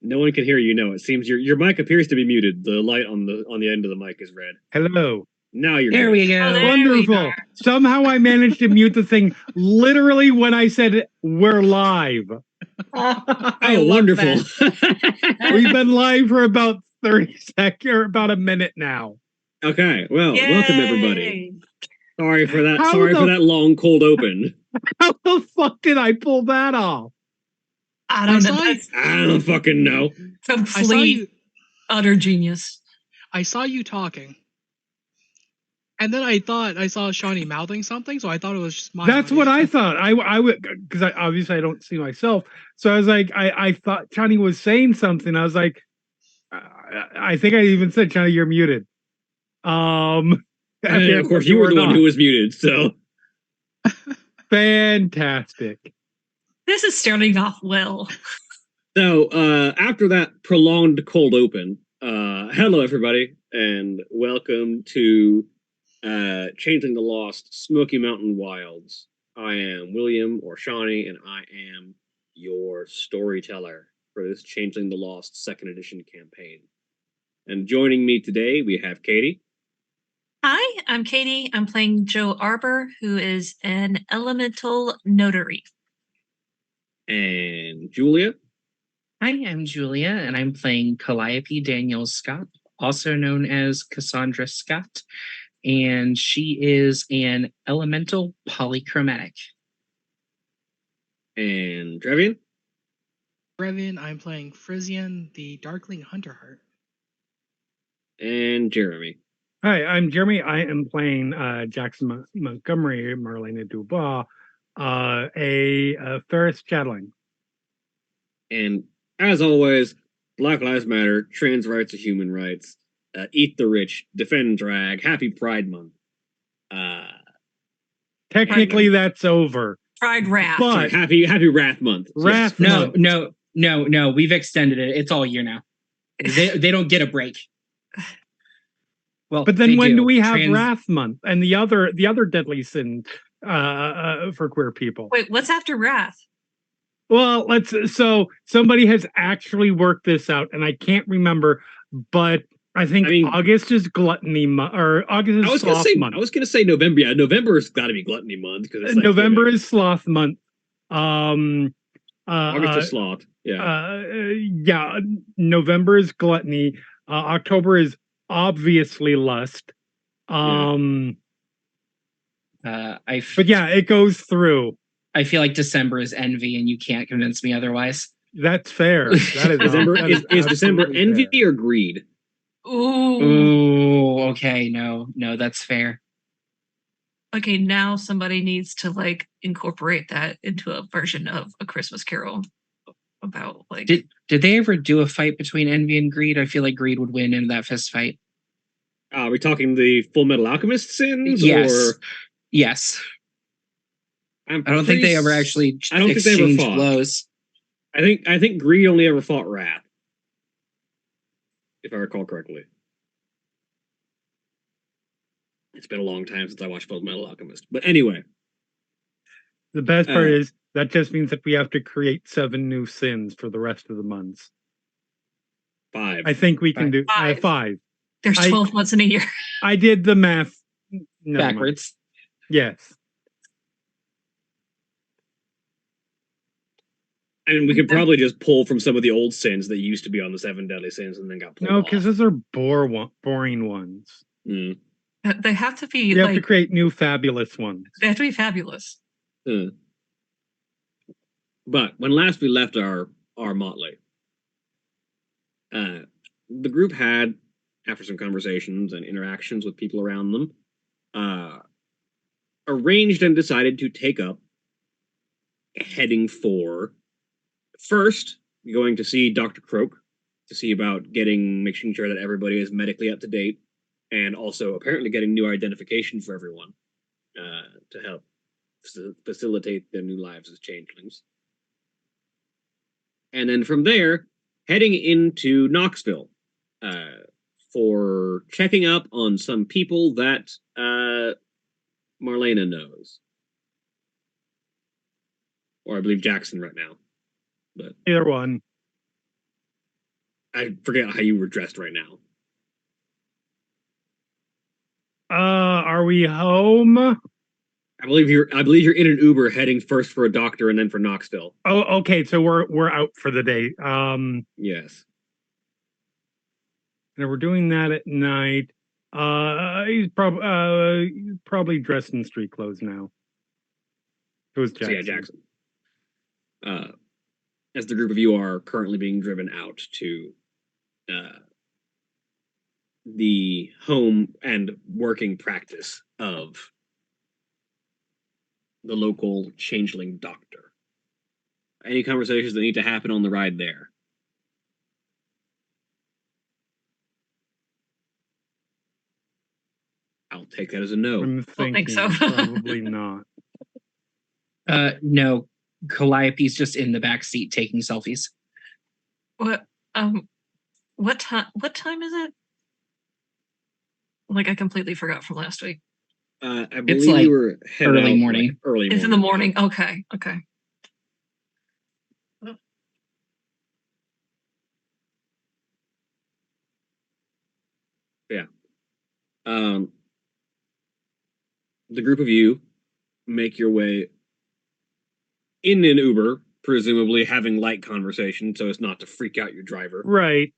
No one can hear you. No, it seems your mic appears to be muted. The light on the end of the mic is red. Hello. Now you're There good. we go. Oh, there Wonderful. Somehow I managed to mute the thing literally when I said we're live. Oh, wonderful. We've been live for about 30 seconds or about a minute now. Okay, well, welcome everybody. Sorry for that. How Sorry the- for that long cold open. How the fuck did I pull that off? I don't know. That's I don't fucking know. complete, utter genius. I saw you talking. And then I thought I saw Shawnee mouthing something, so I thought it was just my That's audio. what I thought. I would, because obviously I don't see myself. So I was like, I thought Johnny was saying something. I was like, I think I even said, Johnny, you're muted. And of course, you were the one who was muted. So fantastic. This is starting off well. So after that prolonged cold open, hello everybody, and welcome to Changeling the Lost Smoky Mountain Wilds. I am William or Shawnee, and I am your storyteller for this Changeling the Lost second edition campaign. And joining me today, we have Katie. Hi, I'm Katie. I'm playing Joe Arbor, who is an elemental notary. And Julia. Hi, I'm Julia, and I'm playing Calliope Daniels Scott, also known as Cassandra Scott, and she is an elemental polychromatic. And Trevian. Brevin, I'm playing Frisian, the Darkling Hunterheart. And Jeremy. Hi, I'm Jeremy. I am playing Jackson Montgomery, Marlena Dubois, a Ferris Changeling. And as always, Black Lives Matter, trans rights are human rights, eat the rich, defend drag, happy Pride Month. Technically, that's over. Pride Wrath. But Sorry, happy Wrath Month. Wrath No, Month. no, we've extended it. It's all year now. They don't get a break. Well, But then they when do we have Trans- Wrath Month and the other deadly sin for queer people? Wait, what's after Wrath? Well, so somebody has actually worked this out, and I can't remember, but I mean, August is gluttony month, or August is sloth month. I was gonna say November. Yeah, November's got to be gluttony month because November is sloth month. August is sloth. Yeah. Yeah. November is gluttony. October is obviously lust. But yeah, it goes through. I feel like December is envy, and you can't convince me otherwise. That's fair. That is December is December envy fair. or greed? Ooh. Okay, no, that's fair. Okay, now somebody needs to incorporate that into a version of A Christmas Carol about Did they ever do a fight between envy and greed? I feel like greed would win in that fist fight. Are we talking the Full Metal Alchemist sins? Yes. Or... Yes. I don't think they ever actually exchanged blows. I think greed only ever fought wrath, if I recall correctly. It's been a long time since I watched Full Metal Alchemist. But anyway. The best part is that just means that we have to create 7 new sins for the rest of the months. 5. I think we can do 5. There's 12 months in a year. I did the math backwards. Yes. And we could probably just pull from some of the old sins that used to be on the 7 deadly sins and then got pulled off. No, because those are boring ones. Mm. They have to be. You have to create new fabulous ones. They have to be fabulous. But when last we left our motley, the group had, after some conversations and interactions with people around them, arranged and decided to take up heading for, first, going to see Dr. Croak to see about making sure that everybody is medically up to date, and also apparently getting new identification for everyone to help facilitate their new lives as changelings. And then from there, heading into Knoxville for checking up on some people that Marlena knows. Or I believe Jackson right now. But either one. I forget how you were dressed right now. Are we home? I believe you're in an Uber heading first for a doctor and then for Knoxville. Oh, okay. So we're out for the day. Yes. And we're doing that at night. He's probably dressed in street clothes now. It was Jackson. So yeah, Jackson. As the group of you are currently being driven out to the home and working practice of the local changeling doctor. Any conversations that need to happen on the ride there? I'll take that as a no. I'm thinking think so. probably not. No, Calliope's just in the back seat taking selfies. What time is it? Like I completely forgot from last week. I believe like you were early morning. Like early morning. It's in the morning. Okay. Yeah. The group of you make your way in an Uber, presumably having light conversation so as not to freak out your driver. Right.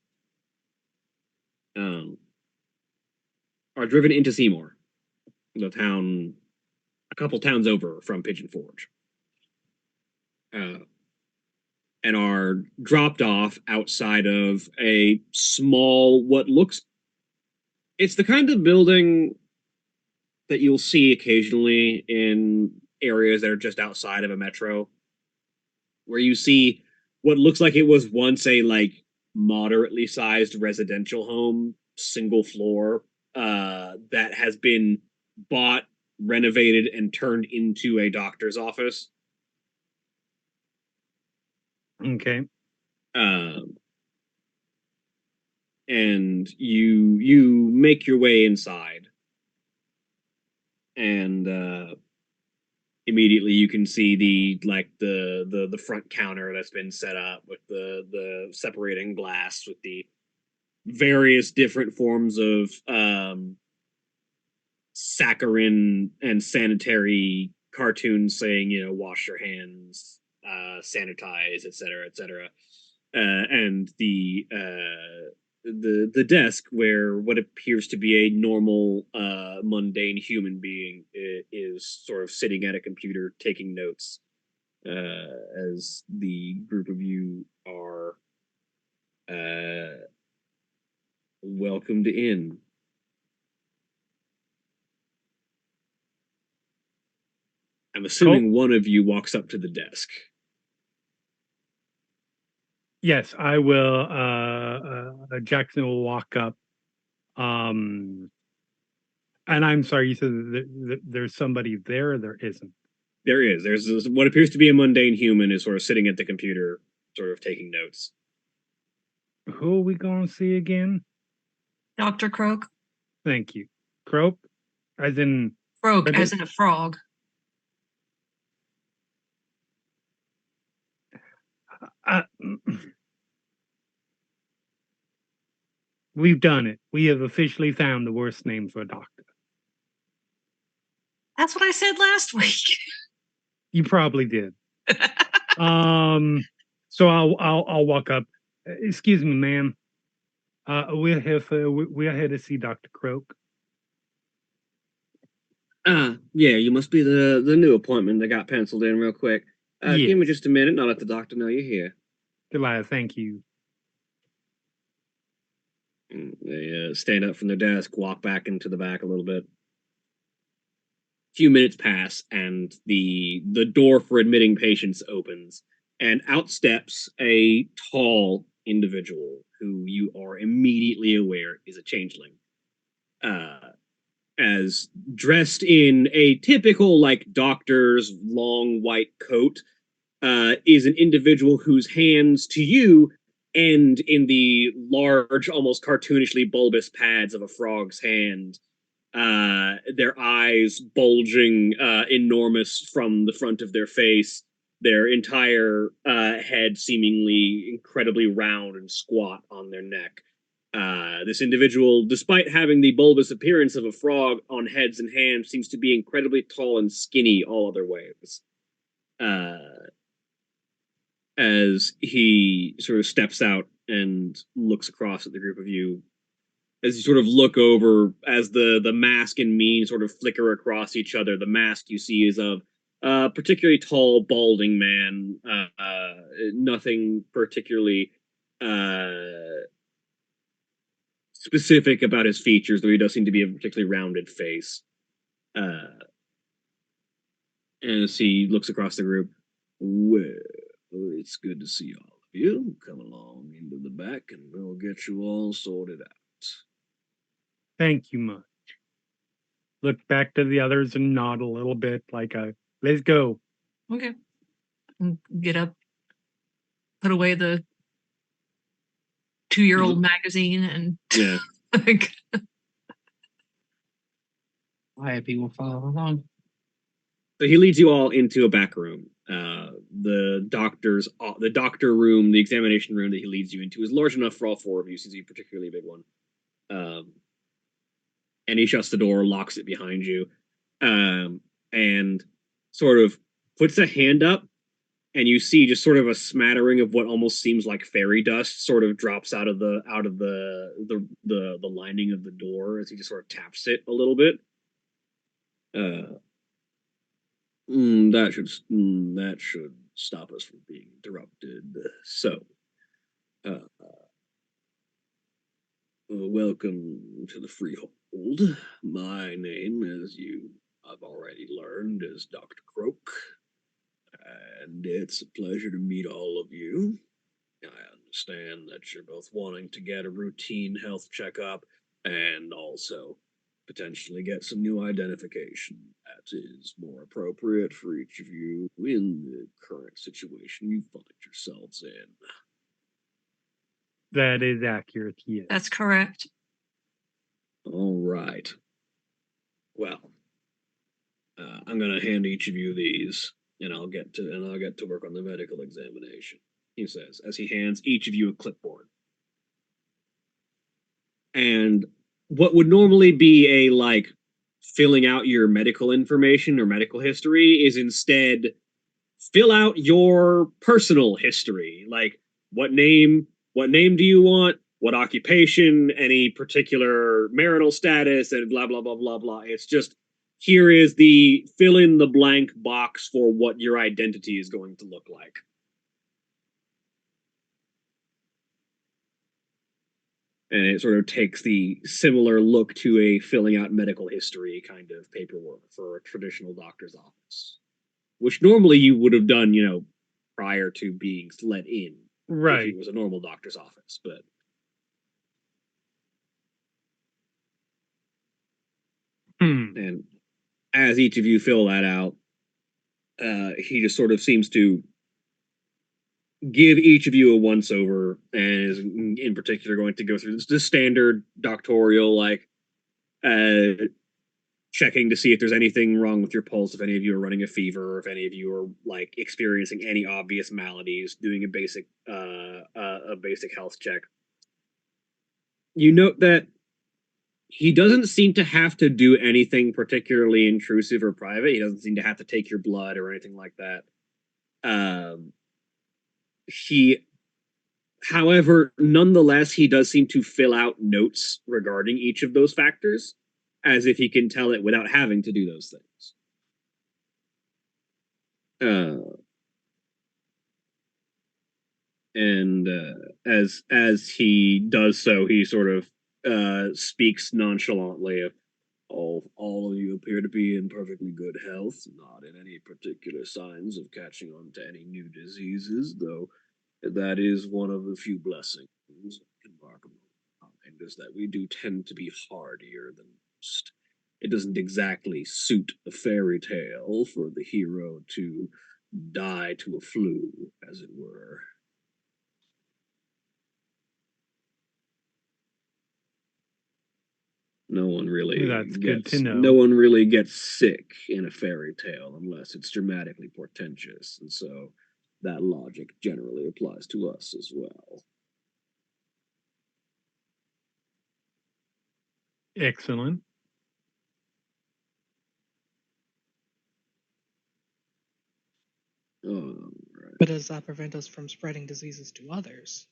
Are driven into Seymour, the town a couple towns over from Pigeon Forge. And are dropped off outside of a small, what looks... It's the kind of building that you'll see occasionally in areas that are just outside of a metro, where you see what looks like it was once a like moderately sized residential home, single floor, that has been bought, renovated, and turned into a doctor's office. Okay. And you make your way inside, and immediately you can see the front counter that's been set up with the separating glass with the various different forms of saccharine and sanitary cartoons saying, wash your hands, sanitize, etc. And the desk where what appears to be a normal mundane human being is sort of sitting at a computer taking notes, as the group of you are welcomed in. I'm assuming one of you walks up to the desk. Yes, I will. Jackson will walk up. And I'm sorry, you said there's somebody there, or there isn't? There is. There's what appears to be a mundane human is sort of sitting at the computer, sort of taking notes. Who are we going to see again? Dr. Croak. Thank you. Croak? As in... Croak, as in a frog. We've done it. We have officially found the worst name for a doctor. That's what I said last week. You probably did. So I'll walk up. Excuse me, ma'am. We're here to see Dr. Croak. Yeah, you must be the new appointment that got penciled in real quick. Yes. Give me just a minute and I'll let the doctor know you're here. Delilah, thank you. And they stand up from their desk, walk back into the back a little bit. A few minutes pass, and the door for admitting patients opens, and out steps a tall individual who you are immediately aware is a changeling. As dressed in a typical, like, doctor's long white coat, is an individual whose hands, to you, end in the large, almost cartoonishly bulbous pads of a frog's hand. Their eyes bulging enormous from the front of their face, their entire head seemingly incredibly round and squat on their neck. This individual, despite having the bulbous appearance of a frog on heads and hands, seems to be incredibly tall and skinny all other ways. As he sort of steps out and looks across at the group of you, as you sort of look over, as the mask and mien sort of flicker across each other, the mask you see is of a particularly tall, balding man. Nothing particularly specific about his features, though he does seem to be a particularly rounded face. And as he looks across the group, well, it's good to see all of you. Come along into the back and we'll get you all sorted out. Thank you much. Look back to the others and nod a little bit like let's go. Okay. Get up, put away the 2-year-old magazine and yeah. Calliope will follow along. So he leads you all into a back room. The doctor room, the examination room that he leads you into is large enough for all four of you, since he's a particularly big one. And he shuts the door, locks it behind you, and sort of puts a hand up, and you see just sort of a smattering of what almost seems like fairy dust sort of drops out of the lining of the door as he just sort of taps it a little bit. That should stop us from being interrupted. So, welcome to the Freehold. My name, as you have already learned, is Dr. Croak, and it's a pleasure to meet all of you. I understand that you're both wanting to get a routine health checkup and also potentially get some new identification that is more appropriate for each of you in the current situation you find yourselves in. That is accurate, yes. That's correct. All right. Well, I'm gonna hand each of you these, and I'll get to work on the medical examination, he says, as he hands each of you a clipboard. And what would normally be a filling out your medical information or medical history is instead fill out your personal history. Like what name do you want? What occupation, any particular marital status, and blah, blah, blah, blah, blah. It's just, here is the fill in the blank box for what your identity is going to look like. And it sort of takes the similar look to a filling out medical history kind of paperwork for a traditional doctor's office, which normally you would have done, prior to being let in. Right. If it was a normal doctor's office, but. And as each of you fill that out, he just sort of seems to give each of you a once over, and is in particular going to go through the standard doctorial, checking to see if there's anything wrong with your pulse, if any of you are running a fever, or if any of you are experiencing any obvious maladies, doing a basic health check. You note that he doesn't seem to have to do anything particularly intrusive or private. He doesn't seem to have to take your blood or anything like that. However, nonetheless, he does seem to fill out notes regarding each of those factors, as if he can tell it without having to do those things. And as he does so, he sort of speaks nonchalantly of, all of you appear to be in perfectly good health, not in any particular signs of catching on to any new diseases, though that is one of the few blessings remarkable is that we do tend to be hardier than most. It doesn't exactly suit the fairy tale for the hero to die to a flu, as it were. No one really That's good to know. No one really gets sick in a fairy tale unless it's dramatically portentous, and so that logic generally applies to us as well. Excellent. Right. But does that prevent us from spreading diseases to others?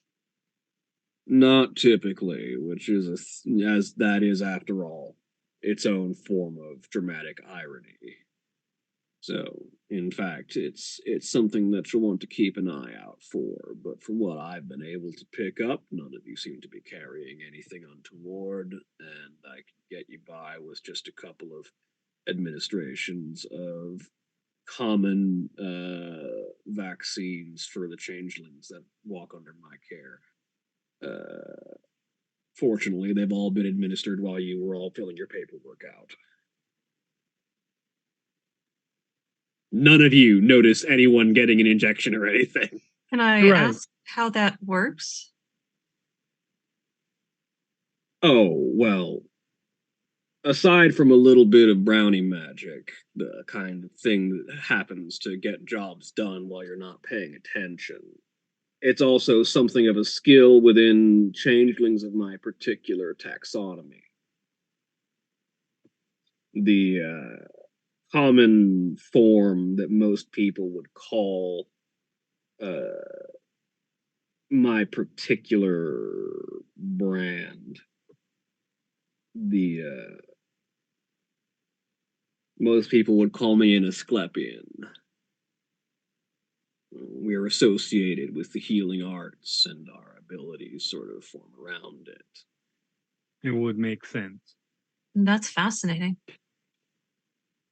Not typically, which is as that is, after all, its own form of dramatic irony. So, in fact, it's something that you'll want to keep an eye out for. But from what I've been able to pick up, none of you seem to be carrying anything untoward, and I can get you by with just a couple of administrations of common vaccines for the changelings that walk under my care. Fortunately, they've all been administered while you were all filling your paperwork out. None of you notice anyone getting an injection or anything. Can I ask how that works? Oh, well, aside from a little bit of brownie magic, the kind of thing that happens to get jobs done while you're not paying attention, it's also something of a skill within changelings of my particular taxonomy. The common form that most people would call my particular brand. Most people would call me an Asclepian. We are associated with the healing arts, and our abilities sort of form around it. It would make sense. That's fascinating.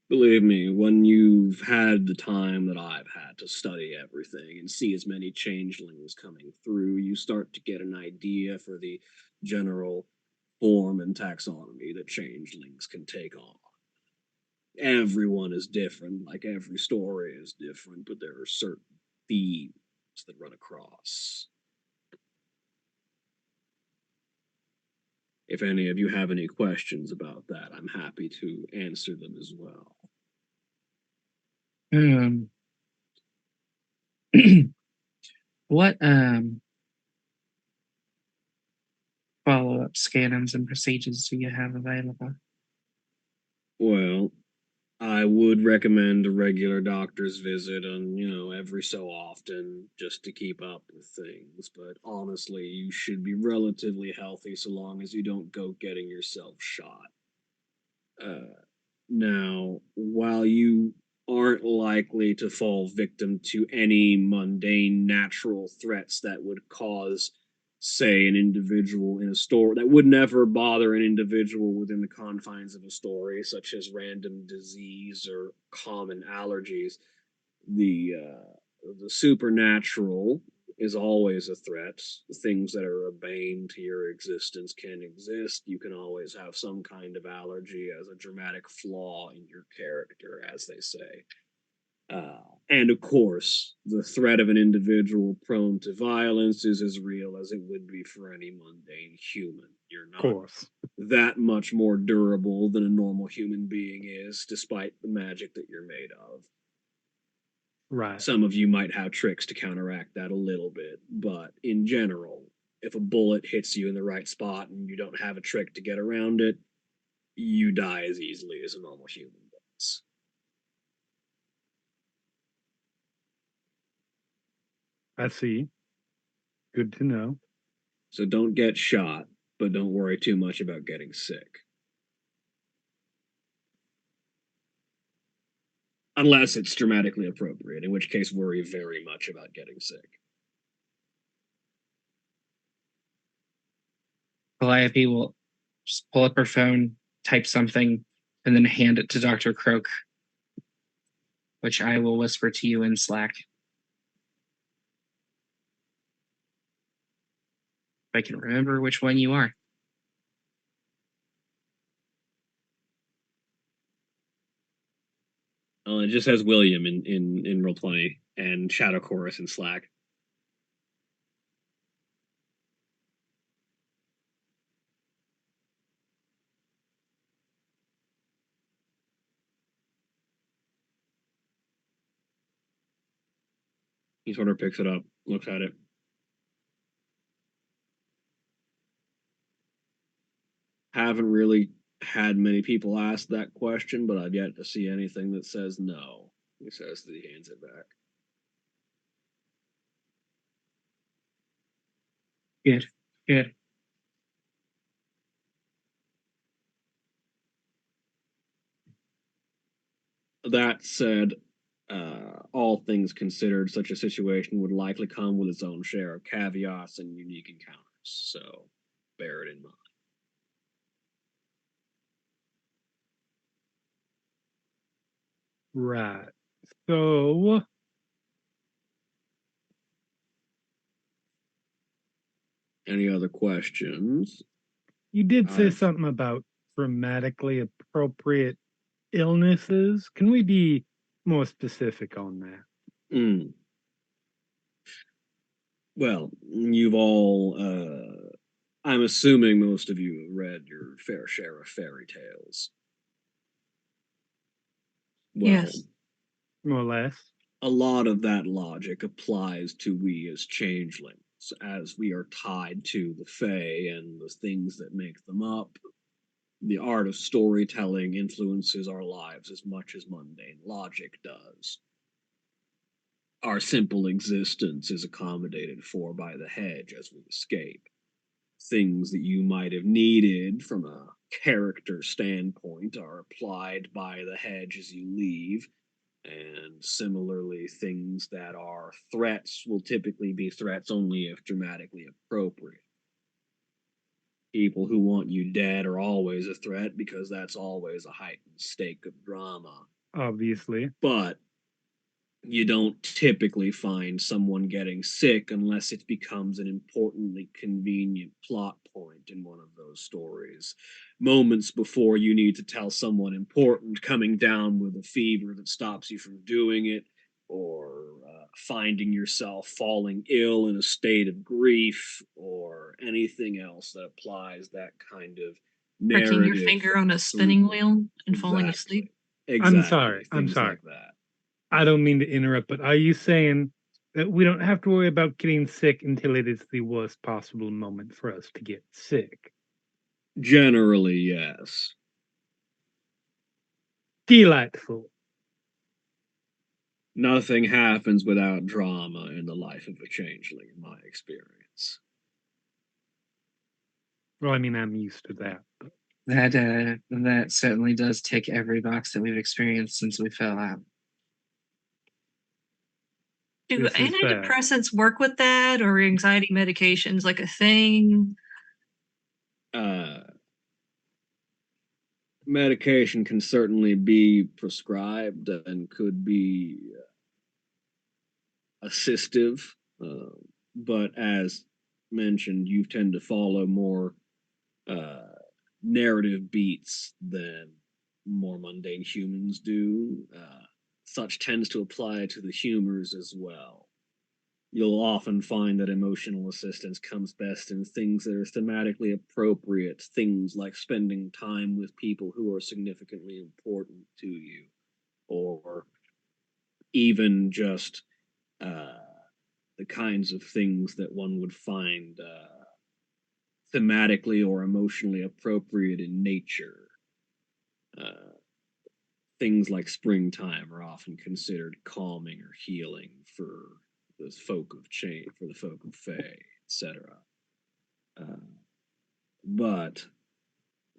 Believe me, when you've had the time that I've had to study everything and see as many changelings coming through, you start to get an idea for the general form and taxonomy that changelings can take on. Everyone is different, like every story is different, but there are certain themes that run across. If any of you have any questions about that, I'm happy to answer them as well. What follow-up scannums and procedures do you have available? Well, I would recommend a regular doctor's visit on, every so often just to keep up with things. But honestly, you should be relatively healthy so long as you don't go getting yourself shot. Now, while you aren't likely to fall victim to any mundane natural threats that would cause, say, an individual in a store that would never bother an individual within the confines of a story, such as random disease or common allergies, the supernatural is always a threat. Things that are a bane to your existence can exist. You can always have some kind of allergy as a dramatic flaw in your character, as they say. And of course, the threat of an individual prone to violence is as real as it would be for any mundane human. You're not that much more durable than a normal human being is, despite the magic that you're made of. Right. Some of you might have tricks to counteract that a little bit, but in general, if a bullet hits you in the right spot and you don't have a trick to get around it, you die as easily as a normal human does. I see. Good to know. So don't get shot, but don't worry too much about getting sick. Unless it's dramatically appropriate, in which case worry very much about getting sick. Calliope will just pull up her phone, type something, and then hand it to Dr. Croak, which I will whisper to you in Slack. If I can remember which one you are. It just has William in Roll20 and Shadow Chorus in Slack. He sort of picks it up, looks at it. Haven't really had many people ask that question, but I've yet to see anything that says no. He says that he hands it back. Good, good. That said, all things considered, such a situation would likely come with its own share of caveats and unique encounters, so bear it in mind. Right. So, any other questions? You did say something about grammatically appropriate illnesses. Can we be more specific on that? Well, you've all, I'm assuming most of you have read your fair share of fairy tales. Well, yes. More or less. A lot of that logic applies to we as changelings, as we are tied to the Fae and the things that make them up. The art of storytelling influences our lives as much as mundane logic does. Our simple existence is accommodated for by the hedge as we escape. Things that you might have needed from a character standpoint are applied by the hedge as you leave. And similarly, things that are threats will typically be threats only if dramatically appropriate. People who want you dead are always a threat because that's always a heightened stake of drama. Obviously. But you don't typically find someone getting sick unless it becomes an importantly convenient plot point in one of those stories. Moments before you need to tell someone important coming down with a fever that stops you from doing it, or finding yourself falling ill in a state of grief, or anything else that applies that kind of narrative. Pricking your finger on a spinning wheel and falling asleep. Exactly. I'm sorry. Like that. I don't mean to interrupt, but are you saying that we don't have to worry about getting sick until it is the worst possible moment for us to get sick? Generally, yes. Delightful. Nothing happens without drama in the life of a changeling, in my experience. Well, I mean, I'm used to that. But... That certainly does tick every box that we've experienced since we fell out. Do antidepressants work with that, or anxiety medications like a thing? Medication can certainly be prescribed and could be assistive, but as mentioned, you tend to follow more narrative beats than more mundane humans do. Such tends to apply to the humors as well. You'll often find that emotional assistance comes best in things that are thematically appropriate, things like spending time with people who are significantly important to you, or even just the kinds of things that one would find thematically or emotionally appropriate in nature. Things like springtime are often considered calming or healing for the folk of change, for the folk of Fae, etc. But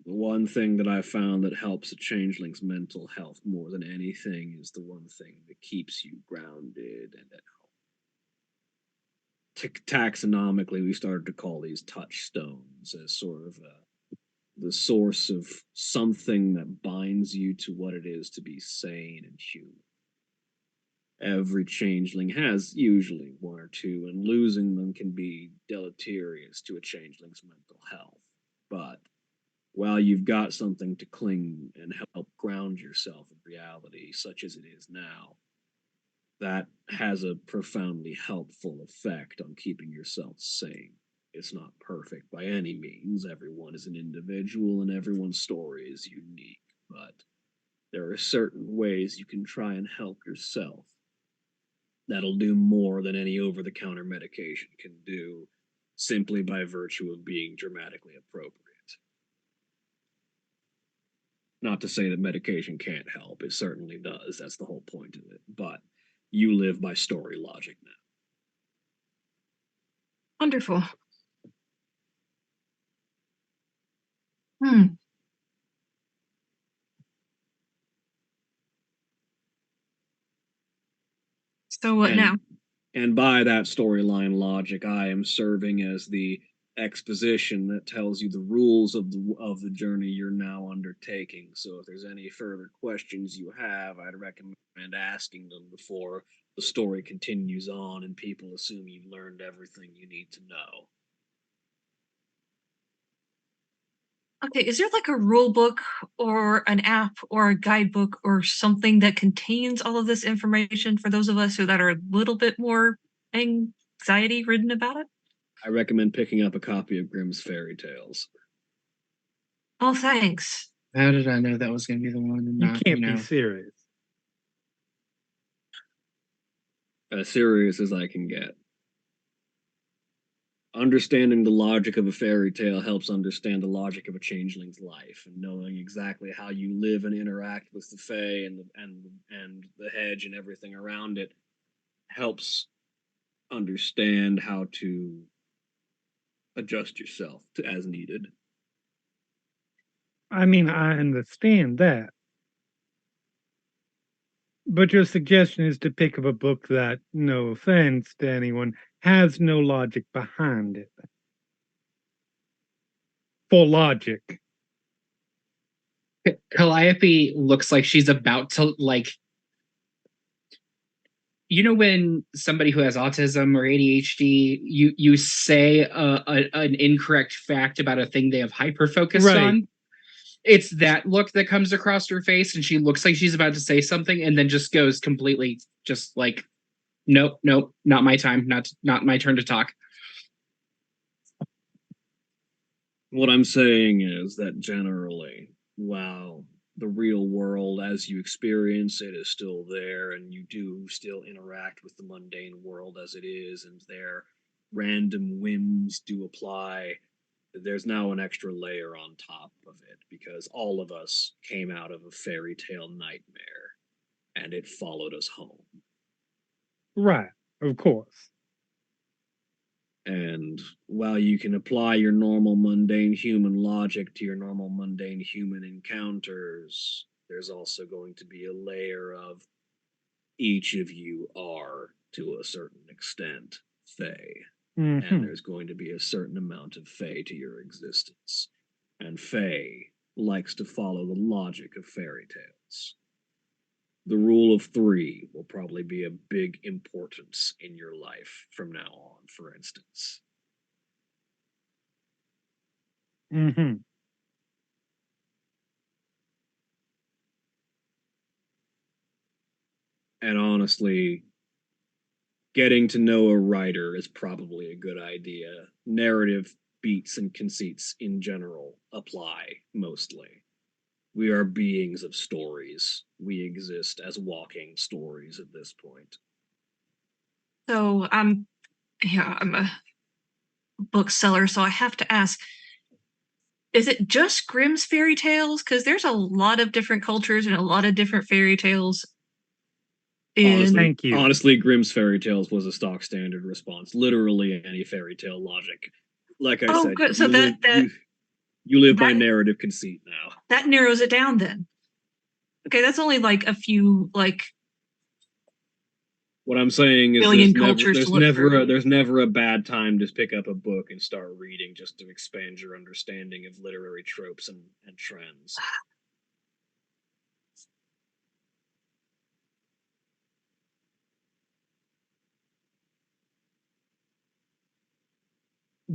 the one thing that I found that helps a changeling's mental health more than anything is the one thing that keeps you grounded and at home. Taxonomically, we started to call these touchstones as sort of the source of something that binds you to what it is to be sane and human. Every changeling has usually one or two, and losing them can be deleterious to a changeling's mental health. But while you've got something to cling and help ground yourself in reality, such as it is now, that has a profoundly helpful effect on keeping yourself sane. It's not perfect by any means. Everyone is an individual and everyone's story is unique, but there are certain ways you can try and help yourself. that'll do more than any over-the-counter medication can do, simply by virtue of being dramatically appropriate. Not to say that medication can't help, it certainly does. That's the whole point of it. But you live by story logic now. Wonderful. Hmm. So what now? And by that storyline logic, I am serving as the exposition that tells you the rules of the journey you're now undertaking. So if there's any further questions you have, I'd recommend asking them before the story continues on and people assume you've learned everything you need to know. Okay, is there like a rule book or an app or a guidebook or something that contains all of this information for those of us that are a little bit more anxiety ridden about it? I recommend picking up a copy of Grimm's Fairy Tales. Oh, thanks. How did I know that was going to be the one? And You not, can't be serious. As serious as I can get. Understanding the logic of a fairy tale helps understand the logic of a changeling's life, and knowing exactly how you live and interact with the Fae and the hedge and everything around it helps understand how to adjust yourself to as needed. I mean, I understand that. But your suggestion is to pick up a book that, no offense to anyone, has no logic behind it. For logic. Calliope looks like she's about to, like, you know, when somebody who has autism or ADHD, you say an incorrect fact about a thing they have hyper focused on. It's that look that comes across her face, and she looks like she's about to say something, and then just goes completely, just like, nope, not my time, not my turn to talk. What I'm saying is that generally, while the real world as you experience it is still there, and you do still interact with the mundane world as it is, and their random whims do apply, there's now an extra layer on top of it, because all of us came out of a fairy tale nightmare, and it followed us home. Right, of course. And while you can apply your normal mundane human logic to your normal mundane human encounters, there's also going to be a layer of each of you are, to a certain extent, Fae. Mm-hmm. And there's going to be a certain amount of Fae to your existence. And Fae likes to follow the logic of fairy tales. The rule of 3 will probably be a big importance in your life from now on, for instance. Mm-hmm. And honestly, getting to know a writer is probably a good idea. Narrative beats and conceits in general apply mostly. We are beings of stories. We exist as walking stories at this point. So I'm a bookseller, so I have to ask, is it just Grimm's fairy tales? Because there's a lot of different cultures and a lot of different fairy tales. Thank you. Honestly, Grimm's fairy tales was a stock standard response. Literally any fairy tale logic. Like I said, good. So you live by narrative conceit now. That narrows it down then. Okay, that's only like a few, like, what I'm saying is there's never a bad time to pick up a book and start reading, just to expand your understanding of literary tropes and trends.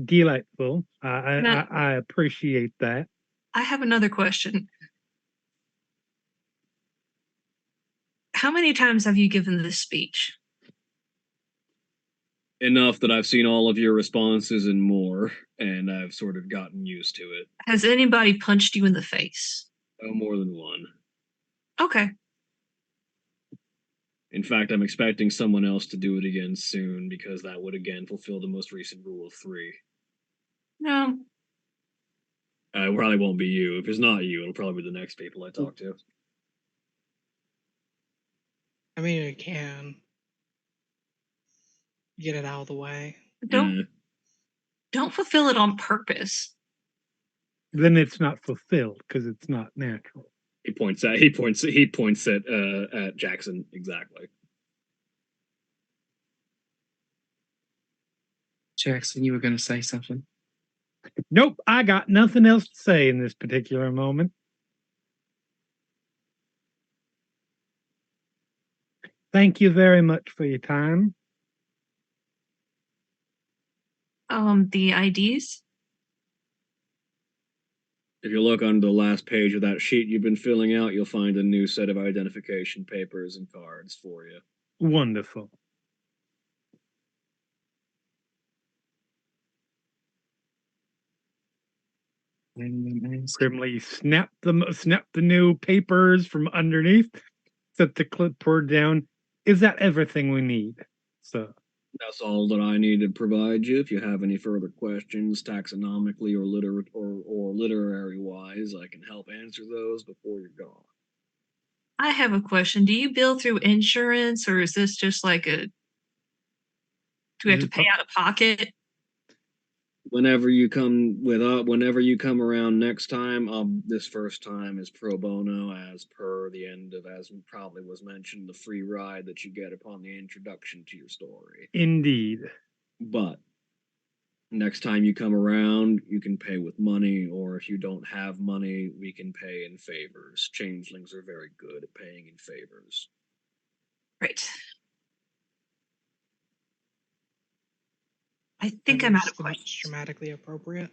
Delightful. I appreciate that. I have another question. How many times have you given this speech? Enough that I've seen all of your responses and more, and I've sort of gotten used to it. Has anybody punched you in the face? Oh, more than one. Okay. In fact, I'm expecting someone else to do it again soon because that would again fulfill the most recent rule of 3. No. It probably won't be you. If it's not you, it'll probably be the next people I talk to. I mean, it can get it out of the way. Don't fulfill it on purpose. Then it's not fulfilled because it's not natural. He points at Jackson exactly. Jackson, you were going to say something. Nope, I got nothing else to say in this particular moment. Thank you very much for your time. The IDs? If you look on the last page of that sheet you've been filling out, you'll find a new set of identification papers and cards for you. Wonderful. Grimly snap the new papers from underneath, set the clipboard down. Is that everything we need? So that's all that I need to provide you. If you have any further questions, taxonomically or literary wise, I can help answer those before you're gone. I have a question. Do you bill through insurance, or is this just like do we have to pay out of pocket? Whenever you come around next time, this first time is pro bono, as per the end of, as probably was mentioned, the free ride that you get upon the introduction to your story. Indeed. But next time you come around, you can pay with money, or if you don't have money, we can pay in favors. Changelings are very good at paying in favors. Right. I think I'm out of questions. Dramatically appropriate.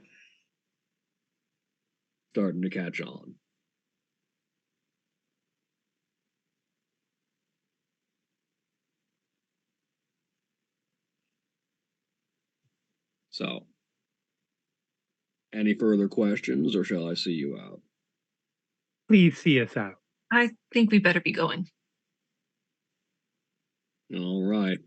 Starting to catch on. So, any further questions, or shall I see you out? Please see us out. I think we better be going. All right.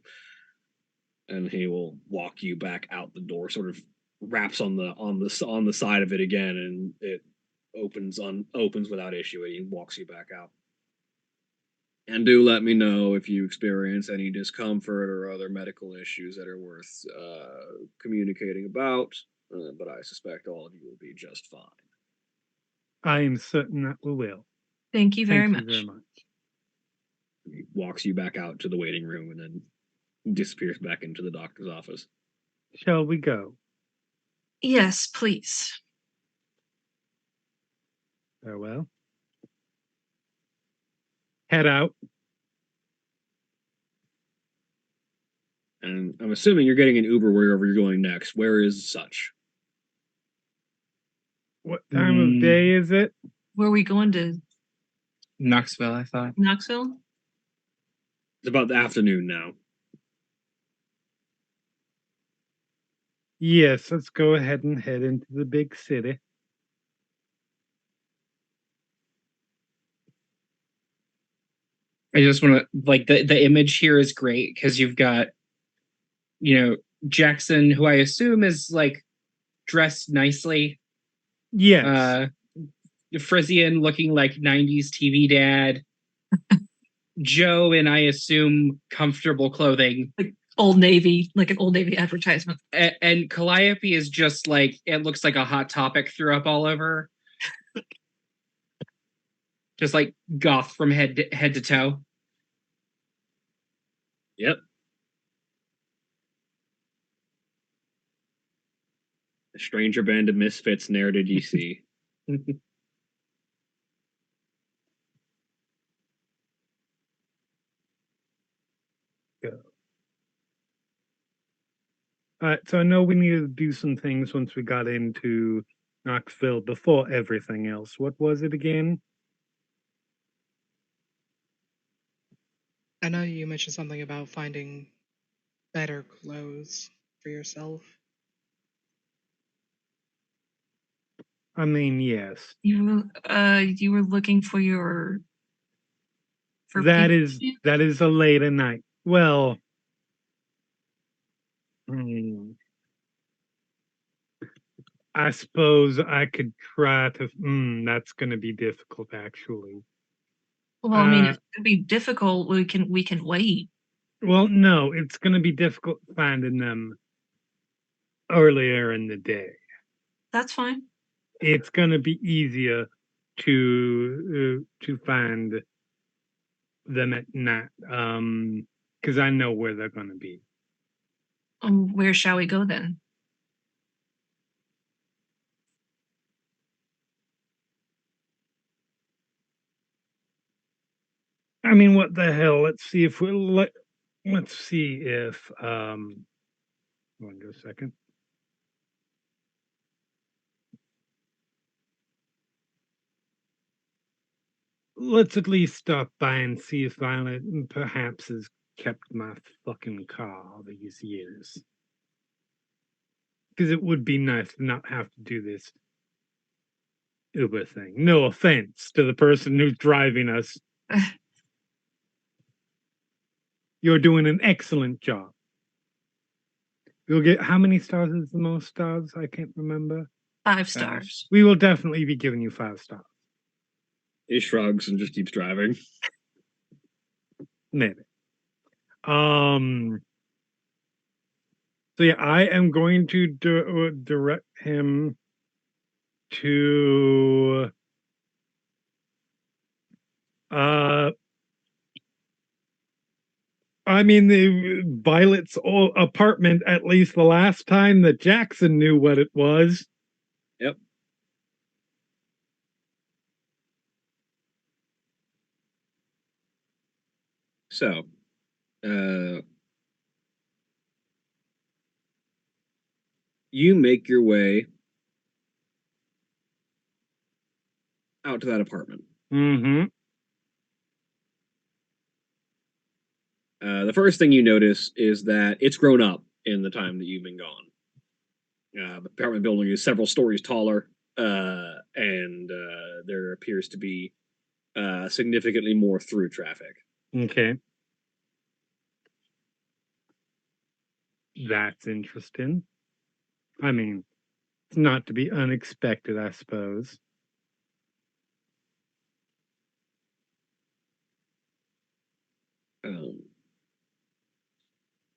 And he will walk you back out the door, sort of raps on the side of it again, and it opens without issue, and he walks you back out. And do let me know if you experience any discomfort or other medical issues that are worth communicating about, but I suspect all of you will be just fine. I am certain that we will. Thank you very much. He walks you back out to the waiting room and then disappears back into the doctor's office. Shall we go? Yes, please. Farewell. Head out. And I'm assuming you're getting an Uber wherever you're going next. Where is such? What time of day is it? Where are we going to? Knoxville, I thought. Knoxville? It's about the afternoon now. Yes, let's go ahead and head into the big city. I just want to, like, the image here is great because you've got, Jackson, who I assume is like dressed nicely. Yes. Frisian looking like 90s TV dad. Joe and I assume comfortable clothing. Like Old Navy, like an Old Navy advertisement. And Calliope is just like, it looks like a Hot Topic threw up all over. Just like goth from head to toe. Yep. A stranger band of misfits ne'er did ye see. So I know we needed to do some things once we got into Knoxville before everything else. What was it again? I know you mentioned something about finding better clothes for yourself. I mean, yes. You were looking for your That is a late at night. Well, I suppose I could try to. That's going to be difficult, actually. Well, I mean, if it's gonna be difficult, we can wait. Well, no, it's going to be difficult finding them earlier in the day. That's fine. It's going to be easier to find them at night, because I know where they're going to be. Where shall we go then? I mean, what the hell? Let's see if let's see if hold on a second. Let's at least stop by and see if Violet perhaps has kept my fucking car all these years. Because it would be nice to not have to do this Uber thing. No offense to the person who's driving us. You're doing an excellent job. You'll get how many stars is the most stars? I can't remember. 5 stars. We will definitely be giving you 5 stars. He shrugs and just keeps driving. Maybe. So yeah, I am going to direct him to I mean the Violet's apartment, at least the last time that Jackson knew what it was. Yep. So, you make your way out to that apartment. Mm-hmm. The first thing you notice is that it's grown up in the time that you've been gone. The apartment building is several stories taller, and there appears to be significantly more through traffic. Okay. That's interesting. I mean, it's not to be unexpected, I suppose.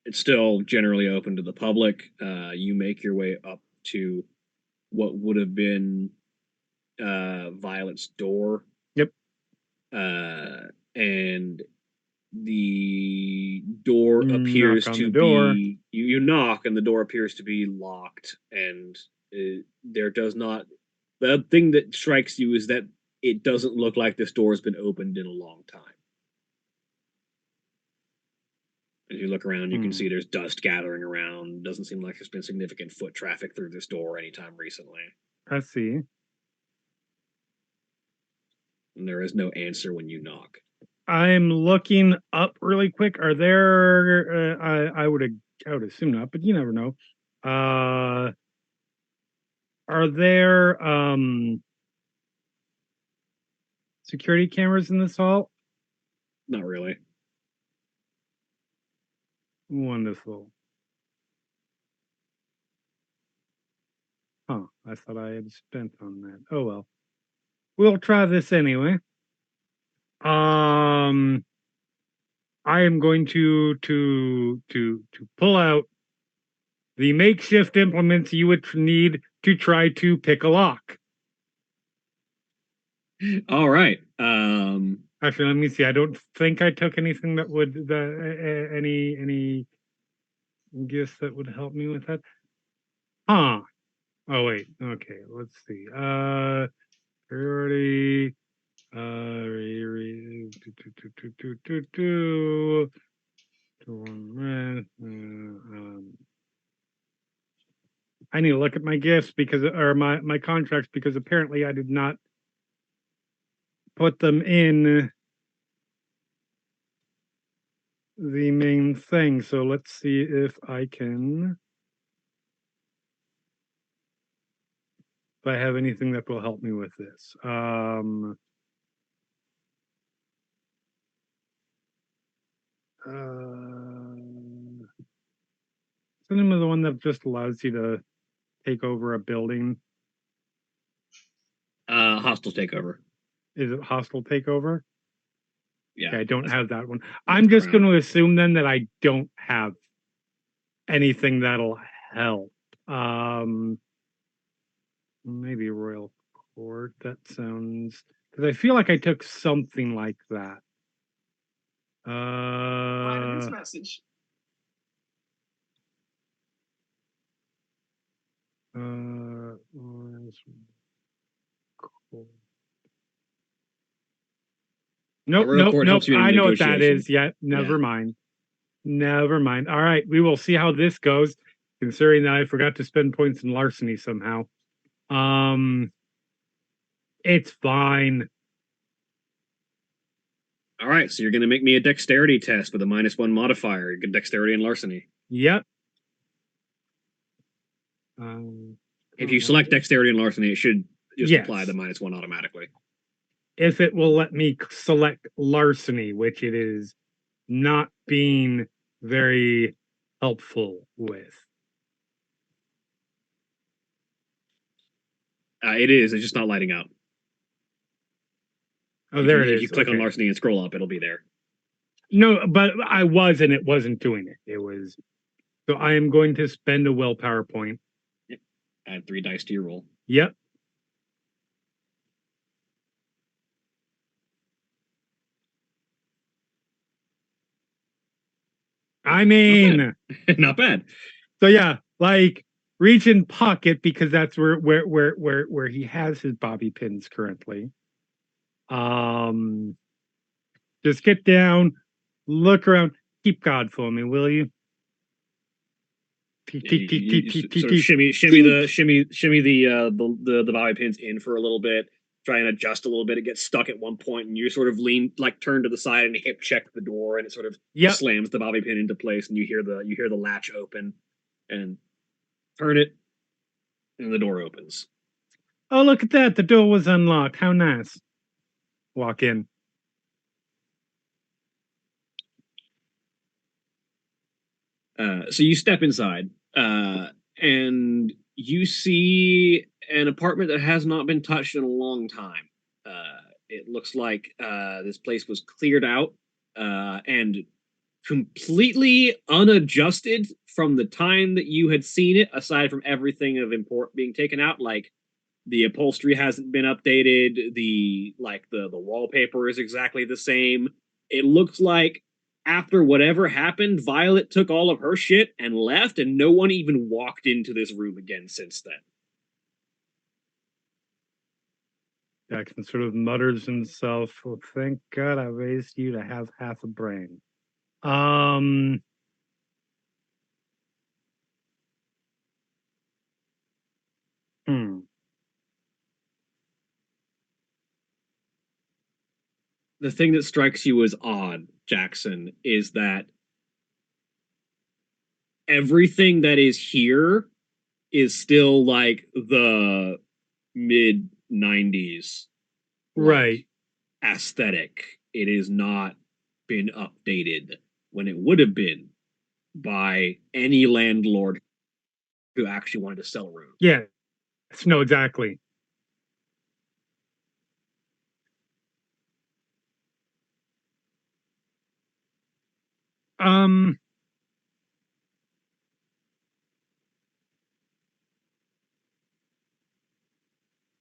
It's still generally open to the public. You make your way up to what would have been Violet's door. Yep. And the door appears to be you knock and the door appears to be locked, and there does not. The thing that strikes you is that it doesn't look like this door has been opened in a long time. As you look around, you can see there's dust gathering around. Doesn't seem like there's been significant foot traffic through this door anytime recently. I see. And there is no answer when you knock. I'm looking up really quick. Are there? I would assume not, but you never know. Are there security cameras in this hall? Not really. Wonderful. Huh, I thought I had spent on that. Oh well. We'll try this anyway. I am going to pull out the makeshift implements you would need to try to pick a lock. All right. Actually, let me see. I don't think I took anything that would any gifts that would help me with that. Huh. Oh wait. Okay. Let's see. Priority. I need to look at my gifts because, or my contracts, because apparently I did not put them in the main thing. So let's see if I can, if I have anything that will help me with this. Cinema, the one that just allows you to take over a building. Hostile takeover. Is it hostile takeover? Yeah, Okay, I don't that's- have that one. that's I'm just Crown. going to assume then that I don't have anything that'll help. Maybe Royal Court. That sounds, because I feel like I took something like that. this message. Orange Court. Nope, Royal nope, Court nope. helps you in I know what that negotiation. is. Yeah, never Yeah. mind. Never mind. All right, we will see how this goes, considering that I forgot to spend points in larceny somehow. It's fine. All right, so you're going to make me a dexterity test with a -1 modifier. You get dexterity and larceny. Yep. If you select dexterity and larceny, it should just Yes. apply the -1 automatically. If it will let me select larceny, which it is not being very helpful with. It is. It's just not lighting up. Oh, there If it is. you click on Okay. larceny and scroll up, it'll be there. No, but I was, and it wasn't doing it. It was. So I am going to spend a willpower point. Add 3 dice to your roll. Yep. I mean, Not bad. so yeah, like reach in pocket because that's where he has his bobby pins currently. Just get down, look around, keep God for me, will you? You sort of shimmy the bobby pins in for a little bit, try and adjust a little bit. It gets stuck at one point, and you sort of lean, like turn to the side and hip check the door, and it sort of slams the bobby pin into place, and you hear the latch open, and turn it, and the door opens. Oh, look at that! The door was unlocked. How nice. Walk in. So you step inside, and you see an apartment that has not been touched in a long time. It looks like this place was cleared out and completely unadjusted from the time that you had seen it, aside from everything of import being taken out. Like the upholstery hasn't been updated, the wallpaper is exactly the same. It looks like after whatever happened, Violet took all of her shit and left, and no one even walked into this room again since then. Jackson sort of mutters himself, well, thank God I raised you to have half a brain. The thing that strikes you as odd, Jackson, is that everything that is here is still like the mid 90s right aesthetic. It is not been updated when it would have been by any landlord who actually wanted to sell a room. Yeah, no, exactly.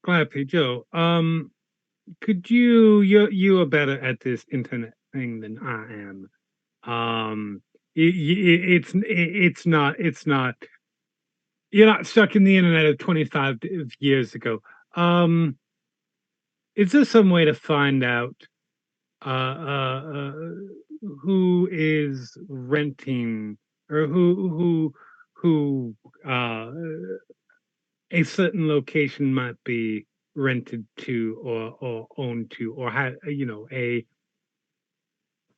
Clappy Joe, could you are better at this internet thing than I am. It's not you're not stuck in the internet of 25 years ago. Is there some way to find out who is renting or who a certain location might be rented to or owned to, or a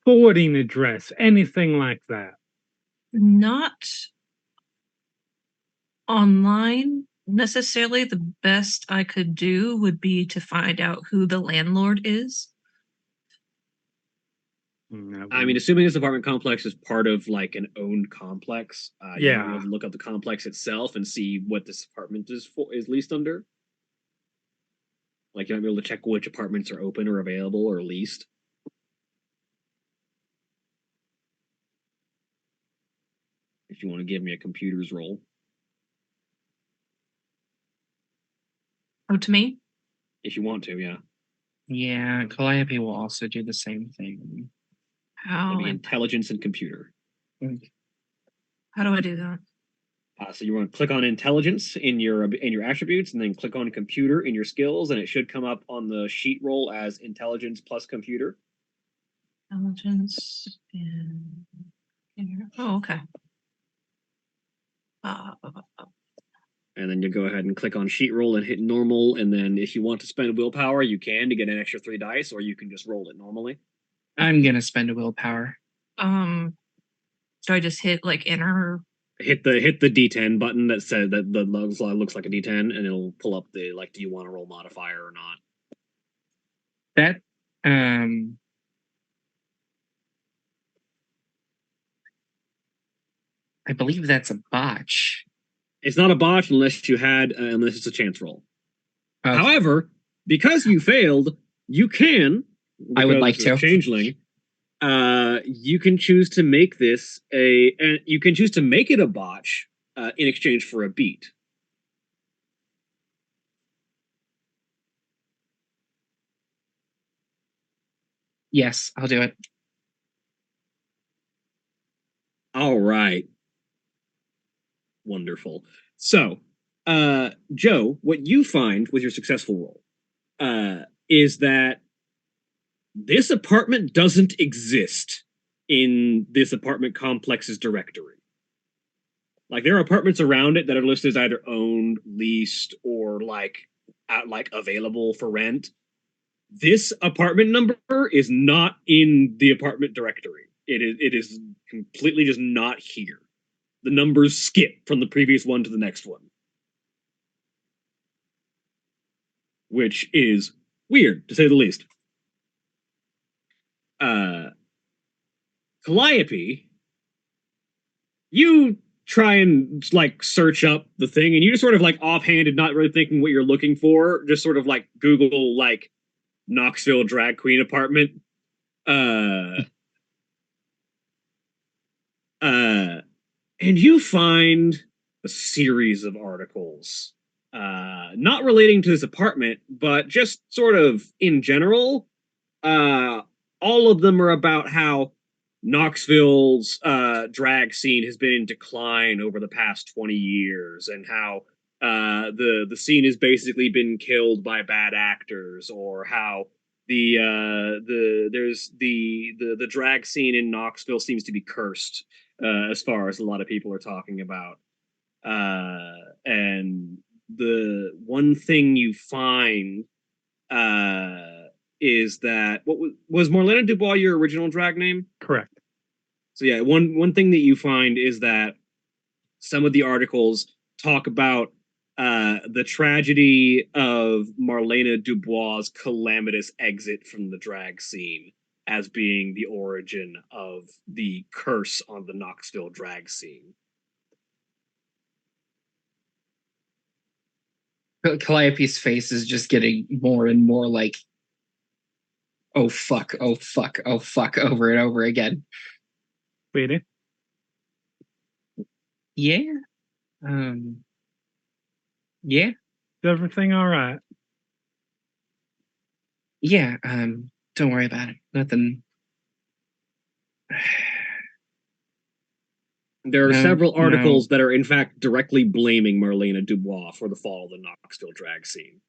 forwarding address, anything like that? Not online necessarily. The best I could do would be to find out who the landlord is. I mean, assuming this apartment complex is part of like an owned complex, you might be Yeah. able to look up the complex itself and see what this apartment is leased under. Like you might be able to check which apartments are open or available or leased. If you want to give me a computer's roll. Oh, to me? If you want to, yeah. Yeah, Calliope will also do the same thing. How It'll be intelligence and computer. how do I do that? So you want to click on intelligence in your attributes, and then click on computer in your skills, and it should come up on the sheet roll as intelligence plus computer. Intelligence and oh, okay. And then you go ahead and click on sheet roll and hit normal. And then if you want to spend willpower, you can to get an extra 3 dice, or you can just roll it normally. I'm gonna spend a willpower. So I just hit like enter. Hit the D10 button that said that the looks like a D10, and it'll pull up the like, do you want to roll modifier or not? That I believe that's a botch. It's not a botch unless it's a chance roll. Okay. However, because you failed, you can. I would like to. Changeling. You can choose to make you can choose to make it a botch in exchange for a beat. Yes, I'll do it. All right. Wonderful. So, Joe, what you find with your successful roll is that this apartment doesn't exist in this apartment complex's directory. Like, there are apartments around it that are listed as either owned, leased, or like available for rent. This apartment number is not in the apartment directory. It is completely just not here. The numbers skip from the previous one to the next one, which is weird to say the least. Calliope, you try and like search up the thing, and you just sort of like offhanded, not really thinking what you're looking for, just sort of like Google like Knoxville drag queen apartment. And you find a series of articles, not relating to this apartment, but just sort of in general. All of them are about how Knoxville's drag scene has been in decline over the past 20 years, and how the scene has basically been killed by bad actors, or how the drag scene in Knoxville seems to be cursed, as far as a lot of people are talking about. And the one thing you find is that what was Marlena Dubois your original drag name? Correct. So yeah, one thing that you find is that some of the articles talk about the tragedy of Marlena Dubois' calamitous exit from the drag scene as being the origin of the curse on the Knoxville drag scene. Calliope's face is just getting more and more like, oh fuck, oh fuck, oh fuck, over and over again. Sweetie? Yeah. Yeah. Is everything all right? Yeah. Don't worry about it. Nothing. There are No, several no. articles that are in fact directly blaming Marlena Dubois for the fall of the Knoxville drag scene,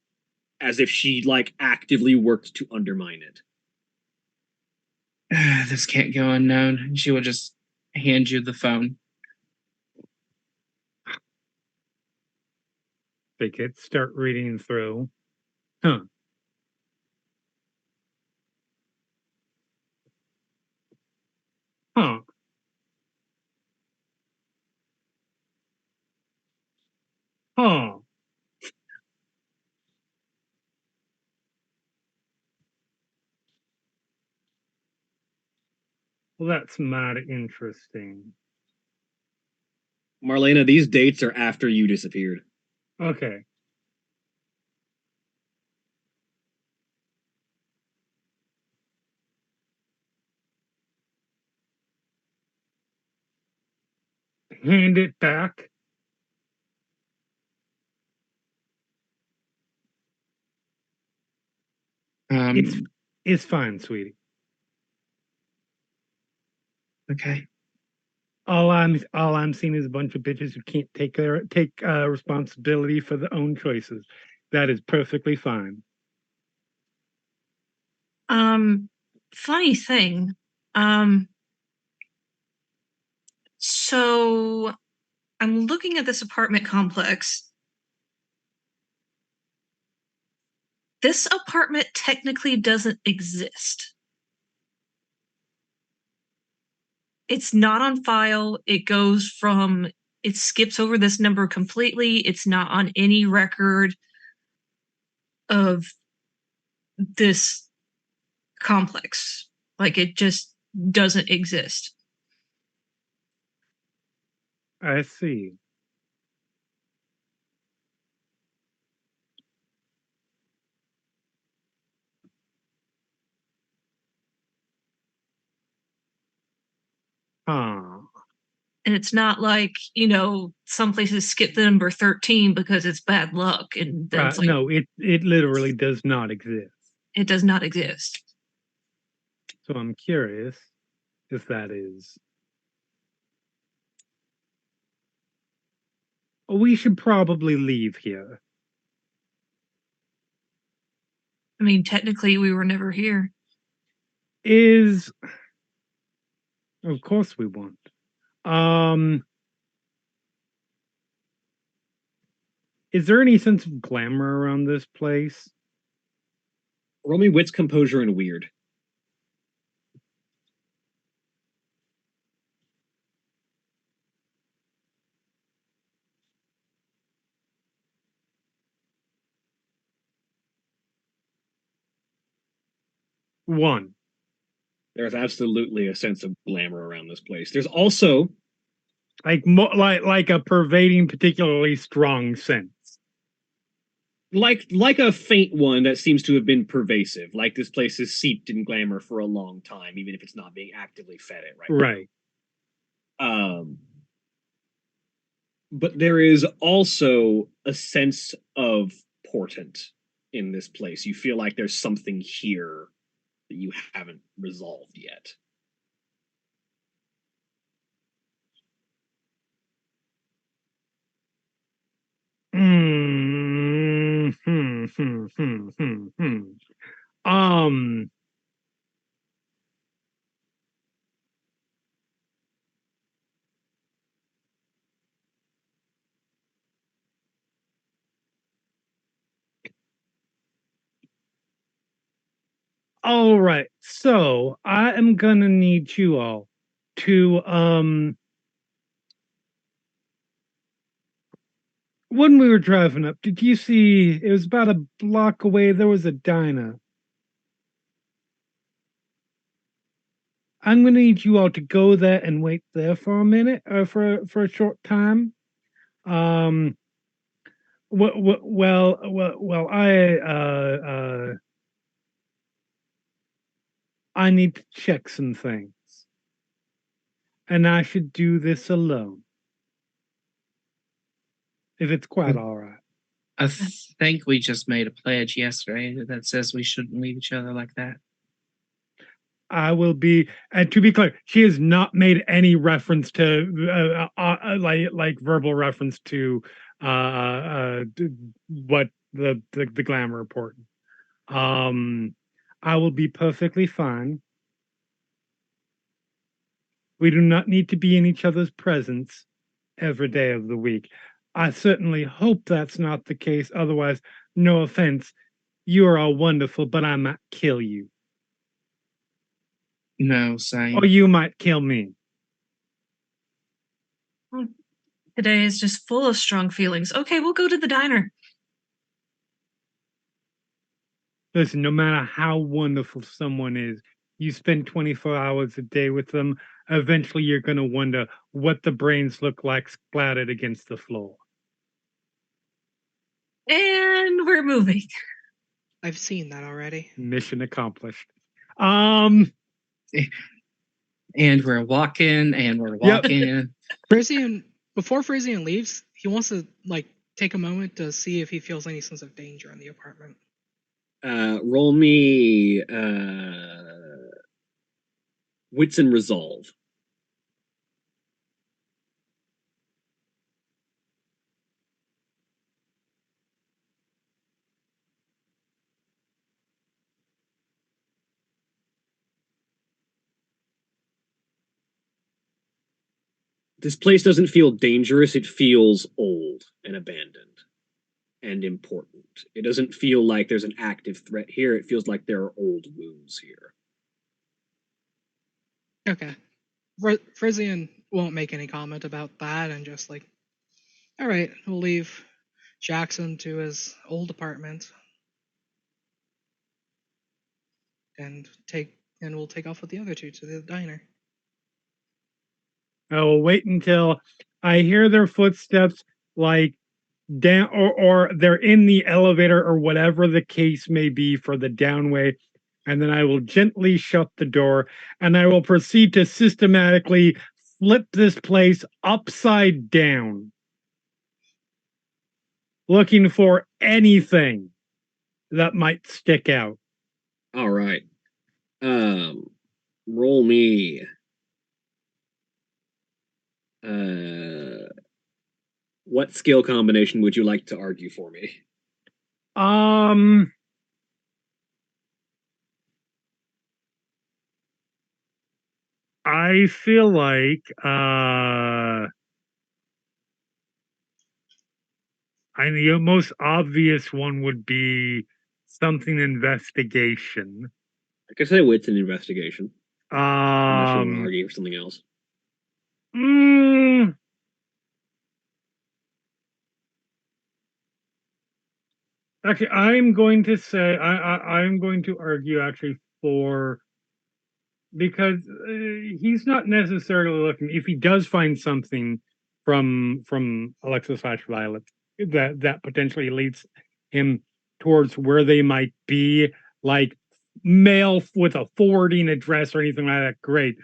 as if she like actively worked to undermine it. This can't go unknown. She will just hand you the phone. They could start reading through. Huh. Huh. Huh. Well, that's mighty interesting. Marlena, these dates are after you disappeared. Okay. Hand it back. Um, It's fine, sweetie. okay. All I'm seeing is a bunch of bitches who can't take responsibility for their own choices. That is perfectly fine. Funny thing. Um, so I'm looking at this apartment complex. This apartment technically doesn't exist. It's not on file. It skips over this number completely. It's not on any record of this complex. Like it just doesn't exist. I see. Huh. And it's not like, some places skip the number 13 because it's bad luck. And then it's like, No, it literally does not exist. it does not exist. So I'm curious if that is. We should probably leave here. I mean, technically, we were never here. Of course we won't. Is there any sense of glamour around this place? Roll me wits, composure, and weird. One. There's absolutely a sense of glamour around this place. There's also Like a pervading, particularly strong sense. like a faint one that seems to have been pervasive. Like this place is seeped in glamour for a long time, even if it's not being actively fed it right Right. now. But there is also a sense of portent in this place. You feel like there's something here that you haven't resolved yet. Hmm. Hmm. Hmm. Hmm. Hmm. Hmm. Um. All right. So I am gonna need you all to when we were driving up, did you see it was about a block away there was a diner? I'm gonna need you all to go there and wait there for a minute or for a short time. Um well I need to check some things. And I should do this alone. If it's quite all right. I think we just made a pledge yesterday that says we shouldn't leave each other like that. I will be, and to be clear, she has not made any reference to like verbal reference to what the glamour report. I will be perfectly fine. We do not need to be in each other's presence every day of the week. I certainly hope that's not the case. Otherwise, no offense, you are all wonderful, but I might kill you. No, same. Or you might kill me. Today is just full of strong feelings. Okay, we'll go to the diner. Listen, no matter how wonderful someone is, you spend 24 hours a day with them, eventually you're going to wonder what the brains look like splattered against the floor. And we're moving. I've seen that already. Mission accomplished. And we're walking and we're Yep. walking. Frisian, before Frisian leaves, he wants to like take a moment to see if he feels any sense of danger in the apartment. Roll me wits and resolve. This place doesn't feel dangerous, it feels old and abandoned and important. It doesn't feel like there's an active threat here, it feels like there are old wounds here. Okay. Frisian won't make any comment about that and just like, all right, we'll leave Jackson to his old apartment and we'll take off with the other two to the diner. I will wait until I hear their footsteps, like down, or they're in the elevator, or whatever the case may be for the downway, and then I will gently shut the door, and I will proceed to systematically flip this place upside down, looking for anything that might stick out. All right. Roll me. What skill combination would you like to argue for me? I feel like the most obvious one would be something investigation. I could say wits and investigation. Unless you want to argue for something else. Actually, I'm going to say I'm going to argue actually for, because he's not necessarily looking. If he does find something from Alexa/Violet that potentially leads him towards where they might be, like mail with a forwarding address or anything like that, great.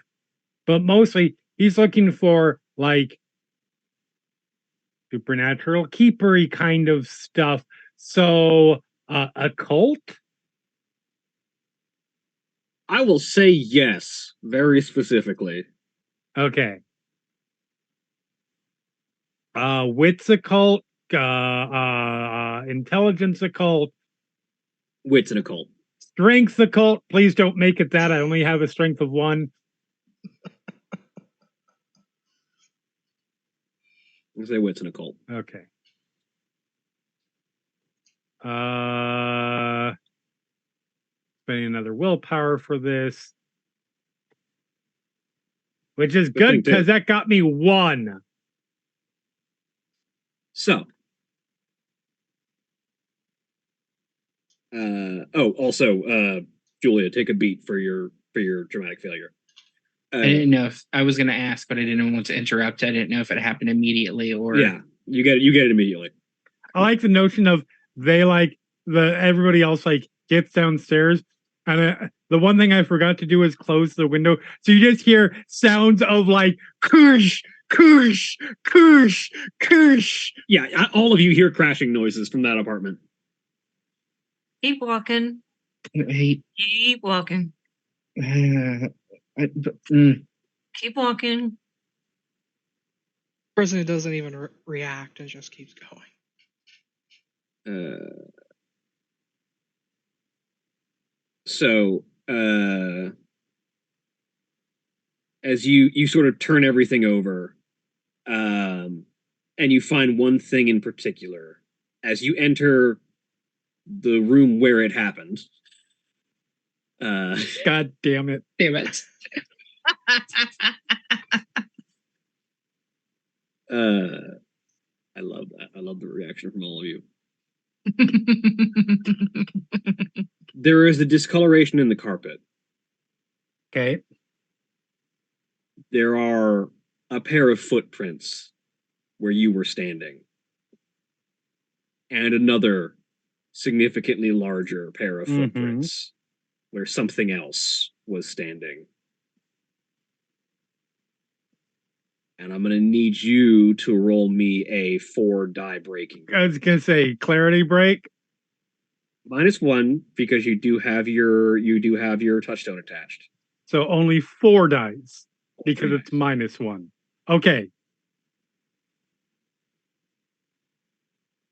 But mostly he's looking for like supernatural keepery kind of stuff. So a cult? I will say yes, very specifically. Okay. Wits occult, intelligence occult, Wits and occult. strength occult. Please don't make it that. I only have a strength of 1. I'll say wits and occult. Okay. Spending another willpower for this, which is good because that got me 1. So, also, Julia, take a beat for your dramatic failure. I didn't know if I was going to ask, but I didn't want to interrupt. I didn't know if it happened immediately or. Yeah, you get it immediately. I like the notion of they like everybody else like gets downstairs, and the one thing I forgot to do is close the window, so you just hear sounds of like koosh, koosh, koosh, koosh. Yeah, all of you hear crashing noises from that apartment. Keep walking. Hey, Keep walking. Keep walking. Person who doesn't even react and just keeps going. So, as you sort of turn everything over, and you find one thing in particular, as you enter the room where it happened. God damn it. Damn it. I love that. I love the reaction from all of you. There is a discoloration in the carpet. Okay. There are a pair of footprints where you were standing, and another significantly larger pair of footprints where something else was standing. And I'm going to need you to roll me a 4 die breaking. I was gonna say clarity break. -1 because you do have your touchstone attached. So only 4 dice because Okay. it's -1. Okay.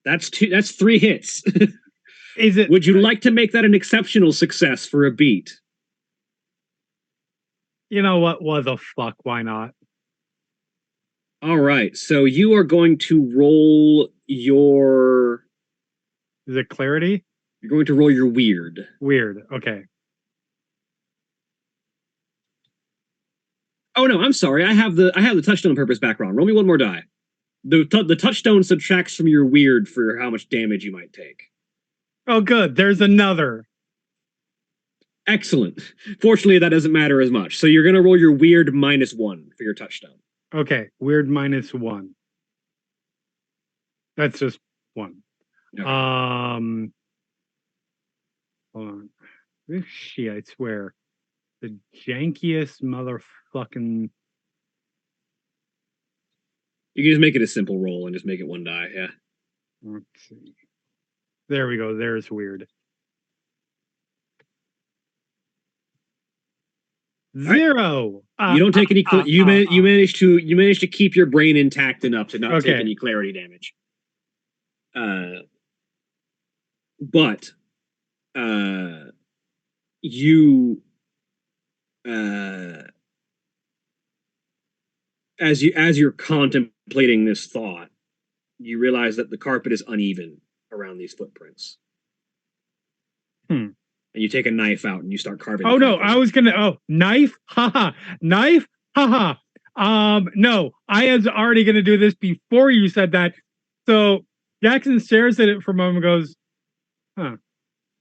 That's 3 hits. Is it Would you like to make that an exceptional success for a beat? you know what the fuck? Why not? All right. So you are going to roll your Is it clarity? you're going to roll your weird. Weird. Okay. Oh no, I'm sorry. I have the touchstone purpose background. Roll me 1 more die. The touchstone subtracts from your weird for how much damage you might take. Oh good. There's another. Excellent. Fortunately, that doesn't matter as much. So you're going to roll your weird -1 for your touchstone. Okay. Weird -1. That's just 1. Okay. Hold on. This shit, I swear. The jankiest motherfucking. You can just make it a simple roll and just make it 1 die. Yeah. Let's see. There we go. There's weird. right. 0. You don't take any. You manage to keep your brain intact enough to not take Okay. any clarity damage. But you as you're contemplating this thought, you realize that the carpet is uneven around these footprints. And you take a knife out and you start carving. Oh no, I was gonna knife, haha, knife, haha. No, I was already gonna do this before you said that. So Jackson stares at it for a moment and goes, huh.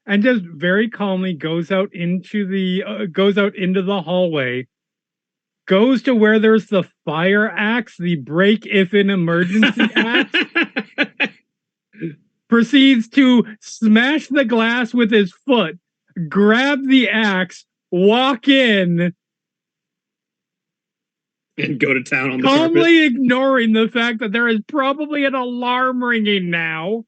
And just very calmly goes out into the hallway, goes to where there's the fire axe, the break if in emergency axe, proceeds to smash the glass with his foot, grab the axe, walk in, and go to town on the calmly carpet. ignoring the fact that there is probably an alarm ringing now.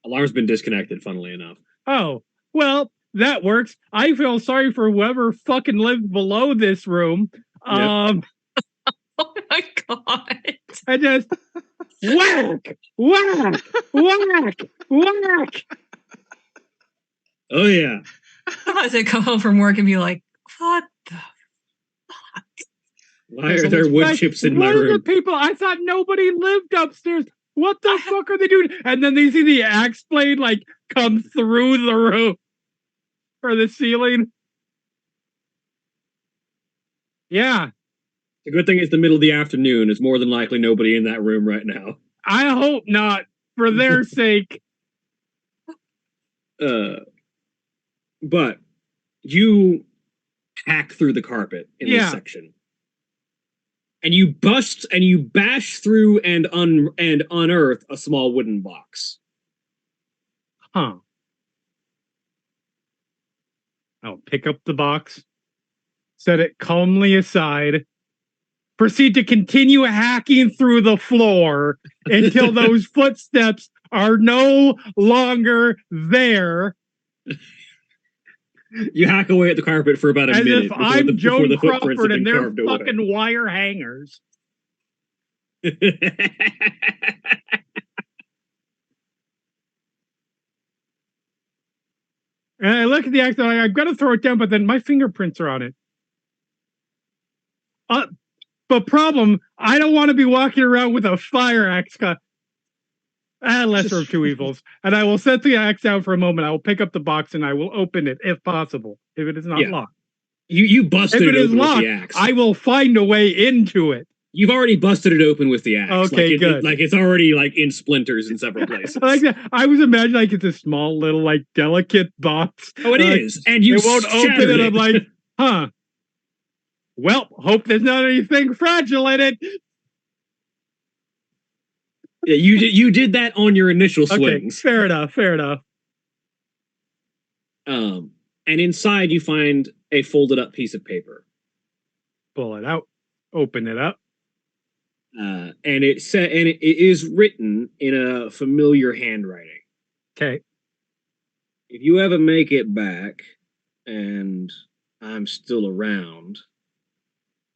Alarm's been disconnected, funnily enough. Oh, well, that works. I feel sorry for whoever fucking lives below this room. Yep. Oh my god. I just whack, whack, whack, whack. Oh yeah. I to come home from work and be like, what the Why are there wood chips in my What are the room? people? I thought nobody lived upstairs. What the fuck are they doing? And then they see the axe blade like come through the roof or the ceiling. Yeah, The good thing is the middle of the afternoon. It's more than likely nobody in that room right now. I hope not, for their sake. But you hack through the carpet in this Yeah. section. And you bust and you bash through and unearth a small wooden box. Huh. I'll pick up the box, set it calmly aside, proceed to continue hacking through the floor until those footsteps are no longer there. You hack away at the carpet for about a As minute if I'm before Joan the footprints Crawford have and been they're carved away. fucking wire hangers. And I look at the axe, and I've got to throw it down, but then my fingerprints are on it. But problem, I don't want to be walking around with a fire axe. Lesser of two evils. And I will set the axe down for a moment. I will pick up the box and I will open it if possible. If it is not locked. You busted If it it is open locked, with the axe. I will find a way into it. You've already busted it open with the axe. Okay, good. Like it's already like in splinters in several places. Like that. I was imagining like it's a small little like delicate box. Oh, it Like, is, and you it won't open shattered it. I'm like, Huh. Well, hope there's not anything fragile in it. Yeah, you did that on your initial swings. Okay, fair enough. Fair enough. And inside you find a folded up piece of paper. Pull it out. Open it up. And it is written in a familiar handwriting. Okay. If you ever make it back, and I'm still around,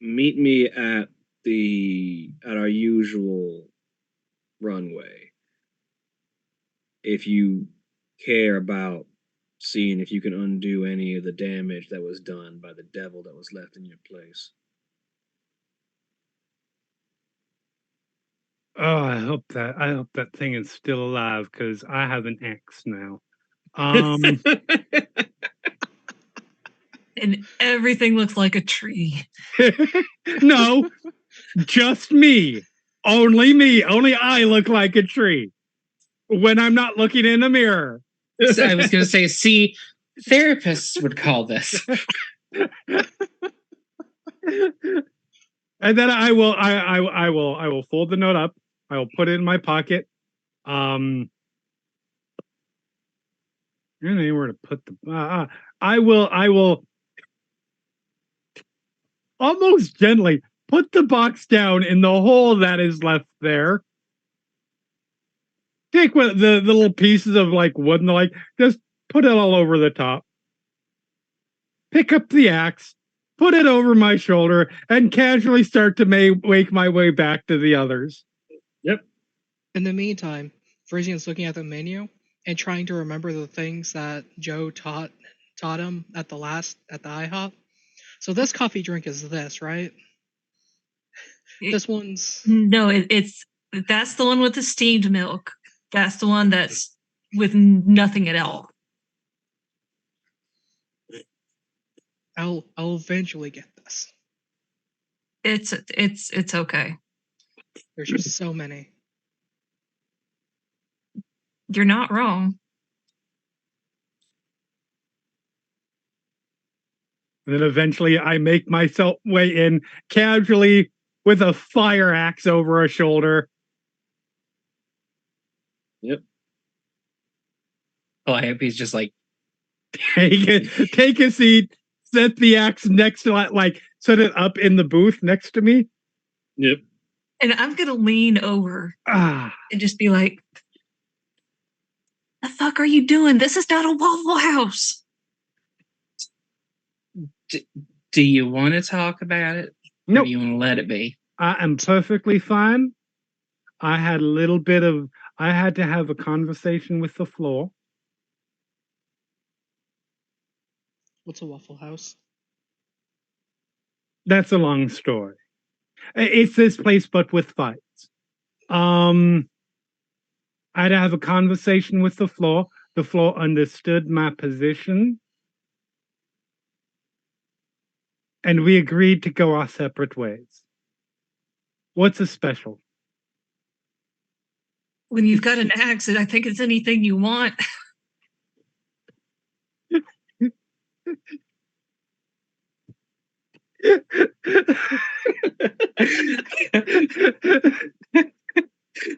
meet me at our usual runway. If you care about seeing if you can undo any of the damage that was done by the devil that was left in your place. Oh, I hope that thing is still alive because I have an axe now. And everything looks like a tree. No, just me. Only me. Only I look like a tree when I'm not looking in a mirror. So I was going to say, see, therapists would call this. And then I will fold the note up. I will put it in my pocket. I don't know where to put the. I will almost gently put the box down in the hole that is left there. Take the little pieces of like wood and like just put it all over the top. Pick up the axe, put it over my shoulder, and casually start to make my way back to the others. Yep. In the meantime, Frisian's looking at the menu and trying to remember the things that Joe taught him at the IHOP. So this coffee drink is this, right? This one's No, that's the one with the steamed milk. That's the one that's with nothing at all. I'll eventually get this. It's okay. There's just so many. You're not wrong. And then eventually I make myself way in casually with a fire axe over a shoulder. Yep. Calliope's just like, Take a seat, set the axe next to it, like set it up in the booth next to me. Yep. And I'm gonna lean over and just be like, "The fuck are you doing? This is not a Waffle House." do you want to talk about it? No, Or do you want to let it be? I am perfectly fine. I had to have a conversation with the floor. What's a Waffle House? That's a long story. It's this place, but with fights. I had to have a conversation with the floor. The floor understood my position. And we agreed to go our separate ways. What's a special? When you've got an axe, I think it's anything you want.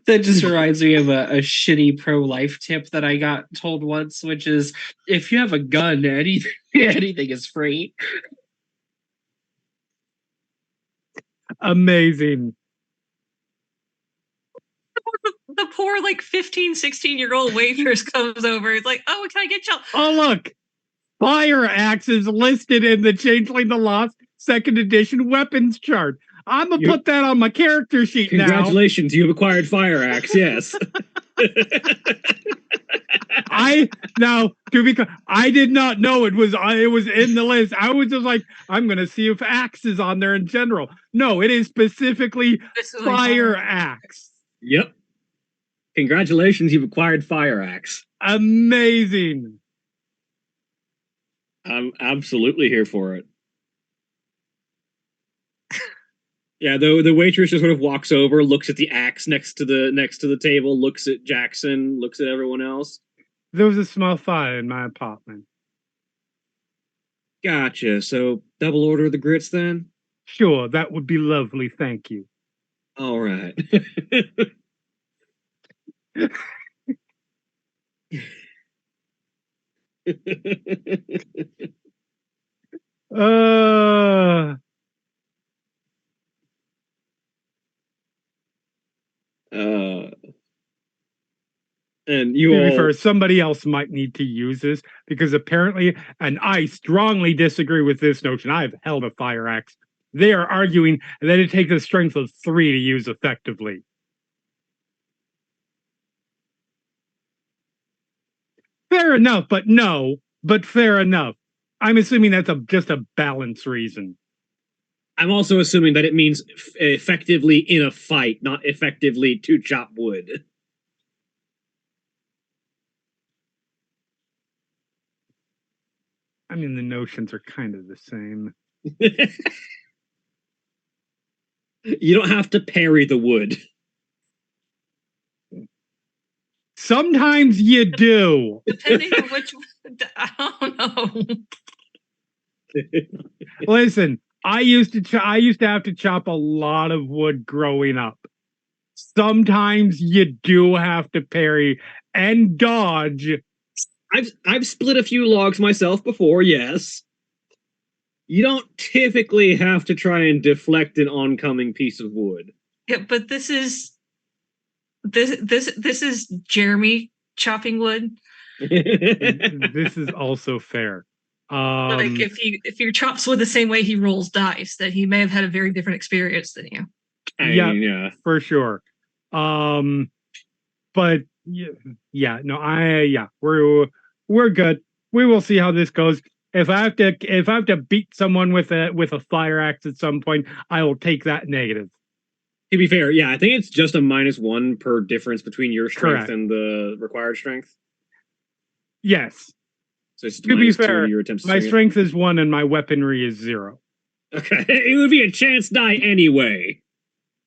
That just reminds me of a shitty pro-life tip that I got told once, which is if you have a gun, anything is free. Amazing. The poor like 15, 16-year-old waitress comes over. It's like, "Oh, can I get y'all?" Oh, look. Fire axe is listed in the Changeling the Lost 2nd edition weapons chart. I'm going to put that on my character sheet now. Congratulations, you've acquired fire axe. Yes. I did not know it was in the list. I was just like, I'm gonna see if axe is on there in general. No, it is specifically fire axe. Yep. Congratulations, you've acquired fire axe. Amazing. I'm absolutely here for it. Yeah, the waitress just sort of walks over, looks at the axe next to the table, looks at Jackson, looks at everyone else. There was a small fire in my apartment. Gotcha. So double order the grits then? Sure, that would be lovely, thank you. All right. Uh, uh, and you to be all fair, somebody else might need to use this because apparently, and I strongly disagree with this notion. I've held a fire axe. They are arguing that it takes a strength of 3 to use effectively. Fair enough, but no, but fair enough. I'm assuming that's just a balance reason. I'm also assuming that it means effectively in a fight, not effectively to chop wood. I mean, the notions are kind of the same. You don't have to parry the wood. Sometimes you do. Depending on which one, I don't know. Listen, I used to have to chop a lot of wood growing up. Sometimes you do have to parry and dodge. I've split a few logs myself before, yes. You don't typically have to try and deflect an oncoming piece of wood. Yeah, but this is Jeremy chopping wood. This is also fair. Like if he chops wood the same way he rolls dice, that he may have had a very different experience than you. Yeah, for sure. But yeah, no, we're good. We will see how this goes. If I have to beat someone with a fire axe at some point, I will take that negative. To be fair, yeah, I think it's just a -1 per difference between your strength Correct. and the required strength. Yes. So it's To be -2 fair, to your attempts to my swing it. strength is 1 and my weaponry is 0. Okay, it would be a chance die anyway.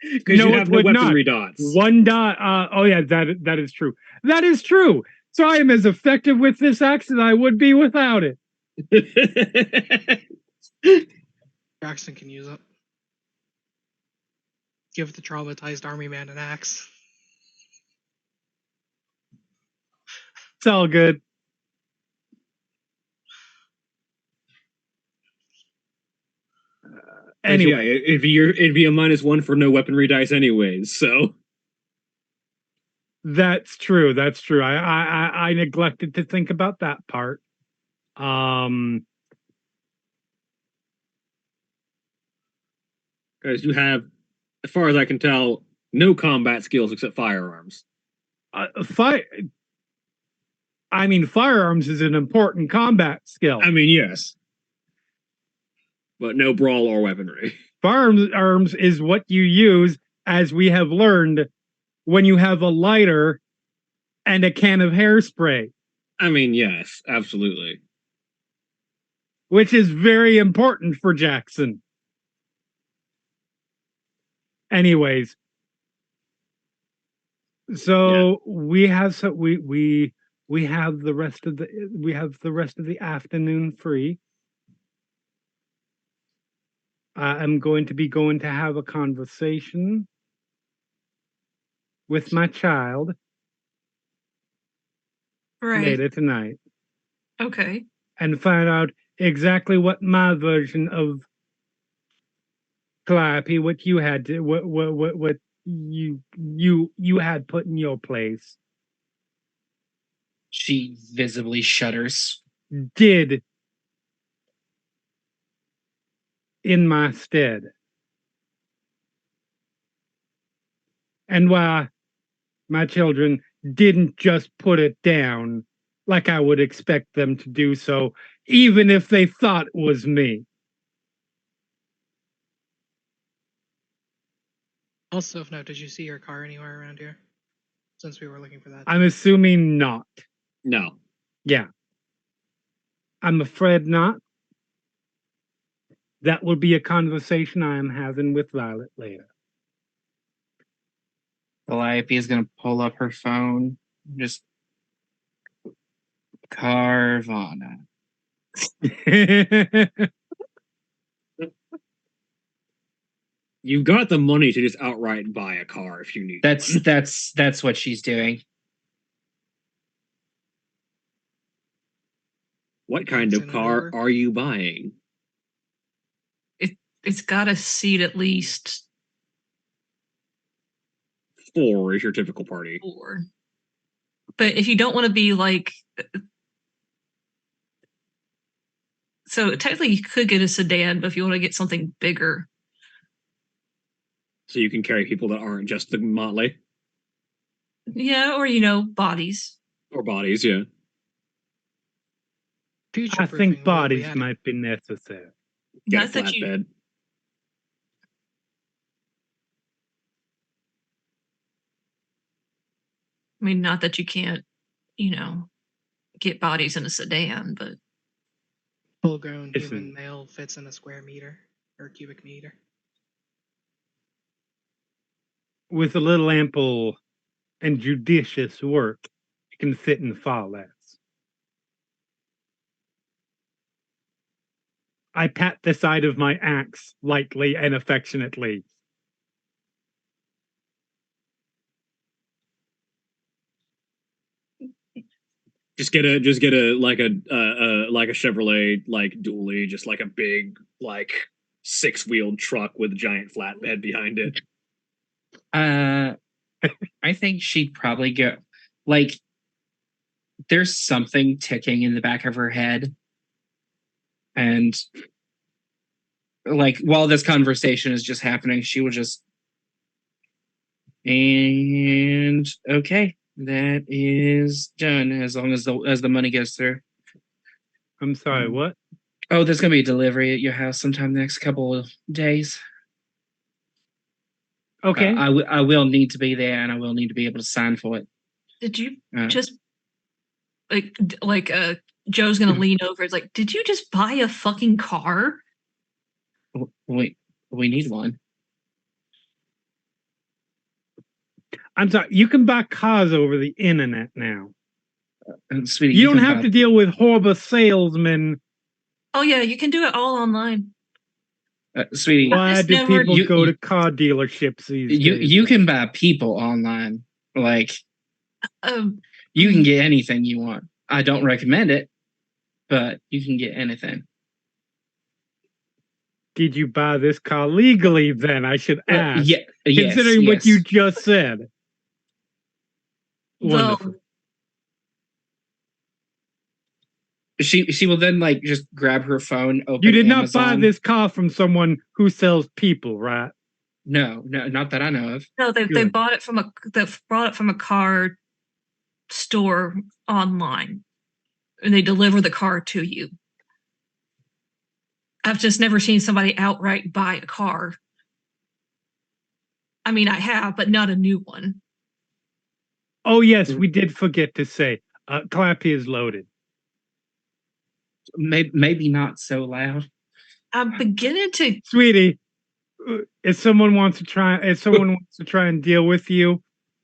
Because No, you it have no would not. weaponry dots. 1 dot. Oh yeah, that is true. That is true. So I am as effective with this axe as I would be without it. Jackson can use it. Give the traumatized army man an axe. It's all good. Anyway, yeah, it'd be a -1 for no weaponry dice anyways. So that's true. That's true. I neglected to think about that part. because you have, as far as I can tell, no combat skills except firearms. I mean, firearms is an important combat skill. I mean, yes, but no brawl or weaponry. Firearms is what you use, as we have learned, when you have a lighter and a can of hairspray. I mean, yes, absolutely. Which is very important for Jackson. Anyways, so we have we have the rest of the afternoon free. I'm going to have a conversation with my child later tonight Okay. and find out exactly what my version of Calliope, what you had to, what you had put in your place She visibly shudders. did in my stead. And why my children didn't just put it down like I would expect them to do so, even if they thought it was me. Also, of note, did you see your car anywhere around here? Since we were looking for that. I'm assuming not. No. Yeah. I'm afraid not. That will be a conversation I am having with Violet later. Calliope is going to pull up her phone. Just Carvana. You've got the money to just outright buy a car if you need. That's what she's doing. What kind of Send it car over. are you buying? It's got a seat at least 4 is your typical party. 4. But if you don't want to be like, so technically you could get a sedan, but if you want to get something bigger, So you can carry people that aren't just the motley yeah, or bodies. or bodies, yeah. Future I think bodies might be necessary. Get Not a that you. flatbed. I mean, not that you can't, get bodies in a sedan, but Full-grown Listen. human male fits in a square meter or cubic meter. With a little ample and judicious work, it can fit in far less. I pat the side of my axe lightly and affectionately. Just get a like a Chevrolet like dually, just like a big like 6-wheeled truck with a giant flatbed behind it. I think she'd probably go like there's something ticking in the back of her head. And like while this conversation is just happening, she will just and okay, that is done as long as the money goes through. I'm sorry, what? Oh, there's gonna be a delivery at your house sometime the next couple of days. Okay. I will need to be there, and I will need to be able to sign for it. did you Uh, just Joe's gonna lean over? It's like, did you just buy a fucking car? we need one. I'm sorry, you can buy cars over the internet now. Sweetie, You don't can have buy- to deal with horrible salesmen. Oh yeah, you can do it all online. Sweetie, What? Why just do never- people You- go you- to car dealerships these days? you can buy people online. Like you can get anything you want. I don't recommend it, but you can get anything. Did you buy this car legally then? I should ask. Yeah, Considering what you just said. Wonderful. Though, She will then like just grab her phone, open You did Amazon. not buy this car from someone who sells people, right? No, not that I know of. no, they Good. bought it from a car store online, and they deliver the car to you. I've just never seen somebody outright buy a car. I mean, I have, but not a new one. Oh yes, we did forget to say, Clappy is loaded. Maybe not so loud. I'm beginning to. Sweetie, if someone wants to try and deal with you,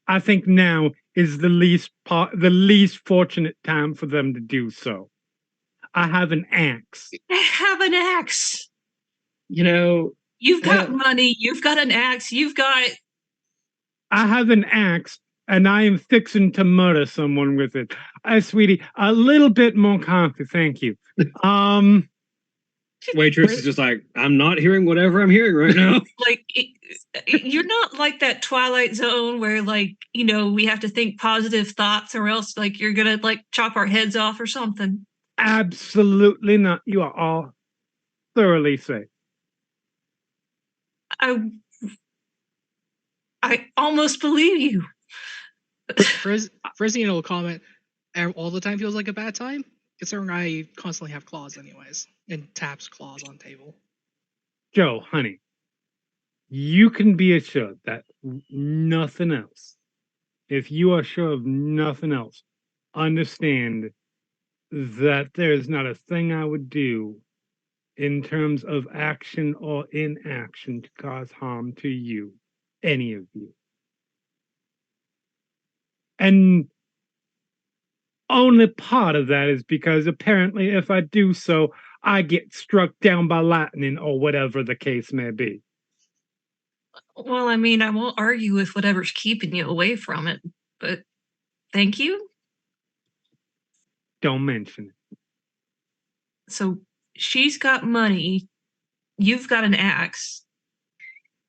I think now is the least fortunate time for them to do so. I have an axe. I have an axe. You know, You've got money. You've got an axe. I have an axe, and I am fixing to murder someone with it. Sweetie, a little bit more coffee, thank you. Waitress is just like, I'm not hearing whatever I'm hearing right now. Like, you're not like that Twilight Zone where, like, we have to think positive thoughts, or else, like, you're gonna like chop our heads off or something. Absolutely not. You are all thoroughly safe. I almost believe you. Frisian will comment, all the time feels like a bad time, considering I constantly have claws anyways, and taps claws on table. Joe, honey, you can be assured that nothing else, if you are sure of nothing else, understand that there is not a thing I would do in terms of action or inaction to cause harm to you, any of you. And only part of that is because apparently if I do so, I get struck down by lightning or whatever the case may be. Well, I mean, I won't argue with whatever's keeping you away from it, but thank you. Don't mention it. So she's got money. You've got an axe.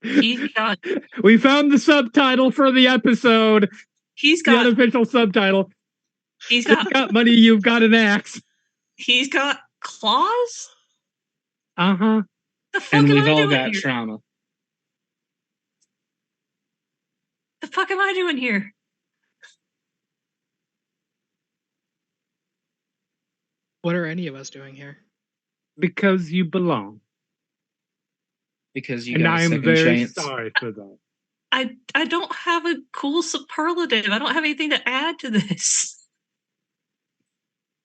He's got We found the subtitle for the episode. he's The got unofficial subtitle. he's She's got got money, you've got an axe. he's got claws? Uh-huh. The fuck And am we've I all doing got here? trauma. The fuck am I doing here? What are any of us doing here? Because you belong. Because you And got a I am second very chance. sorry for that. I don't have a cool superlative. I don't have anything to add to this.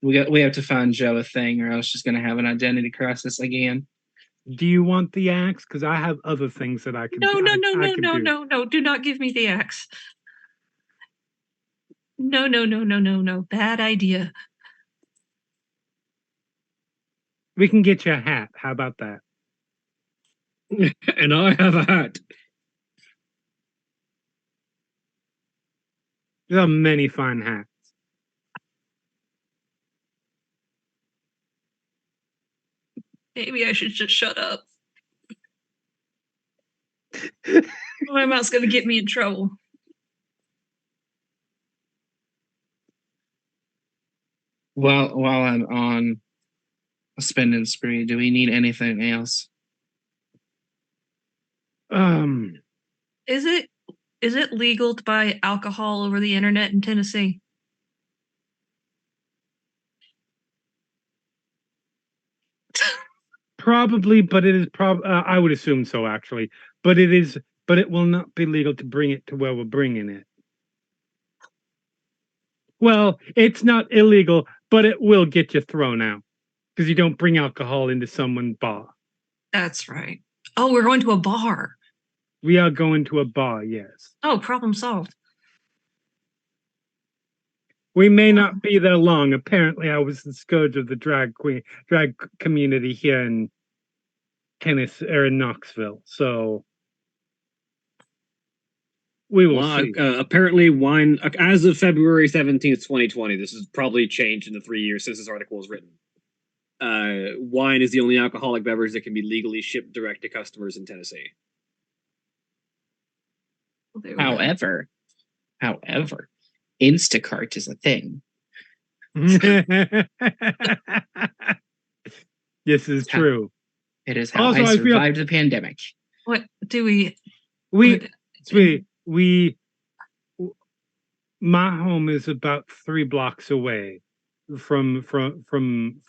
We have to find Joe a thing, or else she's gonna have an identity crisis again. Do you want the axe? Because I have other things that I can No, no, no, I no, can no, do. no. Do not give me the axe. No, no, no, no, no, no. Bad idea. We can get you a hat. How about that? And I have a hat. There are many fine hats. Maybe I should just shut up. My mouth's gonna get me in trouble. While I'm on a spending spree, do we need anything else? Is it legal to buy alcohol over the internet in Tennessee? Probably, but it is I would assume so, actually. But it will not be legal to bring it to where we're bringing it. Well, it's not illegal, but it will get you thrown out because you don't bring alcohol into someone's bar. That's right. Oh, we're going to a bar. We are going to a bar, yes. Oh, problem solved. We may not be there long. Apparently, I was the scourge of the drag community here in Tennessee or in Knoxville. So we will see. Apparently, wine, as of February 17th, 2020, this has probably changed in the 3 years since this article was written. Wine is the only alcoholic beverage that can be legally shipped direct to customers in Tennessee. However, Instacart is a thing. This is true. It is how Also, I I feel- survived the pandemic. What do we? My home is about 3 blocks away from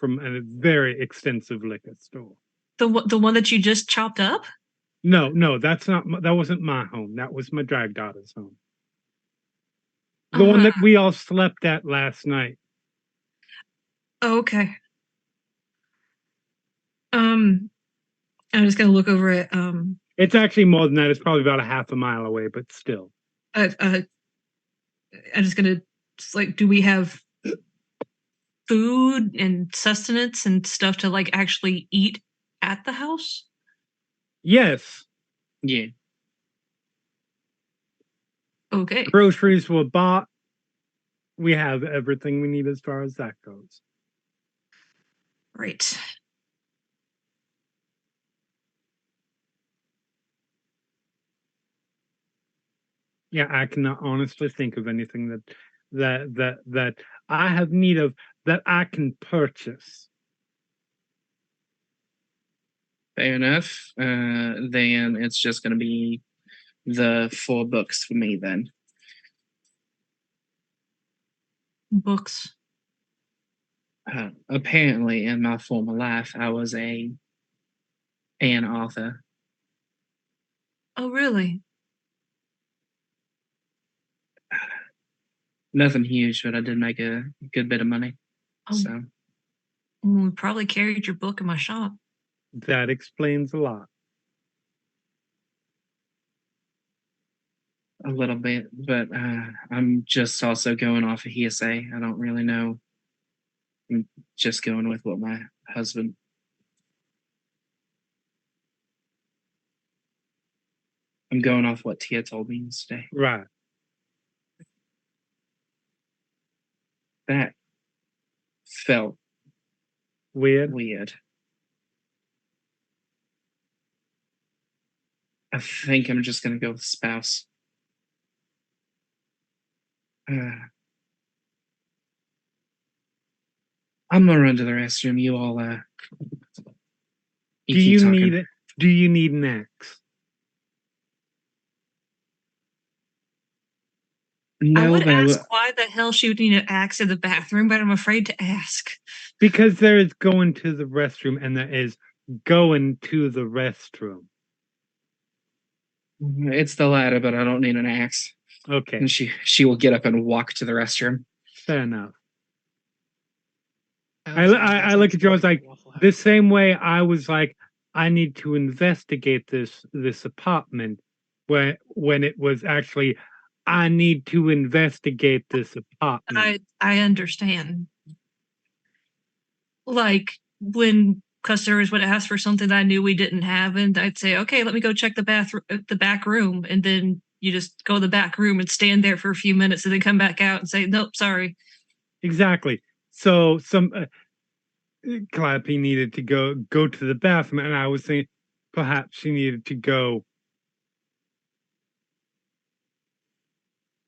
a very extensive liquor store. The one that you just chopped up? No, that wasn't my home. That was my drag daughter's home. The one that we all slept at last night. Okay. I'm just gonna look over it. It's actually more than that. It's probably about a half a mile away, but still. I'm just gonna do we have food and sustenance and stuff to actually eat at the house? Yes. Yeah. Okay. Groceries were bought. We have everything we need as far as that goes. Right. Yeah, I cannot honestly think of anything that I have need of that I can purchase. Fair enough. Then it's just going to be the 4 books for me then. Books. Apparently, in my former life, I was an author. Oh, really? Nothing huge, but I did make a good bit of money. Oh. So We probably carried your book in my shop. That explains a lot. a little bit, but I'm just also going off of hearsay. I don't really know. I'm just going with what my husband. I'm going off what Tia told me yesterday. Right. That felt Weird. weird. I think I'm just gonna go with spouse. I'm gonna run to the restroom. You all Do keep you talking. need it? Do you need an axe? I No, would but I ask would. why the hell she would need an axe in the bathroom, but I'm afraid to ask. Because there is going to the restroom and there is going to the restroom. It's the latter, but I don't need an axe. Okay, And she will get up and walk to the restroom. fair enough. I That look sounds at you, I was like, Waffle House. the same way I was like, I need to investigate this apartment, where when it was actually, I need to investigate this apartment. I understand. Like when customers would ask for something that I knew we didn't have, and I'd say, "Okay, let me go check the back room," and then you just go to the back room and stand there for a few minutes, and then come back out and say, "Nope, sorry." Exactly. So some Clappy needed to go to the bathroom, and I was thinking perhaps she needed to go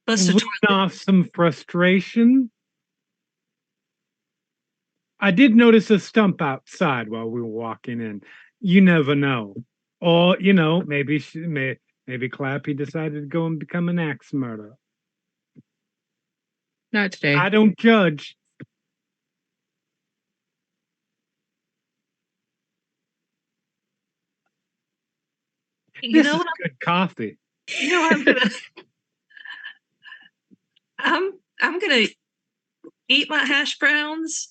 Bust a wean toilet. off some frustration. I did notice a stump outside while we were walking in. You never know. Or, maybe maybe Clappy decided to go and become an axe murderer. Not today. I don't judge. You This know is what? good coffee. You know what I'm gonna. I'm gonna eat my hash browns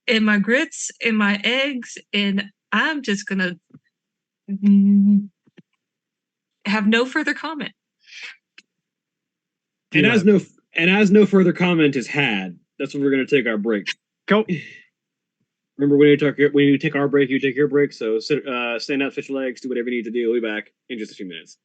and my grits and my eggs, and I'm just gonna have no further comment. Do And you as have- no further comment is had, that's when we're going to take our break. Go. Remember, when you take our break, you take your break. So stand out, stretch your legs, do whatever you need to do. We'll be back in just a few minutes.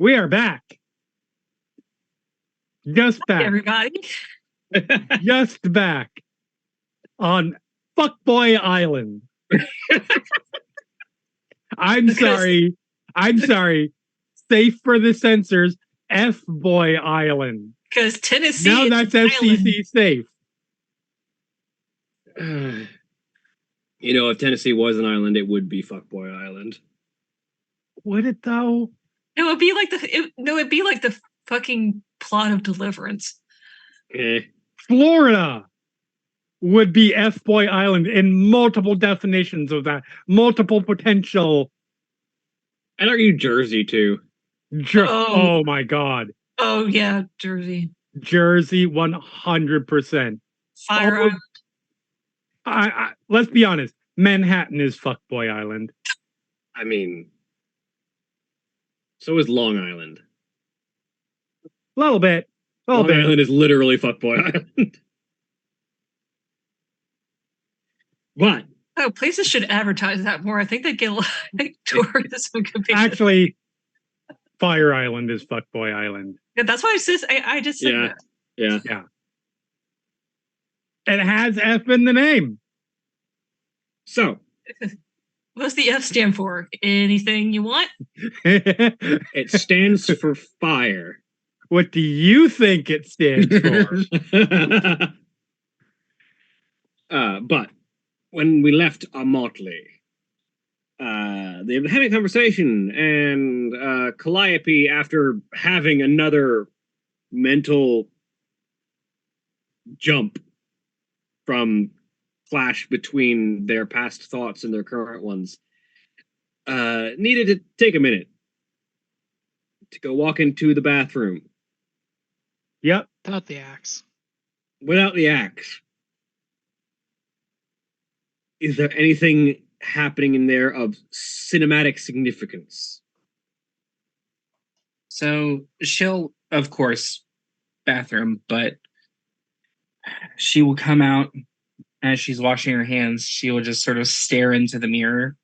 We are back. Just back. Everybody. Just back. On Fuckboy Island. I'm Because- sorry. I'm sorry. Safe for the censors. F-Boy Island. Because Tennessee Now is that's an FCC island. safe. You know, if Tennessee was an island, it would be Fuckboy Island. Would it though? It would be like it'd be like the fucking plot of Deliverance. Eh. Florida would be F-Boy Island in multiple definitions of that. Multiple potential. I'd argue Jersey too. Oh my God. Oh yeah, Jersey. Jersey 100%. Fire Oh, Island. Let's be honest. Manhattan is Fuckboy Island. I mean, so is Long Island. A little bit. A little Long bit. Island is literally Fuckboy Island. But Oh, places should advertise that more. I think they'd get a lot of tourism could be. Actually, Fire Island is Fuckboy Island. Yeah, that's why I just said that. yeah. It has F in the name. So What's the F stand for? Anything you want? it stands for fire. What do you think it stands for? But when we left Amotley, they were having a conversation, and Calliope, after having another mental jump from clash between their past thoughts and their current ones, needed to take a minute to go walk into the bathroom. Yep. Without the axe. Without the axe. Is there anything happening in there of cinematic significance? So she'll, of course, bathroom, but she will come out as she's washing her hands. She will just sort of stare into the mirror.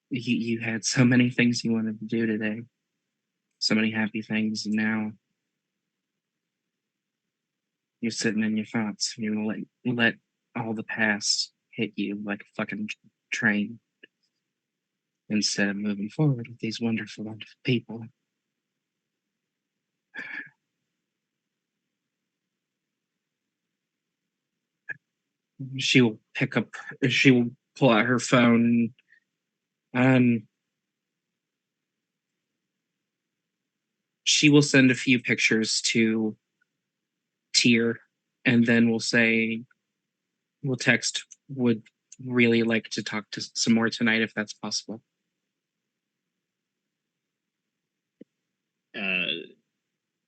You had so many things you wanted to do today. So many happy things, and now you're sitting in your thoughts. You're gonna let all the past hit you like a fucking train instead of moving forward with these wonderful, wonderful people. She will she will pull out her phone. She will send a few pictures to Tier, and then we'll text, would really like to talk to some more tonight if that's possible.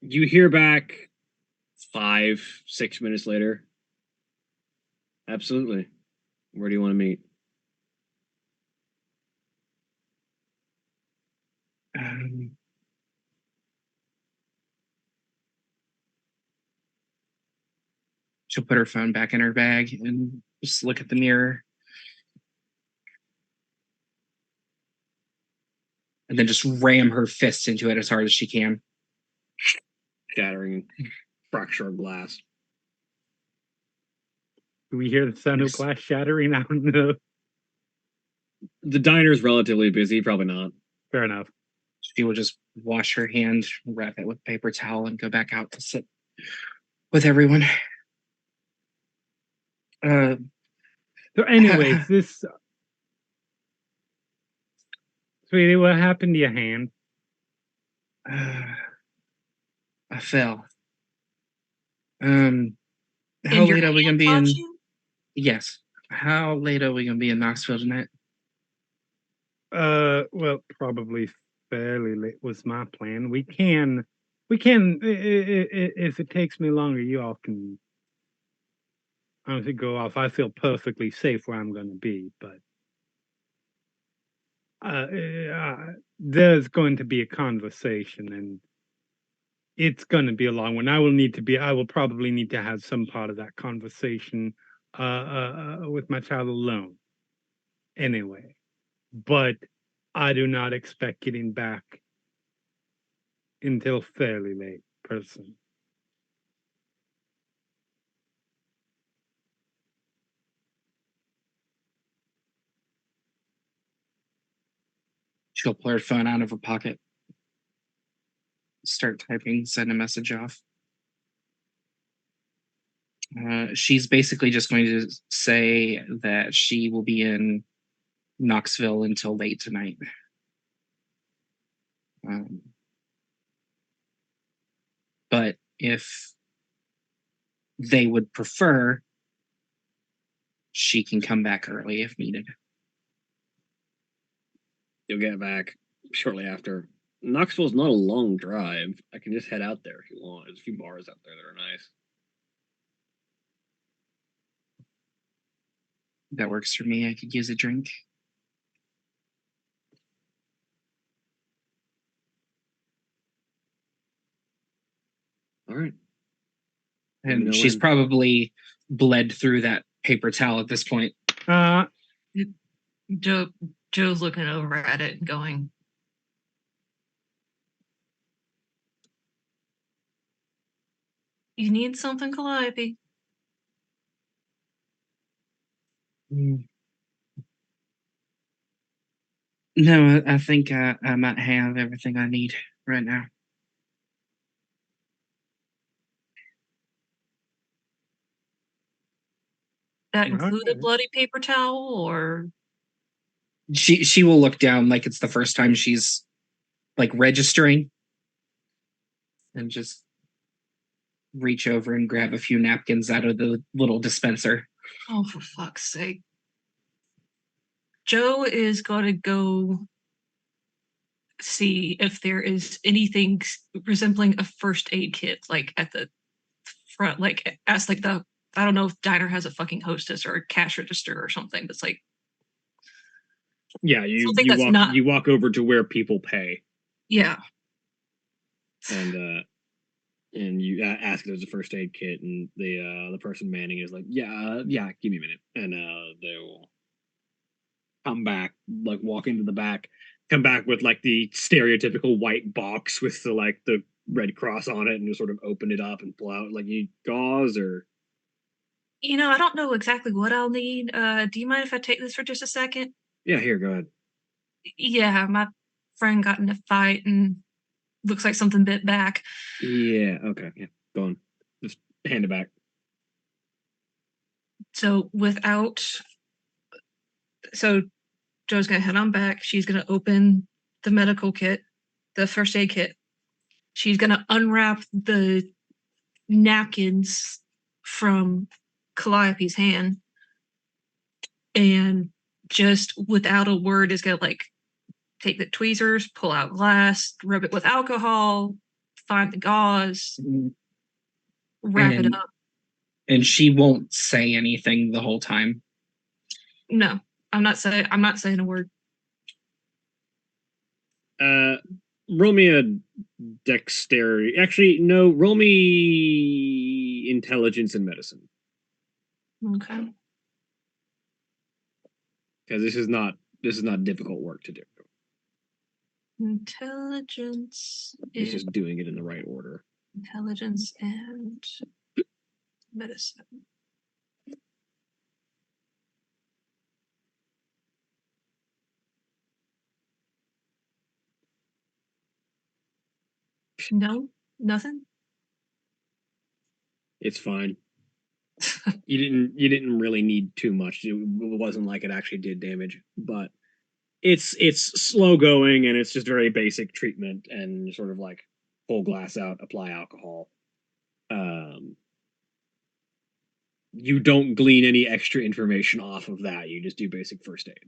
You hear back 5-6 minutes later. Absolutely. Where do you want to meet? She'll put her phone back in her bag and just look at the mirror. And then just ram her fist into it as hard as she can. Shattering fracture of glass. Do we hear the sound of Yes. glass shattering? I don't know. The diner's relatively busy, probably not. Fair enough. She will just wash her hand, wrap it with paper towel, and go back out to sit with everyone. So anyways, this... Sweetie, what happened to your hand? I fell. How And your late are we gonna hand be in? caught you? Yes. How late are we gonna be in Knoxville tonight? Well, probably fairly late was my plan. We can, if it takes me longer, you all can honestly go off. I feel perfectly safe where I'm going to be, but there's going to be a conversation, and it's going to be a long one. I will probably need to have some part of that conversation with my child alone. Anyway, but I do not expect getting back until fairly late, person. She'll pull her phone out of her pocket, start typing, send a message off. She's basically just going to say that she will be in Knoxville until late tonight. But if they would prefer, she can come back early if needed. You'll get back shortly after. Knoxville's not a long drive. I can just head out there if you want. There's a few bars out there that are nice. That works for me. I could use a drink. All right. And she's probably bled through that paper towel at this point. Joe's looking over at it and going, "You need something, Calliope?" No, I think I might have everything I need right now. That include a Okay. bloody paper towel, or She will look down like it's the first time she's like registering, and just reach over and grab a few napkins out of the little dispenser. oh, for fuck's sake! Joe is going to go see if there is anything resembling a first aid kit, like at the front, like ask like the, I don't know if diner has a fucking hostess or a cash register or something, but it's like, yeah, you walk over to where people pay. Yeah. And you ask if there's a first aid kit, and the person manning is like, yeah, give me a minute, and they will come back, like walk into the back, come back with like the stereotypical white box with the red cross on it, and just sort of open it up and pull out like you gauze or. I don't know exactly what I'll need. Do you mind if I take this for just a second? Yeah, here, go ahead. Yeah, my friend got in a fight and looks like something bit back. Yeah, okay, yeah, go on. Just hand it back. So Joe's gonna head on back. She's gonna open the medical kit, the first aid kit. She's gonna unwrap the napkins from Calliope's hand, and just without a word is gonna like take the tweezers, pull out glass, rub it with alcohol, find the gauze, wrap it up. And she won't say anything the whole time. No, I'm not saying a word. Roll me a dexterity. Actually, no, roll me intelligence and medicine. Okay. Because this is not difficult work to do. Intelligence. It's just doing it in the right order. Intelligence and medicine. No, nothing. It's fine. You didn't really need too much. It wasn't like it actually did damage, but it's slow going, and it's just very basic treatment, and sort of like pull glass out, apply alcohol. You don't glean any extra information off of that. You just do basic first aid.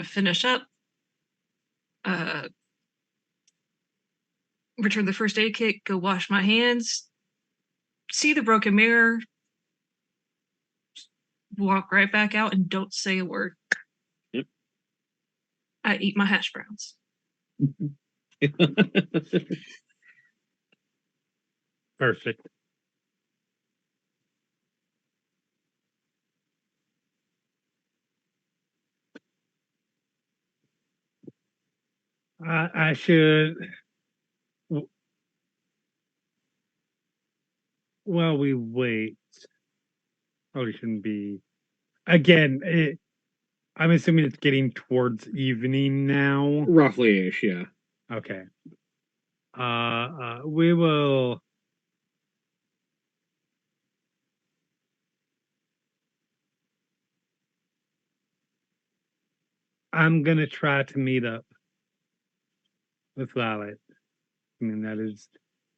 Finish up. Return the first aid kit. Go wash my hands. See the broken mirror. Walk right back out and don't say a word. Yep. I eat my hash browns. Perfect. I should. While we wait, probably shouldn't be. Again, I'm assuming it's getting towards evening now. Roughly ish, yeah. Okay. We will. I'm gonna try to meet up with Violet. I mean, that is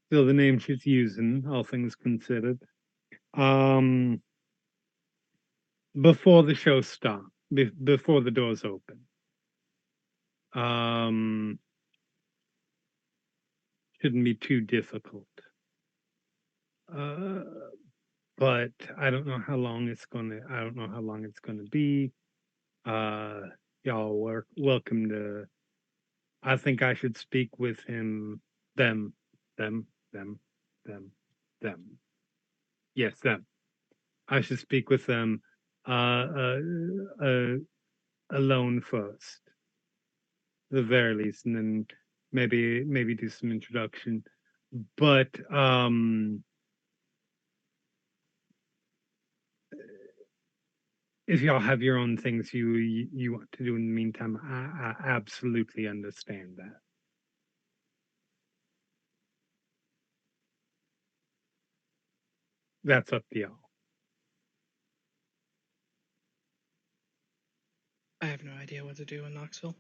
still the name she's using, all things considered. Before the show starts, before the doors open. Shouldn't be too difficult. But I don't know how long it's gonna. I don't know how long it's gonna be. Y'all are welcome to. I think I should speak with him. Them. Them. Them. Them. Them. Yes, them. I should speak with them. Uh, alone first, the very least, and then maybe do some introduction. But if y'all have your own things you want to do in the meantime, I absolutely understand that. That's up to y'all. I have no idea what to do in Knoxville.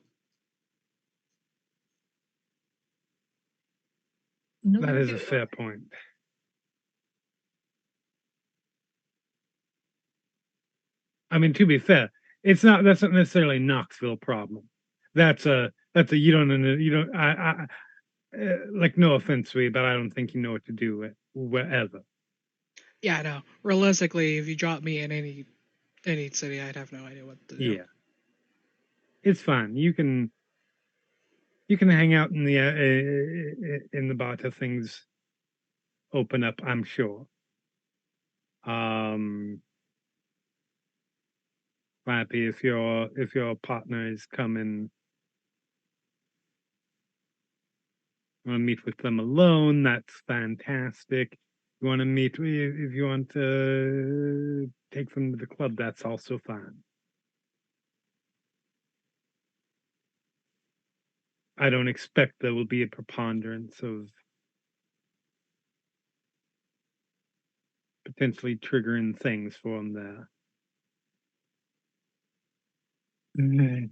No That is a idea. fair point. I mean, to be fair, that's not necessarily a Knoxville problem. That's a you don't like, no offense to you, but I don't think you know what to do wherever. Yeah, I know. Realistically, if you drop me in any city, I'd have no idea what to do. Yeah, it's fine. You can hang out in the bar till things open up, I'm sure. Happy if your partner is coming. Want to meet with them alone? That's fantastic. You want to meet if you want to take them to the club? That's also fine. I don't expect there will be a preponderance of potentially triggering things for them there. Mhm.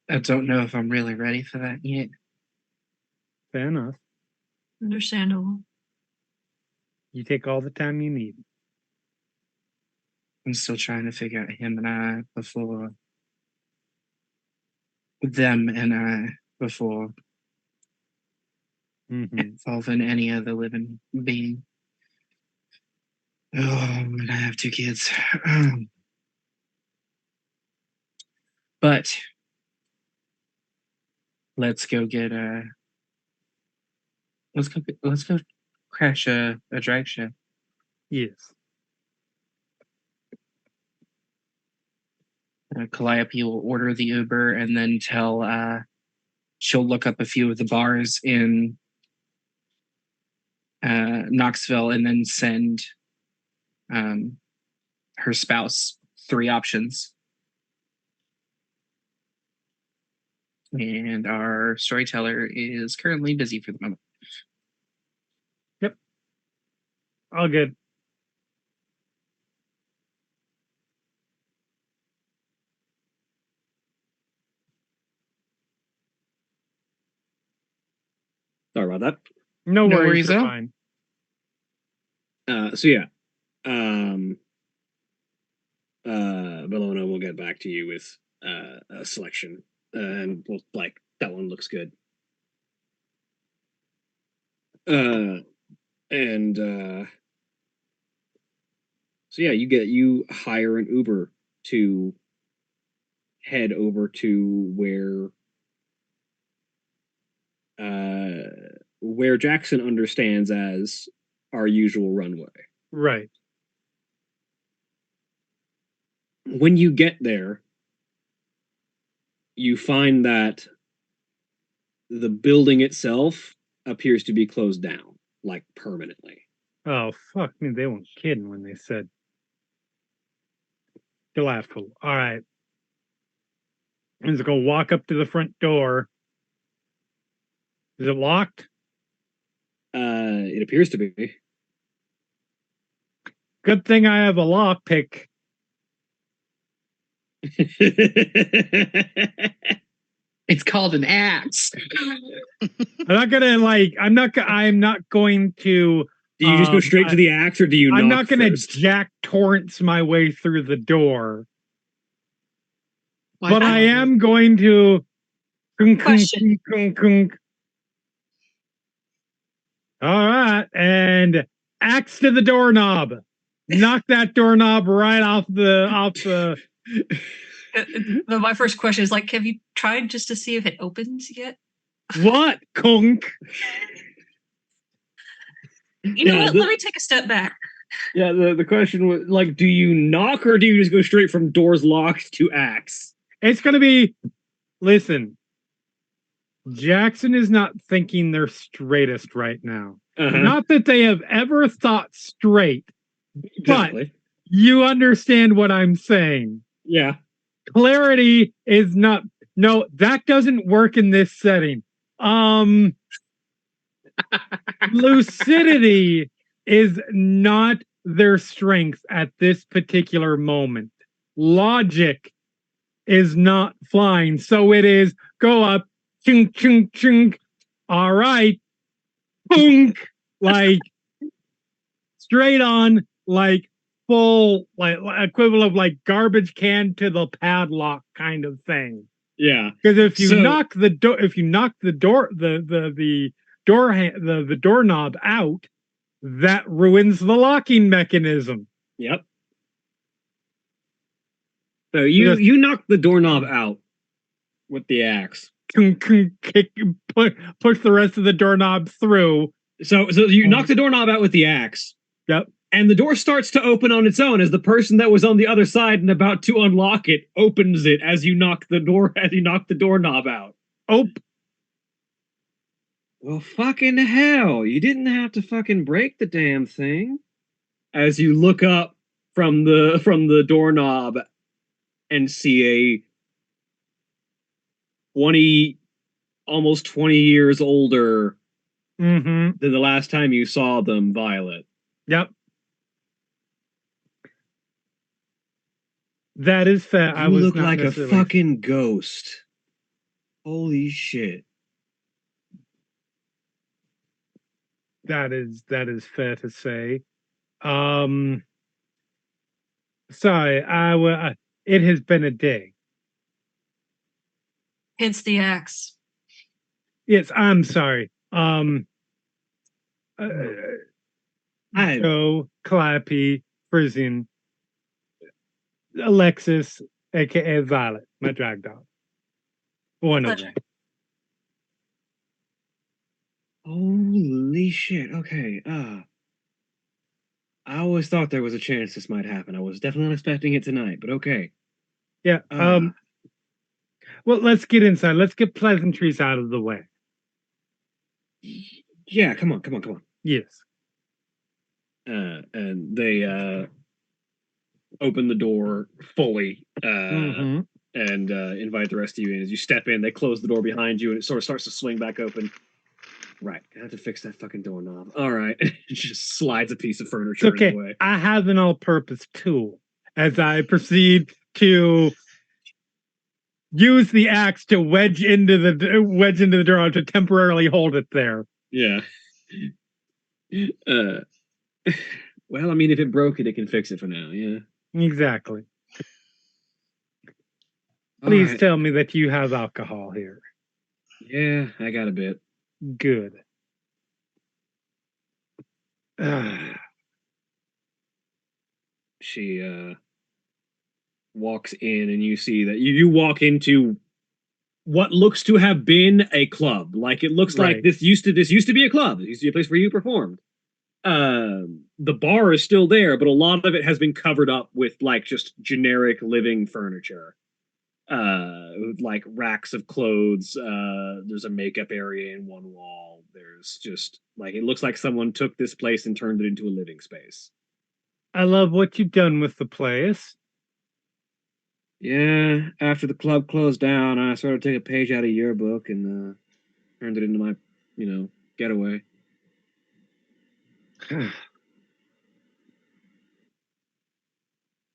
I don't know if I'm really ready for that yet. Fair enough. Understandable. You take all the time you need. I'm still trying to figure out him and I before them and I before involving any other living being. Oh, and I have 2 kids. But let's go get let's go crash a drag show. Yes. Calliope will order the Uber and then tell she'll look up a few of the bars in Knoxville and then send her spouse 3 options. And our storyteller is currently busy for the moment. Yep. All good. Sorry about that. No No worries. worries You're at all. fine. So yeah, Bellona will get back to you with a selection, and we'll like that one looks good. And so yeah, you hire an Uber to head over to where Jackson understands as our usual runway. Right. When you get there, you find that the building itself appears to be closed down, like permanently. Oh, fuck me. They weren't kidding when they said delightful. All right. I'm just going to walk up to the front door. Is it locked? It appears to be. Good thing I have a lockpick. It's called an axe. I'm not going to. Do you just go straight to the axe, or do you I'm knock not going to first? Jack Torrance my way through the door. Why But I bother? am going to. Question. All right, and axe to the doorknob. Knock that doorknob right off the. But my first question is like, have you tried just to see if it opens yet? What, Kunk? You know what? Let me take a step back. Yeah, the question was like, do you knock or do you just go straight from doors locked to axe? It's gonna be. Listen, Jackson is not thinking they're straightest right now. Uh-huh. Not that they have ever thought straight, Exactly. you understand what I'm saying. Yeah. Clarity is not. No, that doesn't work in this setting. Lucidity is not their strength at this particular moment. Logic is not flying. So it is go up, ching, ching, ching. All right. Boom. Like straight on, like full, like equivalent of like garbage can to the padlock kind of thing. Yeah. Because if you So- knock the door, the doorknob out, that ruins the locking mechanism. Yep. So you knock the doorknob out with the axe. Kick, push the rest of the doorknob through. So you knock the doorknob out with the axe. Yep. And the door starts to open on its own as the person that was on the other side and about to unlock it opens it as you knock the doorknob out. Oh. Well, fucking hell. You didn't have to fucking break the damn thing. As you look up from the doorknob and see a almost 20 years older Mm-hmm. than the last time you saw them, Violet. Yep. That is fair. I You was look not like a necessarily- fucking ghost. Holy shit. That is fair to say. Sorry, it has been a day. Hence the axe. Yes, I'm sorry. Joe, Calliope, Frisian, Alexis, aka Violet, my drag dog. One of Pleasure. them. Holy shit. Okay. I always thought there was a chance this might happen. I was definitely not expecting it tonight, but okay. Yeah. Well, let's get inside. Let's get pleasantries out of the way. Yeah, come on. Yes. And they open the door fully Mhm. and invite the rest of you in. As you step in, they close the door behind you and it sort of starts to swing back open. Right, I have to fix that fucking doorknob. All right, it just slides a piece of furniture It's okay. in the way. I have an all-purpose tool as I proceed to use the axe to wedge into the door to temporarily hold it there. Yeah. Well, I mean, if it broke it can fix it for now. Yeah. Exactly. All Please right. tell me that you have alcohol here. Yeah, I got a bit. Good. She walks in, and you see that you walk into what looks to have been a club. Like it looks like Right. this used to be a club. This used to be a place where you performed. The bar is still there, but a lot of it has been covered up with like just generic living furniture. Like racks of clothes. There's a makeup area in one wall. There's just like it looks like someone took this place and turned it into a living space. I love what you've done with the place. Yeah, after the club closed down, I sort of took a page out of your book and turned it into my, getaway.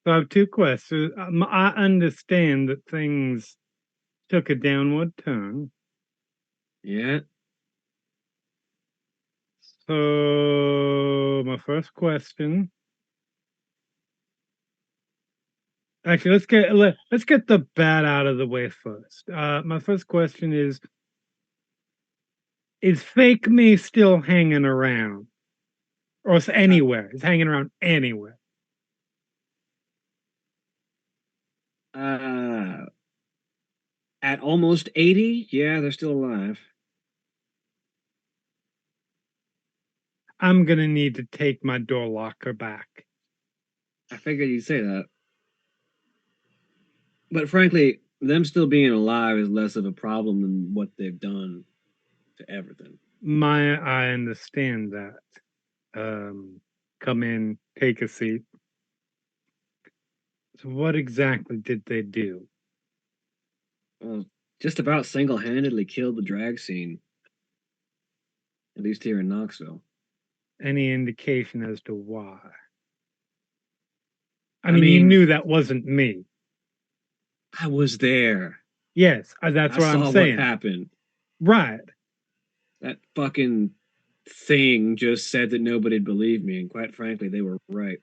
So I have two questions. I understand that things took a downward turn. Yeah. So my first question. Actually, let's get the bad out of the way first. My first question is fake me still hanging around? Or is anywhere? Is hanging around anywhere? Uh, at almost 80, yeah, they're still alive. I'm gonna need to take my door locker back. I figured you'd say that. But frankly, them still being alive is less of a problem than what they've done to everything. I understand that. Come in, take a seat. So what exactly did they do? Well, just about single-handedly killed the drag scene. At least here in Knoxville. Any indication as to why? I I mean, you mean, knew that wasn't me. I was there. Yes, that's I what I'm saw what saying. happened. Right. That fucking thing just said that nobody'd believe me, and quite frankly, they were right.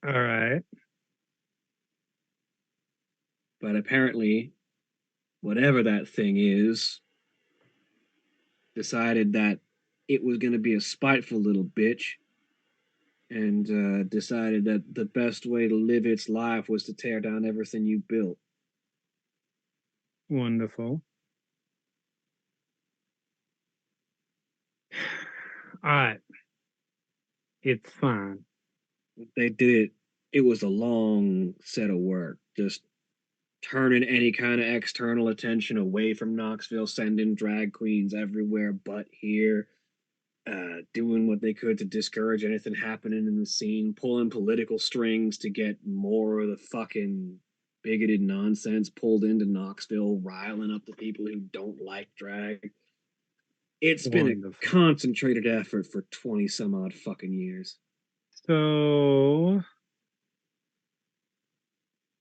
All right. But apparently, whatever that thing is, decided that it was going to be a spiteful little bitch and decided that the best way to live its life was to tear down everything you built. Wonderful. All right. It's fine. They did it. It was a long set of work. Just turning any kind of external attention away from Knoxville, sending drag queens everywhere but here, doing what they could to discourage anything happening in the scene, pulling political strings to get more of the fucking bigoted nonsense pulled into Knoxville, riling up the people who don't like drag. It's been Wonderful. a concentrated effort for 20 some odd fucking years. So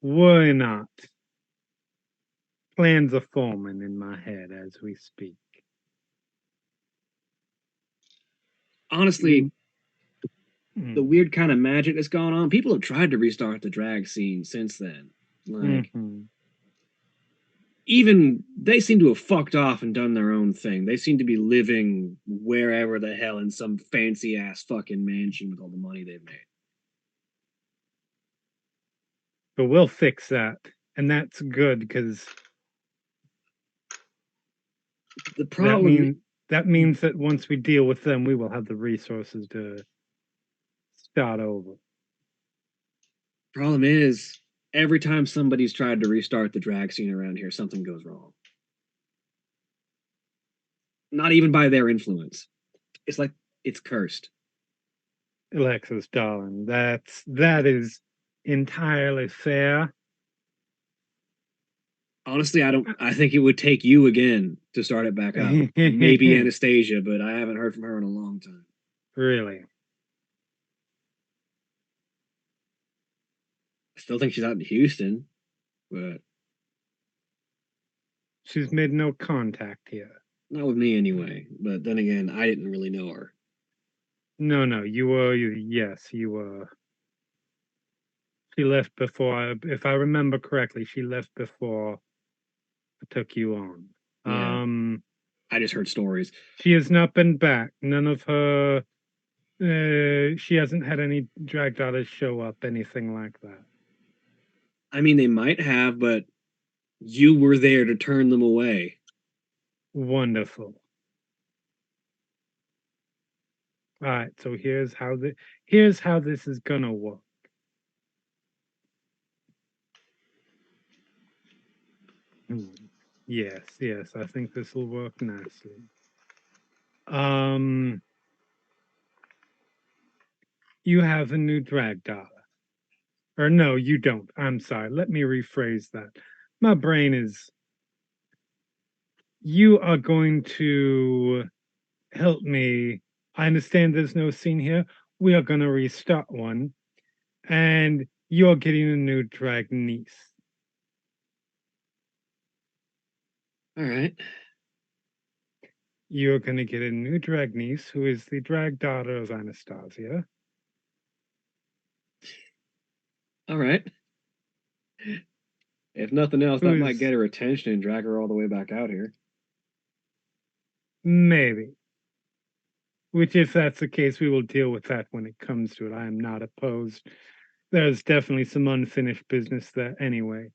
why not? Plans are forming in my head as we speak. Honestly, Mm. the weird kind of magic that's gone on, people have tried to restart the drag scene since then. Like, Mhm. even they seem to have fucked off and done their own thing. They seem to be living wherever the hell in some fancy ass fucking mansion with all the money they've made. But we'll fix that. And that's good because The problem, that means that once we deal with them, we will have the resources to start over. problem is, every time somebody's tried to restart the drag scene around here, something goes wrong. Not even by their influence. It's like it's cursed. Alexis, darling, that is entirely fair. Honestly, I think it would take you again to start it back up. Maybe Anastasia, but I haven't heard from her in a long time. Really? I still think she's out in Houston, but She's made no contact here. not with me anyway. But then again, I didn't really know her. No, yes, you were. She left before, if I remember correctly, she left before I took you on. Yeah. I just heard stories. She has not been back. None of her She hasn't had any drag daughters show up, anything like that. I mean, they might have, but you were there to turn them away. Wonderful. All right, so here's how this is gonna work. Yes, yes, I think this will work nicely. You have a new drag daughter. Or no, you don't. I'm sorry. Let me rephrase that. My brain is. You are going to help me. I understand there's no scene here. We are going to restart one. And you're getting a new drag niece. All right. You're going to get a new drag niece who is the drag daughter of Anastasia. All right. If nothing else, Who that might is- get her attention and drag her all the way back out here. Maybe. Which, if that's the case, we will deal with that when it comes to it. I am not opposed. There's definitely some unfinished business there anyway.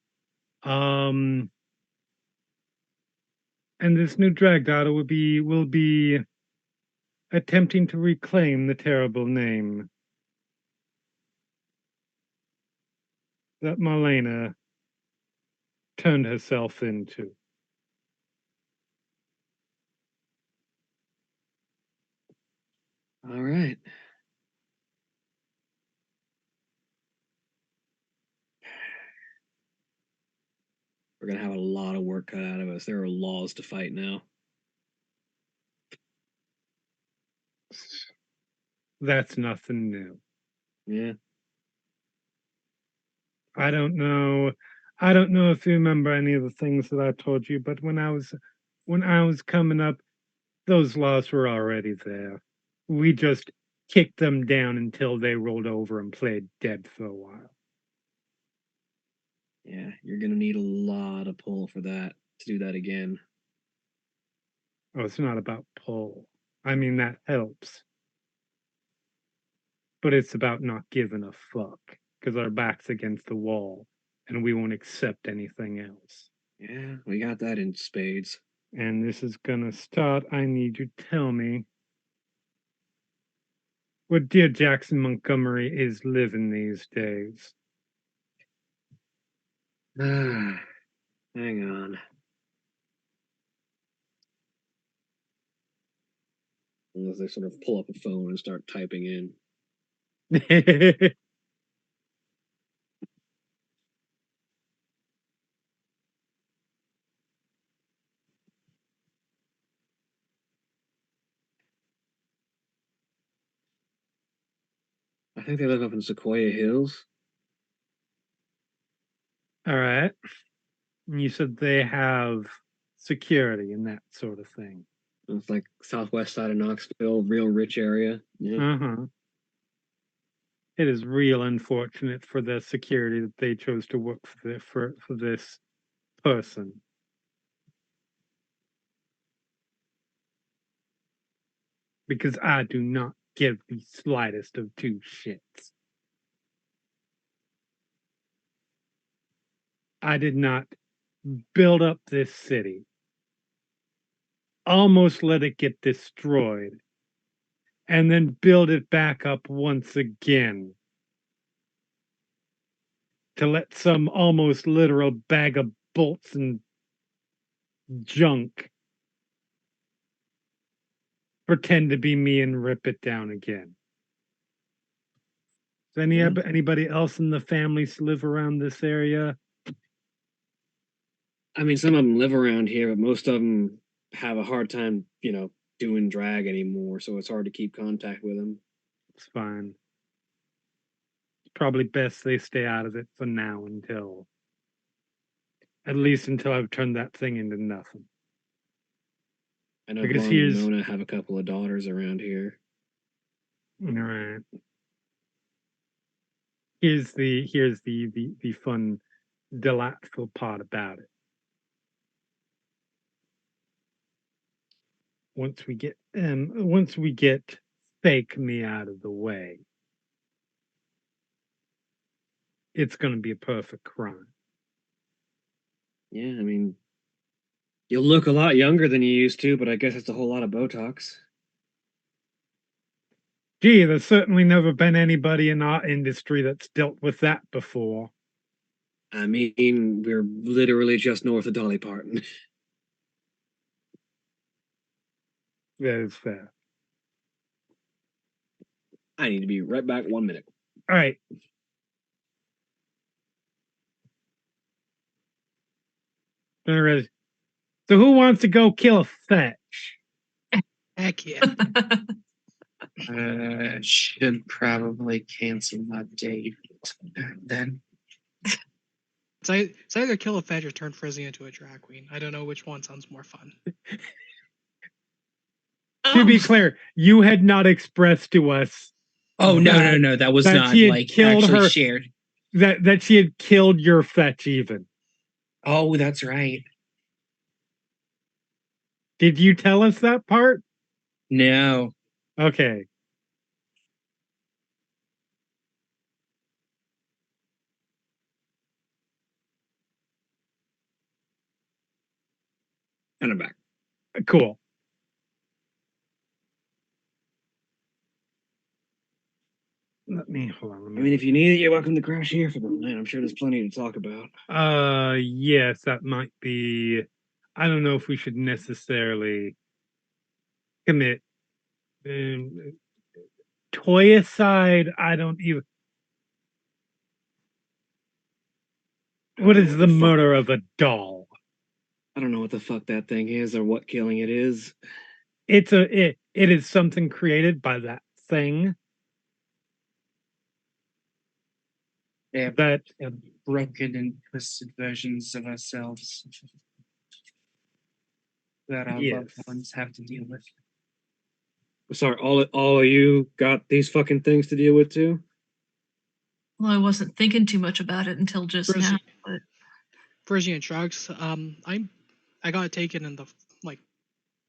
And this new drag daughter will be attempting to reclaim the terrible name that Marlena turned herself into. All right. We're going to have a lot of work cut out of us. There are laws to fight now. That's nothing new. Yeah. I don't know if you remember any of the things that I told you, but when I was coming up, those laws were already there. We just kicked them down until they rolled over and played dead for a while. Yeah. You're going to need a lot of pull for that to do that again. Oh, it's not about pull. I mean, that helps. But it's about not giving a fuck because our back's against the wall and we won't accept anything else. Yeah. We got that in spades. And this is gonna start. I need you to tell me what dear Jackson Montgomery is living these days. Hang on. Unless they sort of pull up a phone and start typing in. I think they live up in Sequoia Hills. All right. And you said they have security and that sort of thing. It's like southwest side of Knoxville, real rich area. Yeah. Uh-huh. It is real unfortunate for the security that they chose to work for this person. Because I do not give the slightest of two shits. I did not build up this city, almost let it get destroyed, and then build it back up once again to let some almost literal bag of bolts and junk pretend to be me and rip it down again. Does anybody else in the family live around this area? I mean, some of them live around here, but most of them have a hard time, doing drag anymore. So it's hard to keep contact with them. It's fine. It's probably best they stay out of it for now at least until I've turned that thing into nothing. I know Because Vaughn and Nona have a couple of daughters around here. All right. Here's the fun, delightful part about it. Once we get fake me out of the way, it's going to be a perfect crime. Yeah, I mean, you look a lot younger than you used to, but I guess it's a whole lot of Botox. Gee, there's certainly never been anybody in our industry that's dealt with that before. I mean, we're literally just north of Dolly Parton. That is fair. I need to be right back 1 minute. All right. All right. So who wants to go kill a fetch? Heck yeah. Should probably cancel that date then. It's either kill a fetch or turn Frizzy into a drag queen. I don't know which one sounds more fun. To be clear, you had not expressed to us Oh no, that was that not she had like killed actually her- shared. that she had killed your fetch even. Oh, that's right. Did you tell us that part? No. Okay. And I'm back. Cool. Let me hold on. Let I me mean, if you need it, you're welcome to crash here for the night. I'm sure there's plenty to talk about. yes, that might be. I don't know if we should necessarily commit. Toyicide, I don't even. What is the murder of a doll? I don't know what the fuck that thing is or what killing it is. It is something created by that thing Yeah, that broken and twisted versions of ourselves that our loved Yes. ones have to deal with. Sorry, all of you got these fucking things to deal with too? Well, I wasn't thinking too much about it until just Frizzy, now. But Frisian shrugs. I got taken in the late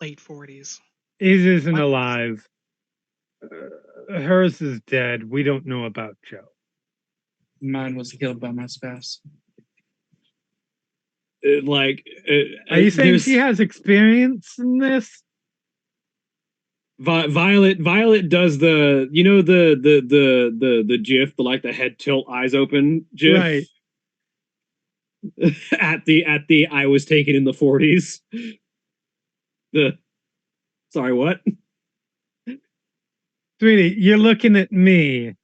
40s. his isn't What? alive. Hers is dead. We don't know about Joe. Mine was killed by my spouse. Are you saying she has experience in this? Violet does the the gif, the head tilt eyes open gif. Right. at the I was taken in the 40s. Sorry, what? Sweetie, you're looking at me,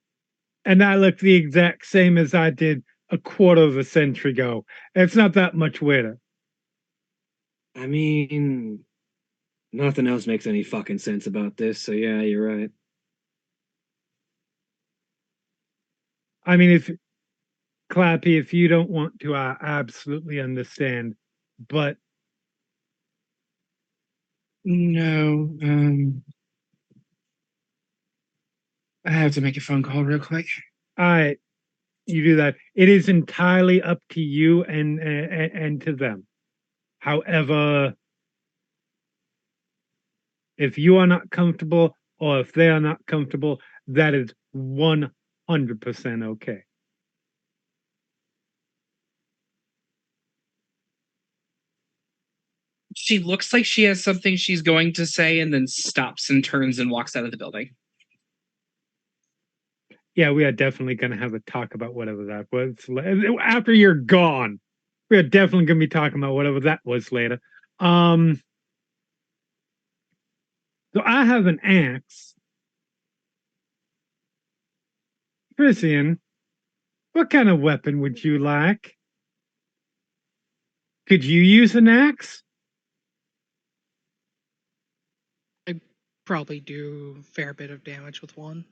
and I look the exact same as I did a quarter of a century ago. It's not that much weirder. I mean, nothing else makes any fucking sense about this, so yeah, you're right. I mean, if Clappy, if you don't want to, I absolutely understand. But No, I have to make a phone call real quick. you do that. It is entirely up to you and to them. However, if you are not comfortable or if they are not comfortable, that is 100% okay. She looks like she has something she's going to say and then stops and turns and walks out of the building. Yeah, we are definitely going to have a talk about whatever that was. After you're gone, we are definitely going to be talking about whatever that was later. So I have an axe. Frisian, what kind of weapon would you like? Could you use an axe? Probably do a fair bit of damage with one.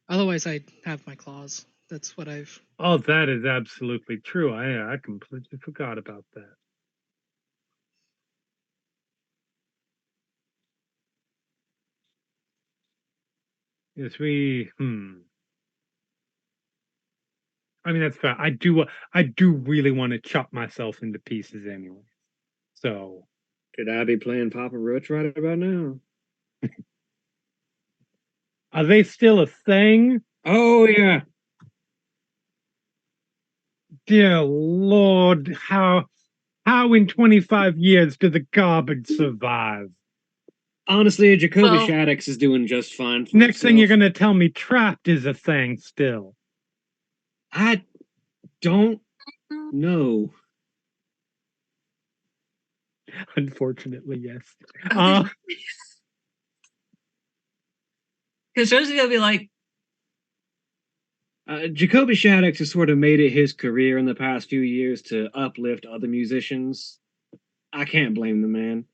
Otherwise, I'd have my claws. That's what I've. Oh, that is absolutely true. I completely forgot about that. Yes, I mean, that's fair. I do really want to chop myself into pieces anyway. So Could I be playing Papa Roach right about now? Are they still a thing? Oh yeah. Dear Lord, how in 25 years did the garbage survive? Honestly, Jacoby Well- Shaddix is doing just fine for Next thing you're himself. gonna tell me Trapped is a thing still. I don't know. Unfortunately, yes. Because Joe's gonna be like, Jacoby Shaddix has sort of made it his career in the past few years to uplift other musicians. I can't blame the man.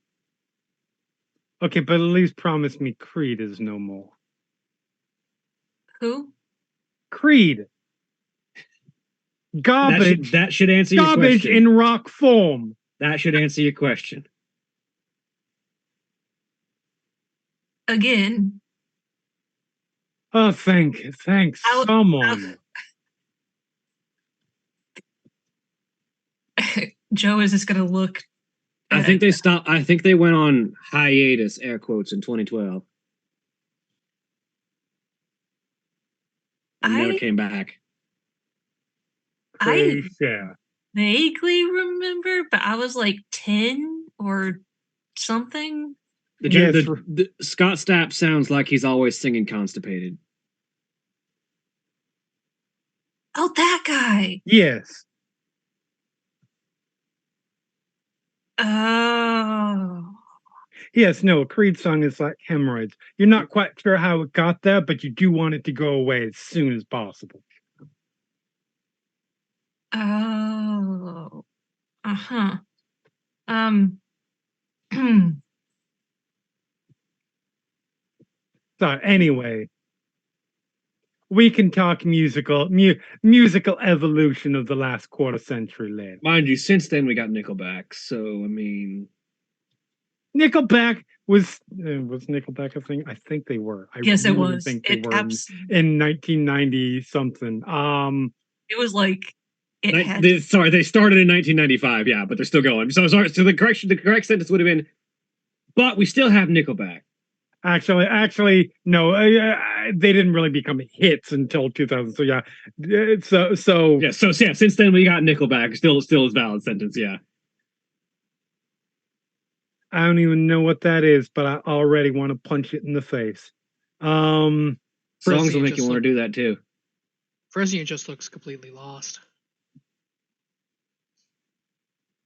Okay, but at least promise me Creed is no more. who? Creed. Garbage. That should answer your Garbage question. in rock form. That should answer your question. Again. Oh, thanks, I'll- someone. Joe is just gonna look. I think they stopped. I think they went on hiatus, air quotes, in 2012, and never I came back. I Yeah. vaguely remember, but I was like 10 or something. Yes. The Scott Stapp sounds like he's always singing constipated. Oh, that guy. Yes. Oh. Yes, no, a Creed song is like hemorrhoids. You're not quite sure how it got there, but you do want it to go away as soon as possible. Oh. Uh-huh. So anyway, we can talk musical evolution of the last quarter century later. Mind you, since then we got Nickelback, so I mean, Nickelback was Nickelback a thing? I think they were. I yes, it really was. think they It were absolutely. in 1990 something. It was like it had. they started in 1995, yeah, but they're still going. So sorry. So the correct sentence would have been, but we still have Nickelback. Actually, no. They didn't really become hits until 2000. So yeah, so Yeah. So yeah, since then we got Nickelback. Still is valid sentence. Yeah. I don't even know what that is, but I already want to punch it in the face. Songs Frizzy will make just you want to do that too. Frizzy just looks completely lost.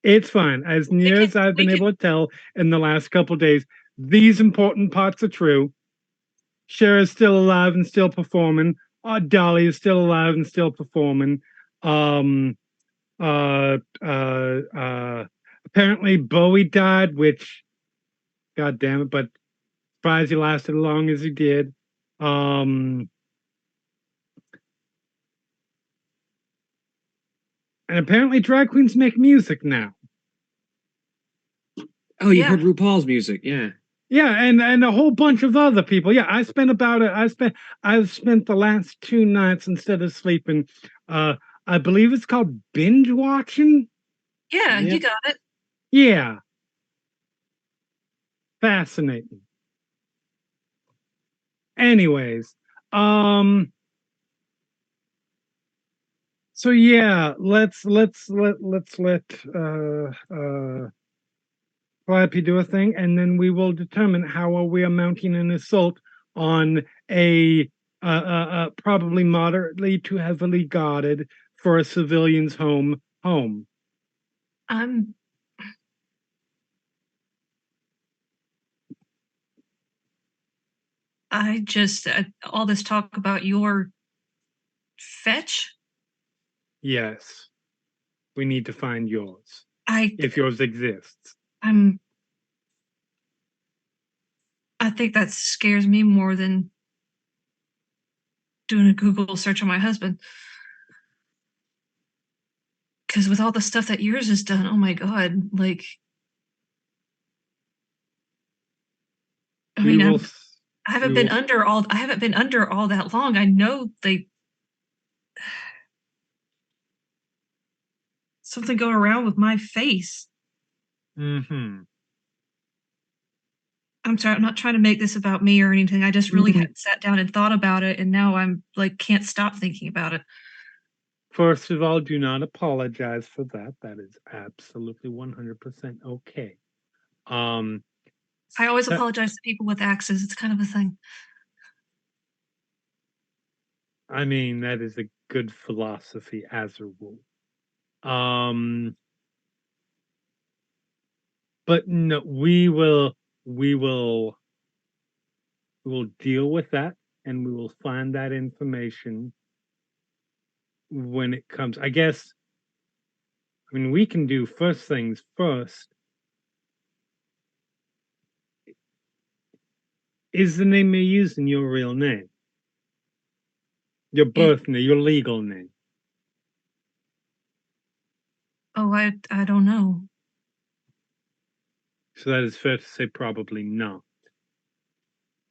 It's fine. As near as I've been able to tell in the last couple of days, these important parts are true. Cher is still alive and still performing. Dolly is still alive and still performing. Um, apparently Bowie died, which, god damn it, but surprised he lasted as long as he did. And apparently drag queens make music now. Oh, you Yeah. heard RuPaul's music, yeah. Yeah, and a whole bunch of other people. Yeah, I've spent the last 2 nights instead of sleeping. I believe it's called binge watching. Yeah, you Yep. got it. Yeah. Fascinating. Anyways, so yeah, let's let Calliope do a thing, and then we will determine how we are mounting an assault on a probably moderately to heavily guarded for a civilian's home. I'm. I just all this talk about your fetch. Yes, we need to find yours I if yours exists. I'm. I think that scares me more than doing a Google search on my husband. Because with all the stuff that yours has done, oh my god, like. I mean, I haven't been under all that long. I know they something going around with my face. Mm-hmm. I'm sorry, I'm not trying to make this about me or anything. I just really hadn't sat down and thought about it, and now I'm like can't stop thinking about it. First of all, do not apologize for that. That is absolutely 100% okay. I always That- apologize to people with axes. It's kind of a thing. I mean, that is a good philosophy as a rule. But no, we will deal with that, and we will find that information when it comes. I guess, I mean, we can do first things first. Is the name you're using your real name? Your birth name, your legal name? Oh, I don't know. So that is fair to say probably not.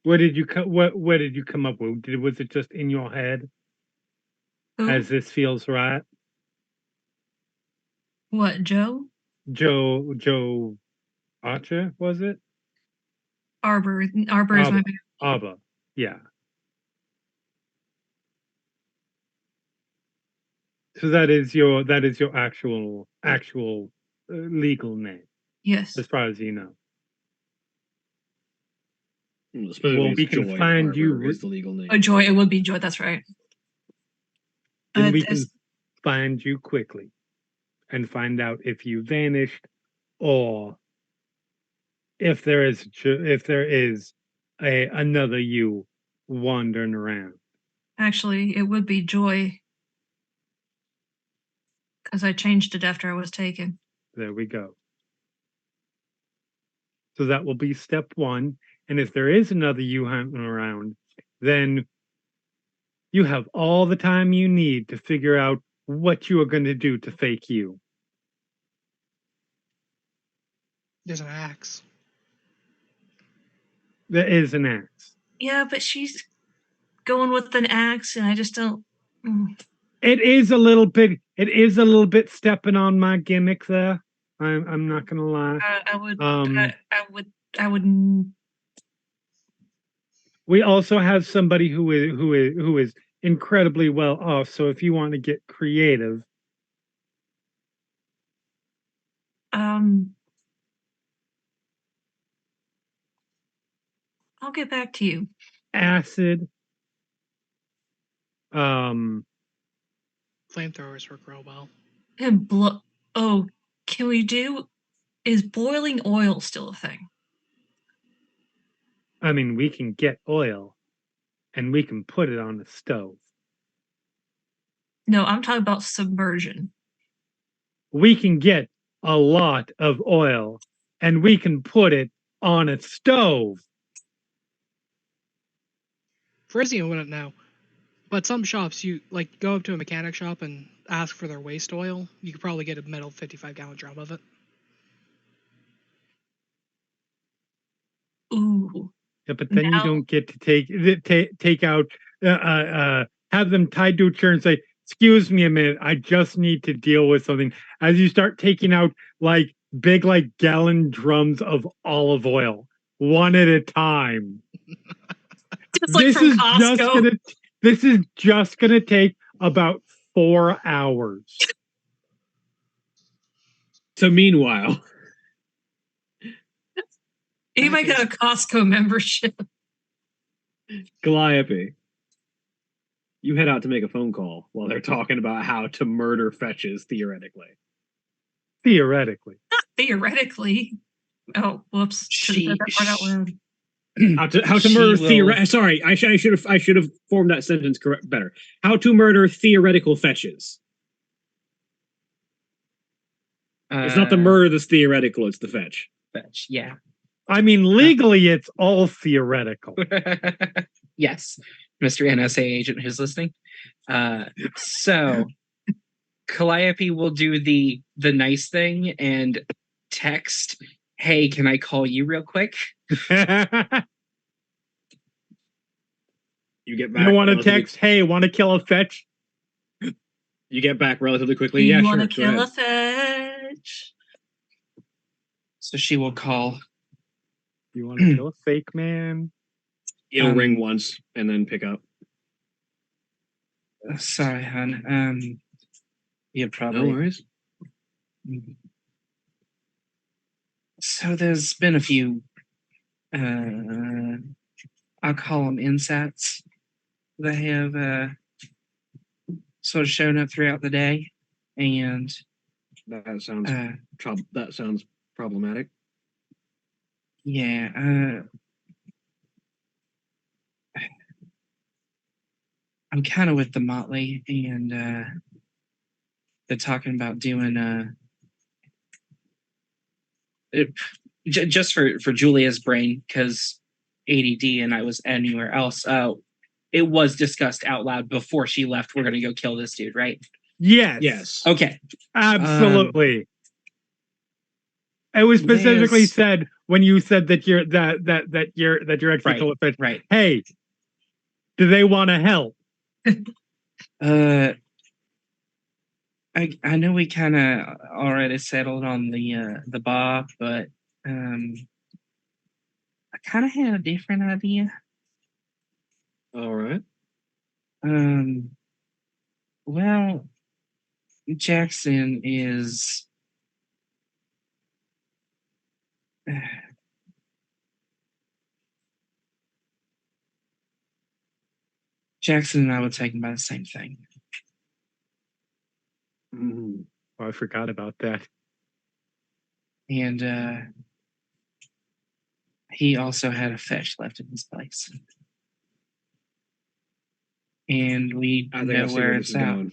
Where did you where did you come up with? Was it just in your head Who? as this feels right? What, Joe? Joe Archer, was it? Arbor. Arbor is my Abba. baby. Abba. Yeah. So that is your actual legal name, Yes. as far as you know. Supposedly Well, it's we can Joy find Arbor you. is the legal name. Oh, Joy. It would be Joy. That's right. Then we can As- find you quickly and find out if you vanished or if there is another you wandering around. actually, it would be Joy because I changed it after I was taken. There we go. So that will be step one. And if there is another you hunting around, then you have all the time you need to figure out what you are going to do to fake you. There's an axe. There is an axe. Yeah, but she's going with an axe, and I just don't. It is a little bit stepping on my gimmick there. I'm not gonna lie. I would. Um, I would. We also have somebody who is incredibly well off. So if you want to get creative, I'll get back to you. acid, Flamethrowers work real well. And oh, can we do? Is boiling oil still a thing? I mean, we can get oil and we can put it on the stove. No, I'm talking about submersion. We can get a lot of oil and we can put it on a stove. Frisian wouldn't know. But some shops, you like go up to a mechanic shop and ask for their waste oil. You could probably get a metal 55-gallon drum of it. Ooh. Yeah, but then you Now- don't get to take out, have them tied to a chair and say, "Excuse me a minute, I just need to deal with something." As you start taking out like big, like gallon drums of olive oil, one at a time. Just like from Costco. This is just gonna take about 4 hours. So meanwhile, You might get a Costco membership. Calliope, you head out to make a phone call while they're talking about how to murder fetches theoretically. Theoretically. Not theoretically. Oh, whoops. Should've said that part out loud. How to She murder will- theoretically. Sorry, I should have formed that sentence correct better. How to murder theoretical fetches. It's not the murder that's theoretical; it's the fetch. Fetch, yeah. I mean, legally, it's all theoretical. Yes, Mr. NSA agent who's listening. So Calliope will do the nice thing and text, "Hey, can I call you real quick?" You get back. You want to relatively- text, "Hey, want to kill a fetch?" You get back relatively quickly. Do you Yeah, want sure. to go kill ahead. a fetch? So she will call. You want to kill a fake man? It'll ring once and then pick up. Sorry, hon. You No probably. worries. So there's been a few, I'll call them insets that have sort of shown up throughout the day, and That sounds that sounds problematic. yeah, I'm kind of with the Motley, and they're talking about doing just for Julia's brain, because ADD and I was anywhere else. It was discussed out loud before she left. We're gonna go kill this dude, right? Yes. Yes. Okay. Absolutely. It was specifically There's- said when you said that you're actually Right, kill a fish. right. Hey, do they want to help? I know we kind of already settled on the bar, but I kind of had a different idea. All right. Well, Jackson is Jackson and I were taken by the same thing. Mhm. Oh, I forgot about that. And he also had a fish left in his place. And we I think I know see where where this it's is at. going.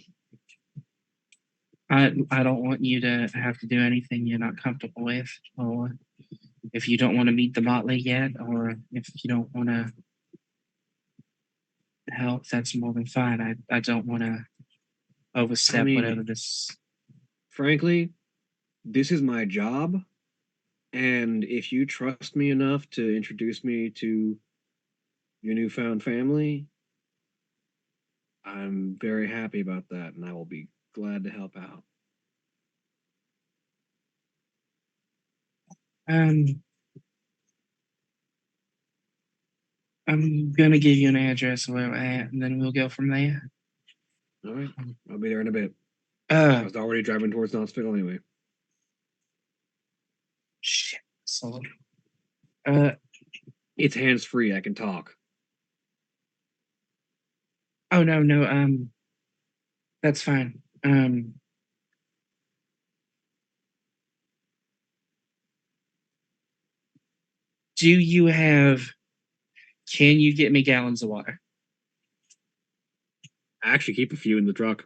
I don't want you to have to do anything you're not comfortable with, or if you don't want to meet the Motley yet, or if you don't want to help, that's more than fine. I don't want to overstep whatever this. Frankly, this is my job, and if you trust me enough to introduce me to your newfound family, I'm very happy about that, and I will be glad to help out. I'm gonna give you an address where we're at, and then we'll go from there. All right, I'll be there in a bit. I Uh, was already driving towards Knoxville anyway. shit. So, It's hands free. I can talk. oh no, that's fine. Do you have? Can you get me gallons of water? I actually keep a few in the truck.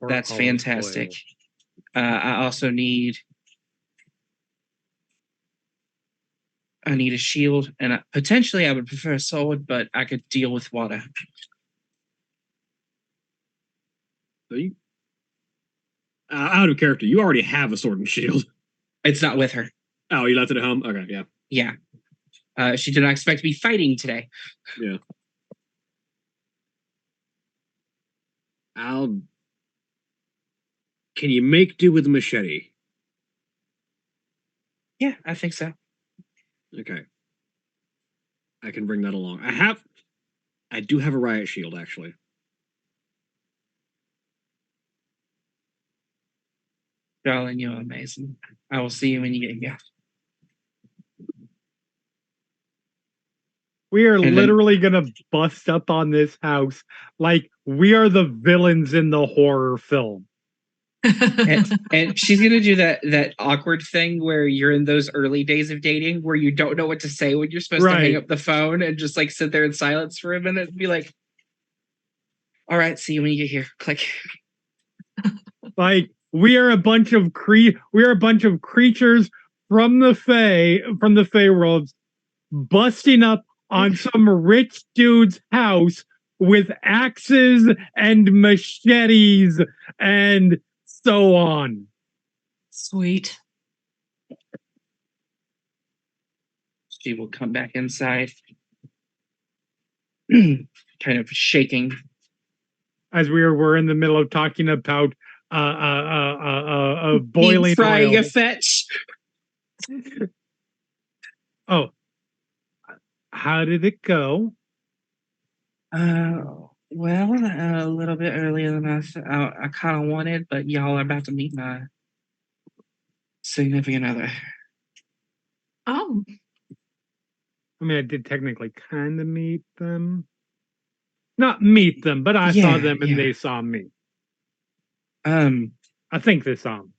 Or That's olive fantastic. oil. I also need. I need a shield, and potentially I would prefer a sword, but I could deal with water. So you, out of character, you already have a sword and shield. It's not with her. Oh, you left it at home? Okay, yeah. Yeah. She did not expect to be fighting today. Yeah. Can you make do with a machete? Yeah, I think so. Okay. I can bring that along. I do have a riot shield, actually. Darling, you're amazing. I will see you when you get here. We are And then- literally gonna bust up on this house like we are the villains in the horror film. And she's gonna do that awkward thing where you're in those early days of dating where you don't know what to say when you're supposed to hang Right. up the phone and just like sit there in silence for a minute and be like, all right, see you when you get here. Click. Like we are a bunch of creatures from the Fey worlds busting up on some rich dude's house with axes and machetes and so on. Sweet. She will come back inside, kind of shaking. As we're in the middle of talking about boiling Deep frying oil. a fetch. Oh, How did it go? Well, a little bit earlier than I kind of wanted, but y'all are about to meet my significant other. Oh, I mean, I did technically kind of meet them. Not meet them, but I saw Yeah, them and yeah. they saw me. Um, I think they saw me.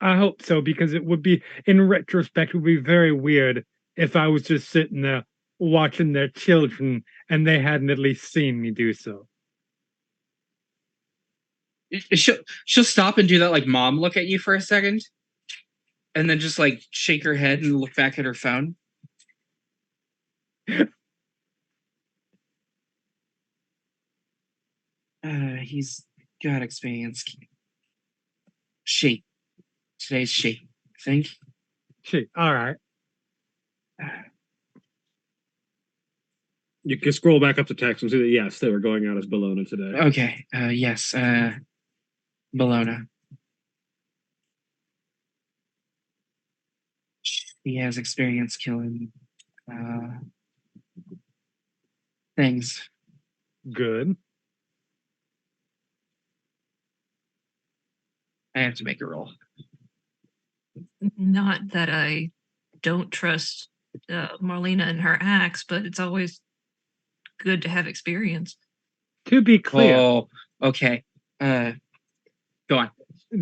I hope so, because it would be, in retrospect, it would be very weird if I was just sitting there watching their children and they hadn't at least seen me do so. she'll stop and do that like mom look at you for a second, and then just like shake her head and look back at her phone. He's got experience. She. Today's she. I think. Shit, all right. You can scroll back up to text and see that yes, they were going out as Bologna today. Okay. Yes. Bologna. He has experience killing things. Good. I have to make a roll. not that I don't trust Marlena and her acts, but it's always good to have experience. To be clear, Oh, okay. Go on.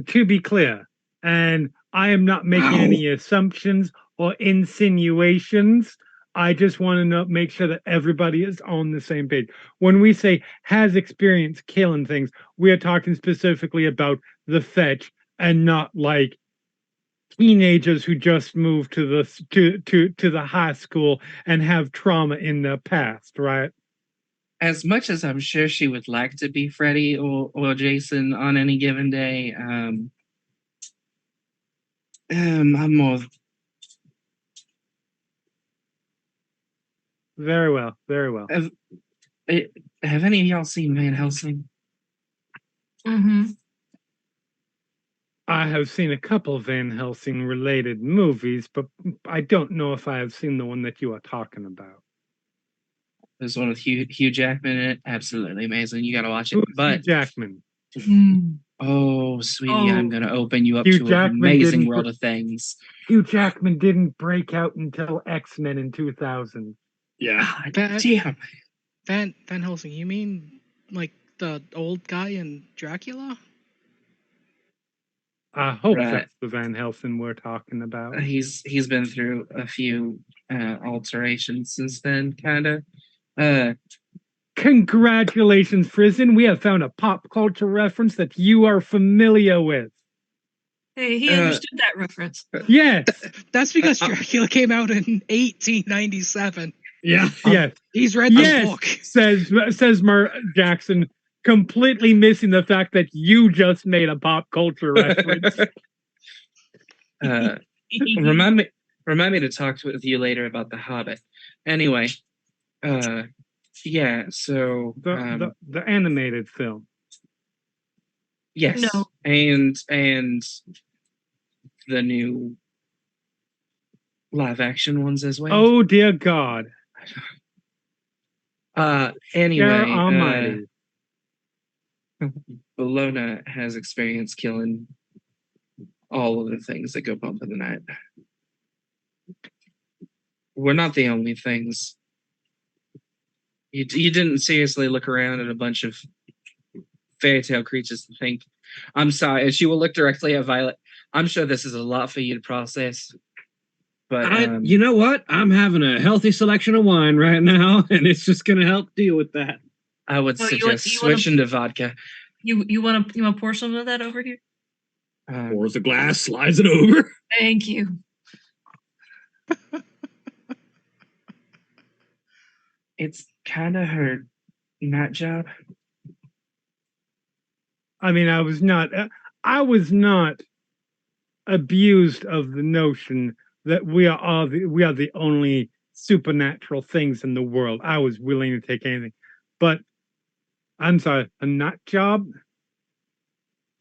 to be clear, and I am not making Ow. any assumptions or insinuations. I just want to know, make sure that everybody is on the same page. When we say has experience killing things, we are talking specifically about the fetch and not like teenagers who just moved to the high school and have trauma in their past, right? As much as I'm sure she would like to be Freddy or Jason on any given day, I'm more. Very well, very well. Have any of y'all seen Van Helsing? Mm-hmm. I have seen a couple of Van Helsing related movies, but I don't know if I have seen the one that you are talking about. There's one with Hugh Jackman in it. Absolutely amazing. You got to watch it. Who's Hugh But Jackman? oh, sweetie, I'm Oh. gonna open you up Hugh to an Jackman amazing didn't world of things. Hugh Jackman didn't break out until X-Men in 2000. Yeah. God damn. Van Helsing, you mean like the old guy in Dracula? I hope Right. that's the Van Helsing we're talking about. He's been through a few alterations since then, kind of. Congratulations, Prison. We have found a pop culture reference that you are familiar with. Hey, he understood that reference. Yes. That's because Dracula came out in 1897. Yeah. Yes. He's read this Yes. book. Says Mer Jackson, completely missing the fact that you just made a pop culture reference. Remind me to talk with you later about The Hobbit. Anyway, yeah. So the animated film. yes, No. and the new live action ones as well. Oh dear God. Anyway, Dear Almighty. Bologna has experience killing all of the things that go bump in the night. We're not the only things. You didn't seriously look around at a bunch of fairy tale creatures and think, I'm sorry. And she will look directly at Violet. I'm sure this is a lot for you to process. But you know what? I'm having a healthy selection of wine right now, and it's just going to help deal with that. I would Oh, suggest you wanna- switching to vodka. You want to pour some of that over here? Pours a glass, slides it over. Thank you. It's kind of her nut job. I mean, I was not abused of the notion that we are the only supernatural things in the world. I was willing to take anything. But I'm sorry, a nut job?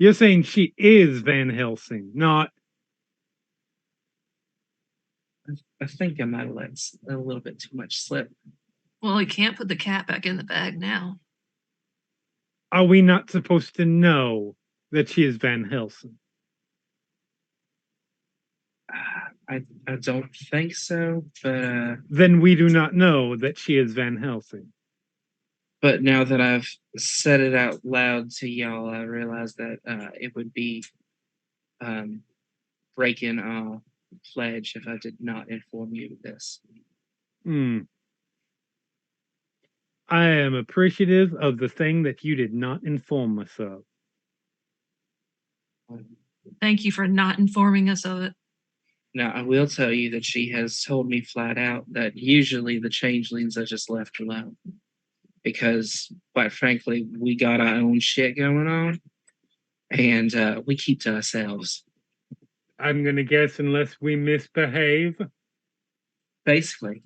You're saying she is Van Helsing, not I think I might have let a little bit too much slip. Well, you can't put the cat back in the bag now. Are we not supposed to know that she is Van Helsing? I don't think so, Then we do not know that she is Van Helsing. but now that I've said it out loud to y'all, I realize that it would be breaking our pledge if I did not inform you of this. Hmm. I am appreciative of the thing that you did not inform us of. Thank you for not informing us of it. Now, I will tell you that she has told me flat out that usually the changelings are just left alone. Because, quite frankly, we got our own shit going on, and we keep to ourselves. I'm going to guess unless we misbehave. Basically.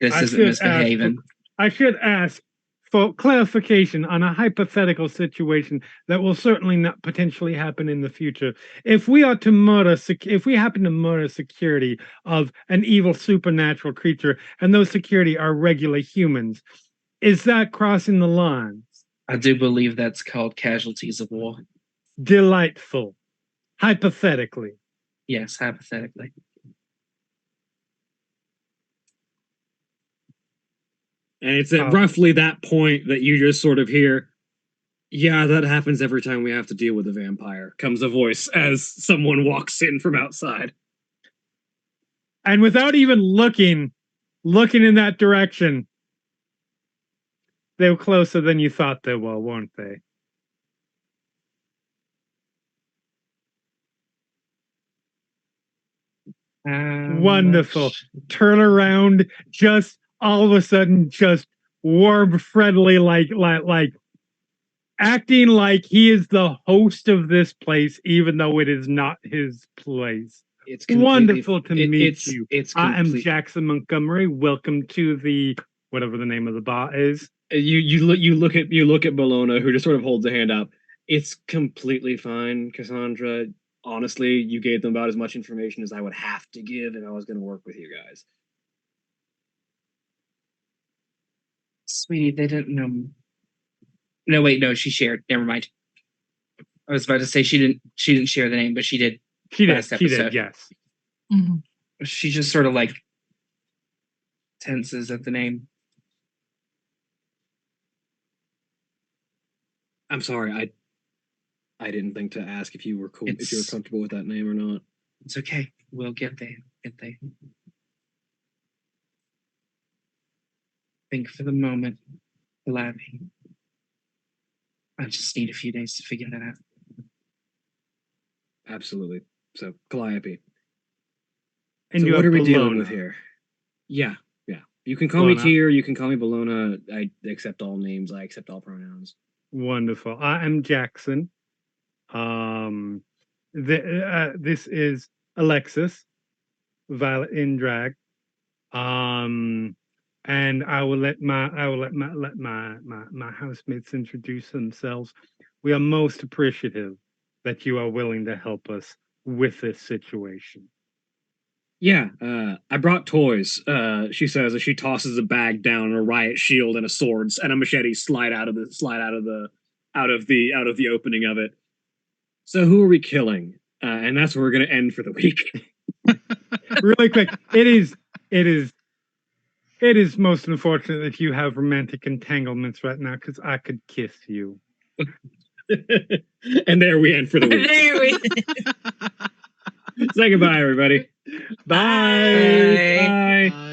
This I isn't should misbehaving. I should ask for clarification on a hypothetical situation that will certainly not potentially happen in the future. If we are to murder, if we happen to murder security of an evil supernatural creature, and those security are regular humans, is that crossing the lines? I do believe that's called casualties of war. Delightful. Hypothetically. Yes, hypothetically. And it's at roughly that point that you just sort of hear, yeah, that happens every time we have to deal with a vampire, comes a voice as someone walks in from outside. And without even looking in that direction, they were closer than you thought they were, weren't they? Wonderful. Turn around, just all of a sudden, just warm, friendly, like acting like he is the host of this place, even though it is not his place. It's wonderful to meet you. It's I am Jackson Montgomery. Welcome to the whatever the name of the bar is. You look at Bologna, who just sort of holds a hand up. It's completely fine, Cassandra. Honestly, you gave them about as much information as I would have to give if I was going to work with you guys. Sweetie, they didn't know. No, wait, no, she shared. Never mind. I was about to say she didn't share the name, but she did. She did, yes. Mm-hmm. She just sort of like tenses at the name. I'm sorry, I didn't think to ask if you were cool, if you were comfortable with that name or not. It's okay. We'll get there. Think for the moment, Calliope. I just need a few days to figure that out. Absolutely. So, Calliope. And so what are we dealing Bologna. with here? Yeah. You can call me Tyr, you can call me Bologna. I accept all names, I accept all pronouns. Wonderful. I am Jackson. This is Alexis, Violet in drag. And I will let my housemates introduce themselves. We are most appreciative that you are willing to help us with this situation. Yeah, I brought toys, she says as she tosses a bag down, and a riot shield and a sword and a machete slide out of the opening of it. So who are we killing? And that's where we're gonna end for the week. Really quick, it is most unfortunate that you have romantic entanglements right now, because I could kiss you. And there we end for the week. There we Say goodbye, everybody. Bye. Bye. Bye.